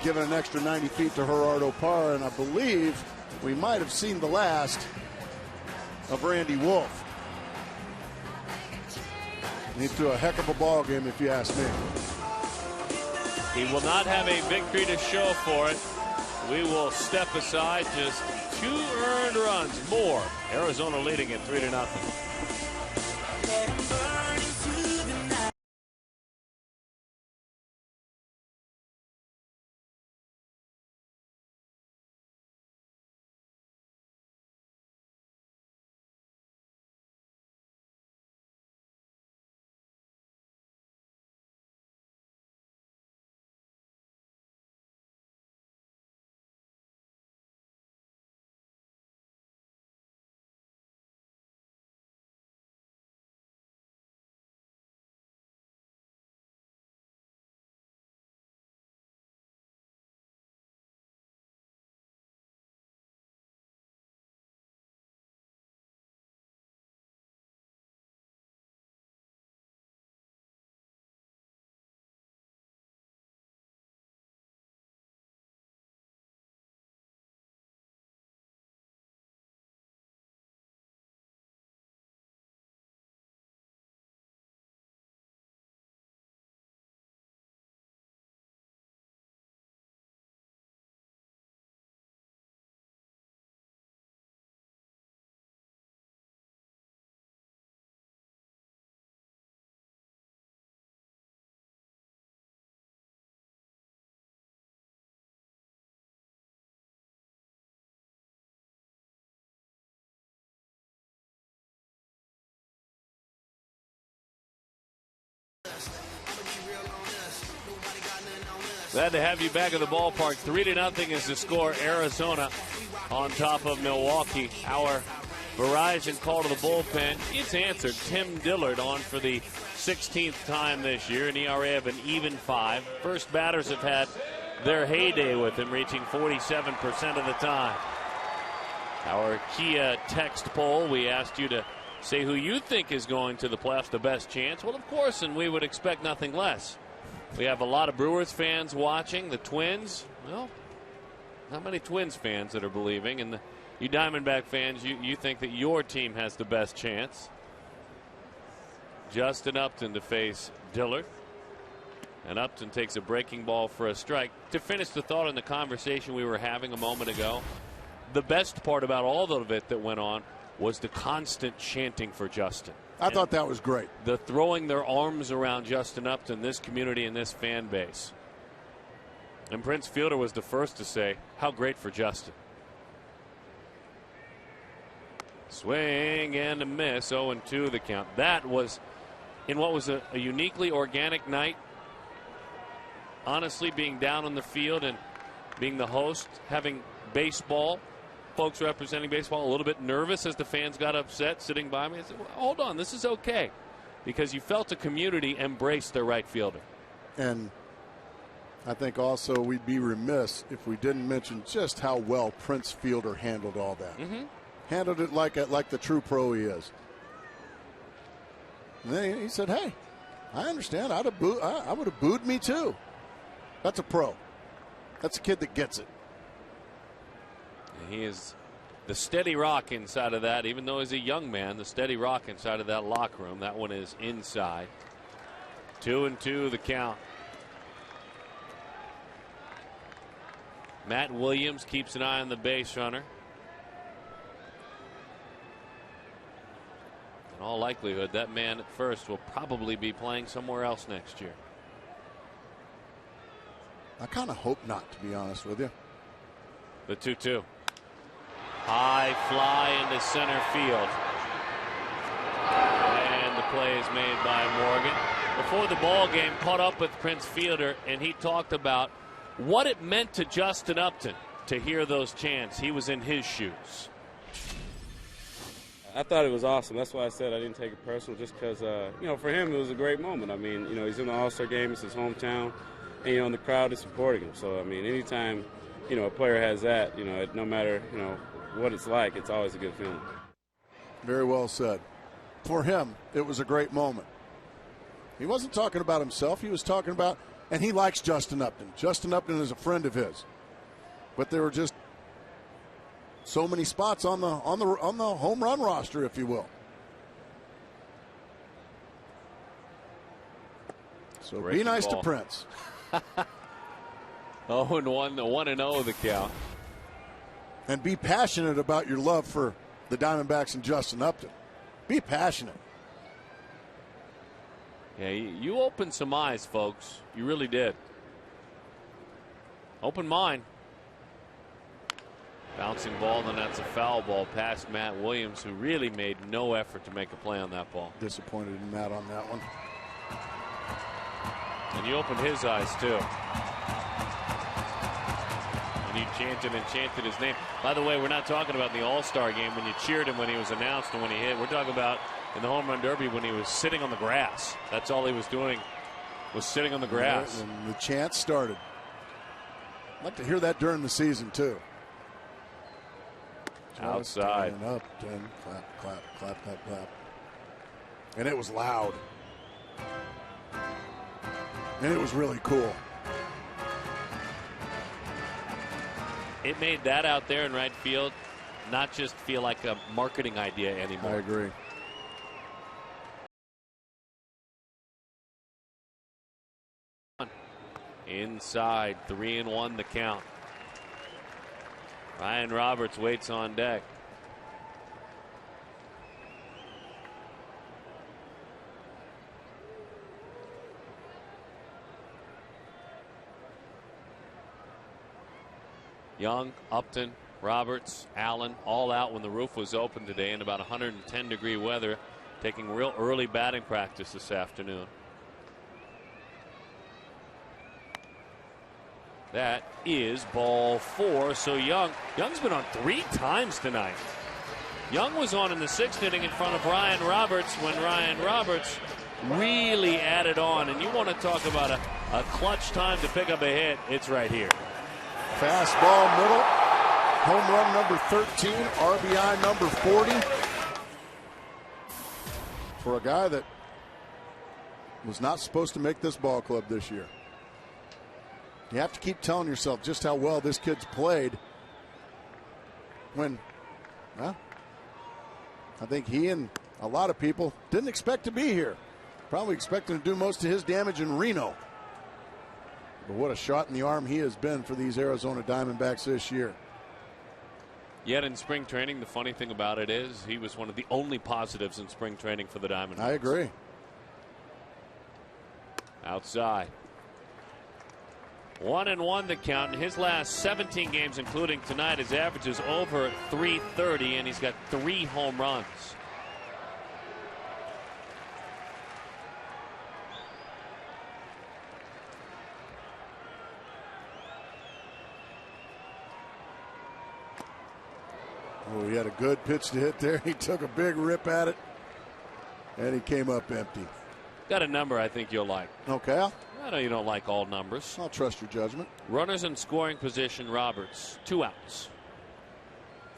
[SPEAKER 2] giving an extra 90 feet to Gerardo Parra. And I believe we might have seen the last of Randy Wolf. He threw a heck of a ball game, if you ask me.
[SPEAKER 3] He will not have a victory to show for it. We will step aside. Just 2 earned runs more. Arizona leading it 3-0. Glad to have you back at the ballpark. 3-0 is the score. Arizona on top of Milwaukee. Our Verizon call to the bullpen. It's answered. Tim Dillard on for the 16th time this year. An ERA of an even 5. First batters have had their heyday with him, reaching 47% of the time. Our Kia text poll, we asked you to say who you think is going to the playoffs the best chance. Well, of course, and we would expect nothing less. We have a lot of Brewers fans watching. The Twins, well, not many Twins fans that are believing. And you Diamondback fans, you think that your team has the best chance. Justin Upton to face Dillard. And Upton takes a breaking ball for a strike. To finish the thought in the conversation we were having a moment ago, the best part about all of it that went on was the constant chanting for Justin.
[SPEAKER 2] I thought that was great.
[SPEAKER 3] The throwing their arms around Justin Upton, this community and this fan base. And Prince Fielder was the first to say, how great for Justin. Swing and a miss, 0-2 the count. That was in what was a uniquely organic night. Honestly, being down on the field and being the host, having baseball, folks representing baseball, a little bit nervous as the fans got upset sitting by me. I said, well, hold on, this is okay. Because you felt the community embrace their right fielder.
[SPEAKER 2] And I think also we'd be remiss if we didn't mention just how well Prince Fielder handled all that. Handled it like the true pro he is. And then he said, hey, I understand. I would have booed me too. That's a pro. That's a kid that gets it.
[SPEAKER 3] He is the steady rock inside of that, even though he's a young man, the steady rock inside of that locker room. That one is inside. 2-2 the count. Matt Williams keeps an eye on the base runner. In all likelihood, that man at first will probably be playing somewhere else next year.
[SPEAKER 2] I kind of hope not, to be honest with you.
[SPEAKER 3] The 2-2. High fly into center field. And the play is made by Morgan. Before the ball game, caught up with Prince Fielder, and he talked about what it meant to Justin Upton to hear those chants. He was in his shoes.
[SPEAKER 7] I thought it was awesome. That's why I said I didn't take it personal, just because, for him it was a great moment. I mean, he's in the All-Star game. It's his hometown. And, and the crowd is supporting him. So, I mean, anytime, a player has that, no matter, what it's like, it's always a good feeling.
[SPEAKER 2] Very well said. For him, it was a great moment. He wasn't talking about himself. He was talking about, and he likes Justin Upton. Justin Upton is a friend of his. But there were just so many spots on the home run roster, if you will. So
[SPEAKER 3] Breaking
[SPEAKER 2] be nice
[SPEAKER 3] ball.
[SPEAKER 2] to Prince.
[SPEAKER 3] 0-1, 1-0 the count.
[SPEAKER 2] And be passionate about your love for the Diamondbacks and Justin Upton. Be passionate.
[SPEAKER 3] Yeah, you opened some eyes, folks. You really did. Open mind. Bouncing ball, and that's a foul ball past Matt Williams, who really made no effort to make a play on that ball.
[SPEAKER 2] Disappointed in Matt on that one.
[SPEAKER 3] And you opened his eyes, too. And you chanted his name. By the way, we're not talking about the All-Star game when you cheered him when he was announced and when he hit. We're talking about in the home run derby when he was sitting on the grass. That's all he was doing, was sitting on the grass.
[SPEAKER 2] And the chant started. I'd like to hear that during the season, too.
[SPEAKER 3] Outside.
[SPEAKER 2] And up, and clap, clap, clap, clap, clap. And it was loud. And it was really cool.
[SPEAKER 3] It made that out there in right field not just feel like a marketing idea anymore.
[SPEAKER 2] I agree.
[SPEAKER 3] Inside, 3-1 the count. Ryan Roberts waits on deck. Young, Upton, Roberts, Allen, all out when the roof was open today in about 110-degree weather, taking real early batting practice this afternoon. That is ball 4. So Young's been on 3 times tonight. Young was on in the 6th inning in front of Ryan Roberts when Ryan Roberts really added on. And you want to talk about a clutch time to pick up a hit, it's right here.
[SPEAKER 2] Fastball middle. Home run number 13, RBI number 40. For a guy that was not supposed to make this ball club this year. You have to keep telling yourself just how well this kid's played when, well, I think he and a lot of people didn't expect to be here. Probably expecting to do most of his damage in Reno. But what a shot in the arm he has been for these Arizona Diamondbacks this year.
[SPEAKER 3] Yet in spring training, the funny thing about it is he was one of the only positives in spring training for the Diamondbacks.
[SPEAKER 2] I agree.
[SPEAKER 3] Outside. 1-1 the count. In his last 17 games, including tonight, his average is over 330, and he's got 3 home runs.
[SPEAKER 2] Oh, he had a good pitch to hit there. He took a big rip at it, and he came up empty.
[SPEAKER 3] Got a number I think you'll like.
[SPEAKER 2] Okay.
[SPEAKER 3] I know you don't like all numbers.
[SPEAKER 2] I'll trust your judgment.
[SPEAKER 3] Runners in scoring position, Roberts. 2 outs.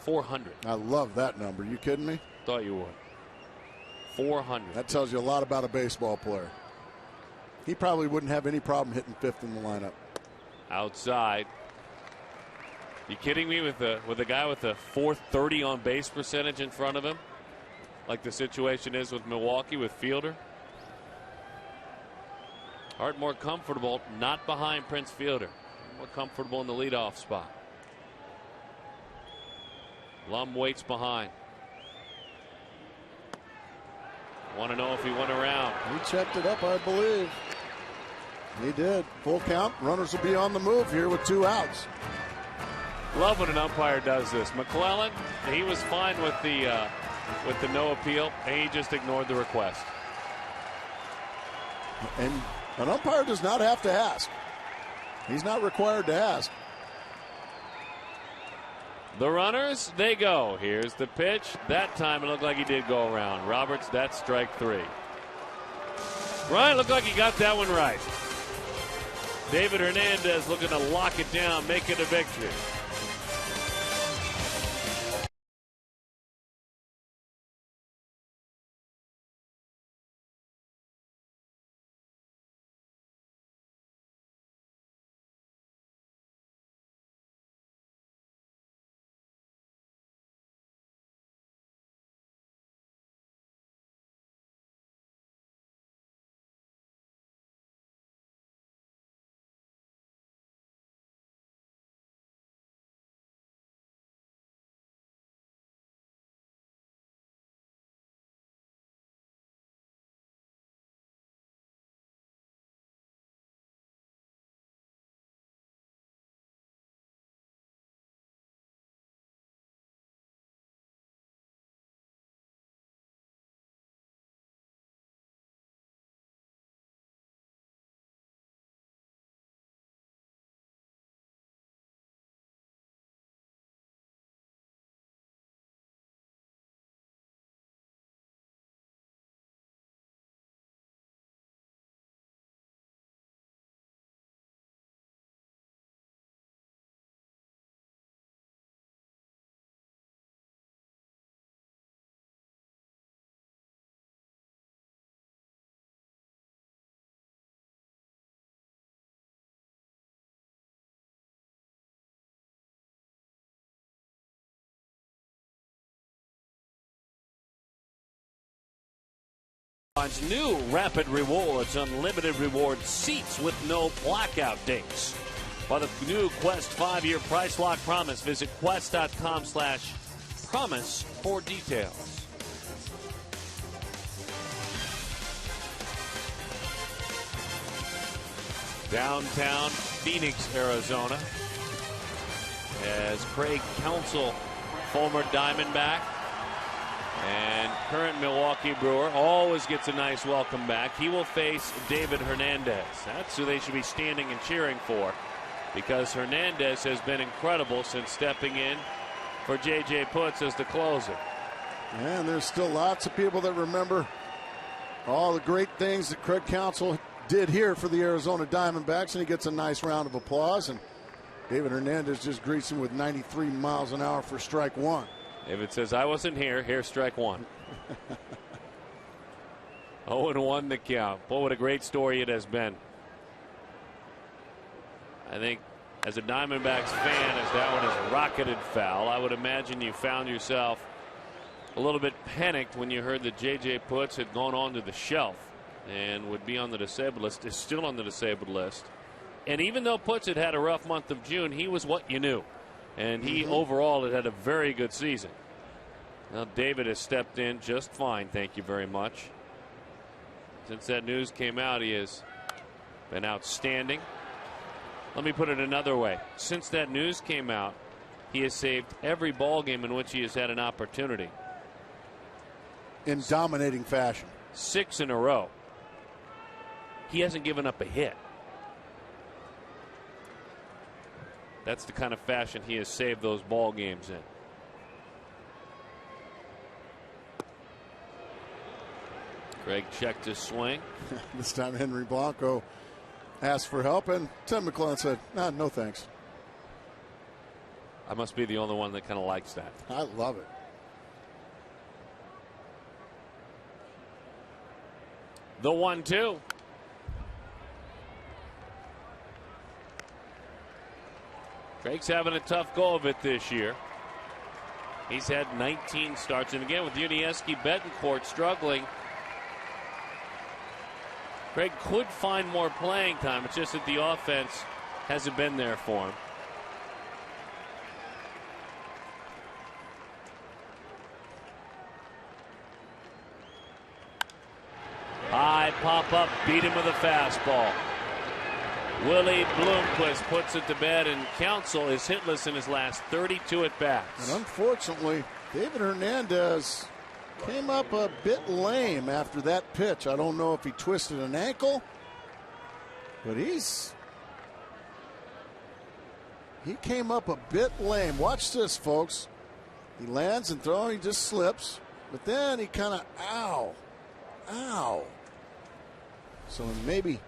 [SPEAKER 3] 400.
[SPEAKER 2] I love that number. You kidding me?
[SPEAKER 3] Thought you would. 400.
[SPEAKER 2] That tells you a lot about a baseball player. He probably wouldn't have any problem hitting 5th in the lineup.
[SPEAKER 3] Outside. You kidding me with a guy with a .430 on base percentage in front of him? Like the situation is with Milwaukee with Fielder? Hart more comfortable, not behind Prince Fielder. More comfortable in the leadoff spot. Lum waits behind. Want to know if he went around.
[SPEAKER 2] He checked it up, I believe. He did. Full count. Runners will be on the move here with 2 outs.
[SPEAKER 3] Love when an umpire does this. McClellan, he was fine with the no appeal, and he just ignored the request.
[SPEAKER 2] And an umpire does not have to ask. He's not required to ask.
[SPEAKER 3] The runners, they go. Here's the pitch. That time it looked like he did go around. Roberts, that's strike 3. Ryan looked like he got that one right. David Hernandez looking to lock it down, make it a victory. New Rapid Rewards, unlimited reward seats with no blackout dates. By the new Quest 5-year price lock promise, visit quest.com/promise for details. Downtown Phoenix, Arizona, as Craig Counsell, former Diamondback and current Milwaukee Brewer, always gets a nice welcome back. He will face David Hernandez. That's who they should be standing and cheering for, because Hernandez has been incredible since stepping in for J.J. Putz as the closer.
[SPEAKER 2] And there's still lots of people that remember all the great things that Craig Counsell did here for the Arizona Diamondbacks, and he gets a nice round of applause. And David Hernandez just greets him with 93 miles an hour for strike one.
[SPEAKER 8] David says, I wasn't here. Here's strike one. 0-1 the count. Boy, what a great story it has been. I think as a Diamondbacks fan, as that one is rocketed foul, I would imagine you found yourself a little bit panicked when you heard that J.J. Putz had gone on to the shelf and would be on the disabled list, is still on the disabled list. And even though Putz had a rough month of June, he was what you knew. And he overall had a very good season. Now David has stepped in just fine, thank you very much. Since that news came out, he has been outstanding. Let me put it another way. Since that news came out, he has saved every ball game in which he has had an opportunity.
[SPEAKER 2] In dominating fashion.
[SPEAKER 8] 6 in a row. He hasn't given up a hit. That's the kind of fashion he has saved those ball games in. Greg checked his swing.
[SPEAKER 2] This time Henry Blanco asked for help, and Tim McClellan said, no thanks.
[SPEAKER 8] I must be the only one that kind of likes that.
[SPEAKER 2] I love it.
[SPEAKER 8] The 1-2. Greg's having a tough go of it this year. He's had 19 starts, and again with Unieski Betancourt struggling, Greg could find more playing time. It's just that the offense hasn't been there for him. High pop up, beat him with a fastball. Willie Bloomquist puts it to bed, and Counsell is hitless in his last 32 at bats.
[SPEAKER 2] And unfortunately, David Hernandez came up a bit lame after that pitch. I don't know if he twisted an ankle, but he came up a bit lame. Watch this, folks. He lands and throws, he just slips, but then he kind of ow. So maybe.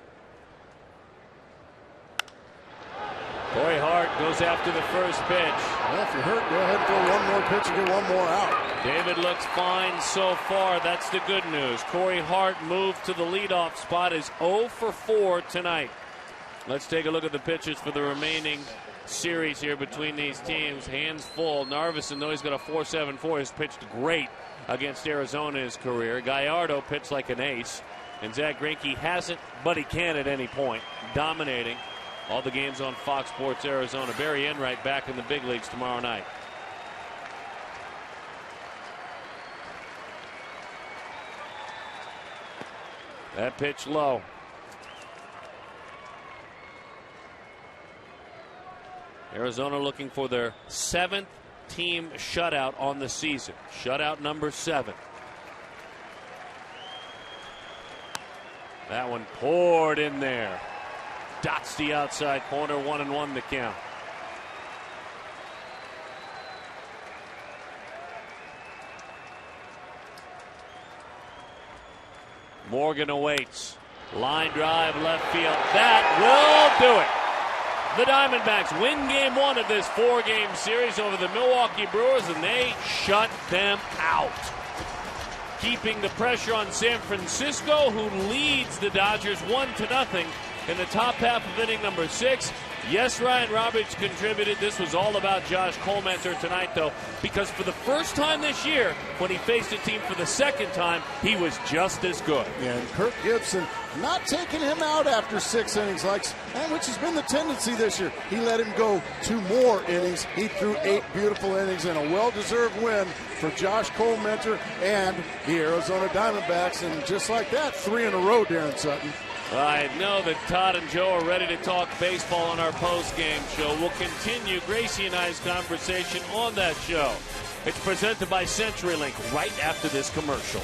[SPEAKER 8] Corey Hart goes after the first pitch.
[SPEAKER 2] Well, if you're hurt, go ahead and throw one more pitch and get one more out.
[SPEAKER 8] David looks fine so far. That's the good news. Corey Hart moved to the leadoff spot, is 0 for 4 tonight. Let's take a look at the pitches for the remaining series here between these teams. Hands full. Narveson, though he's got a 4.74, has pitched great against Arizona in his career. Gallardo pitched like an ace. And Zach Greinke hasn't, but he can at any point. Dominating all the games on Fox Sports Arizona. Barry Enright back in the big leagues tomorrow night. That pitch low. Arizona looking for their 7th team shutout on the season. Shutout number 7. That one poured in there. Dots the outside corner, 1-1 the count. Morgan awaits. Line drive left field. That will do it. The Diamondbacks win game 1 of this 4-game series over the Milwaukee Brewers, and they shut them out. Keeping the pressure on San Francisco, who leads the Dodgers 1-0 in the top half of inning number 6. Yes, Ryan Roberts contributed. This was all about Josh Colmenter tonight, though, because for the first time this year, when he faced a team for the second time, he was just as good.
[SPEAKER 2] And Kirk Gibson not taking him out after 6 innings, which has been the tendency this year. He let him go 2 more innings. He threw 8 beautiful innings and a well-deserved win for Josh Colmenter and the Arizona Diamondbacks. And just like that, 3 in a row, Darren Sutton.
[SPEAKER 8] I know that Todd and Joe are ready to talk baseball on our post-game show. We'll continue Gracie and I's conversation on that show. It's presented by CenturyLink right after this commercial.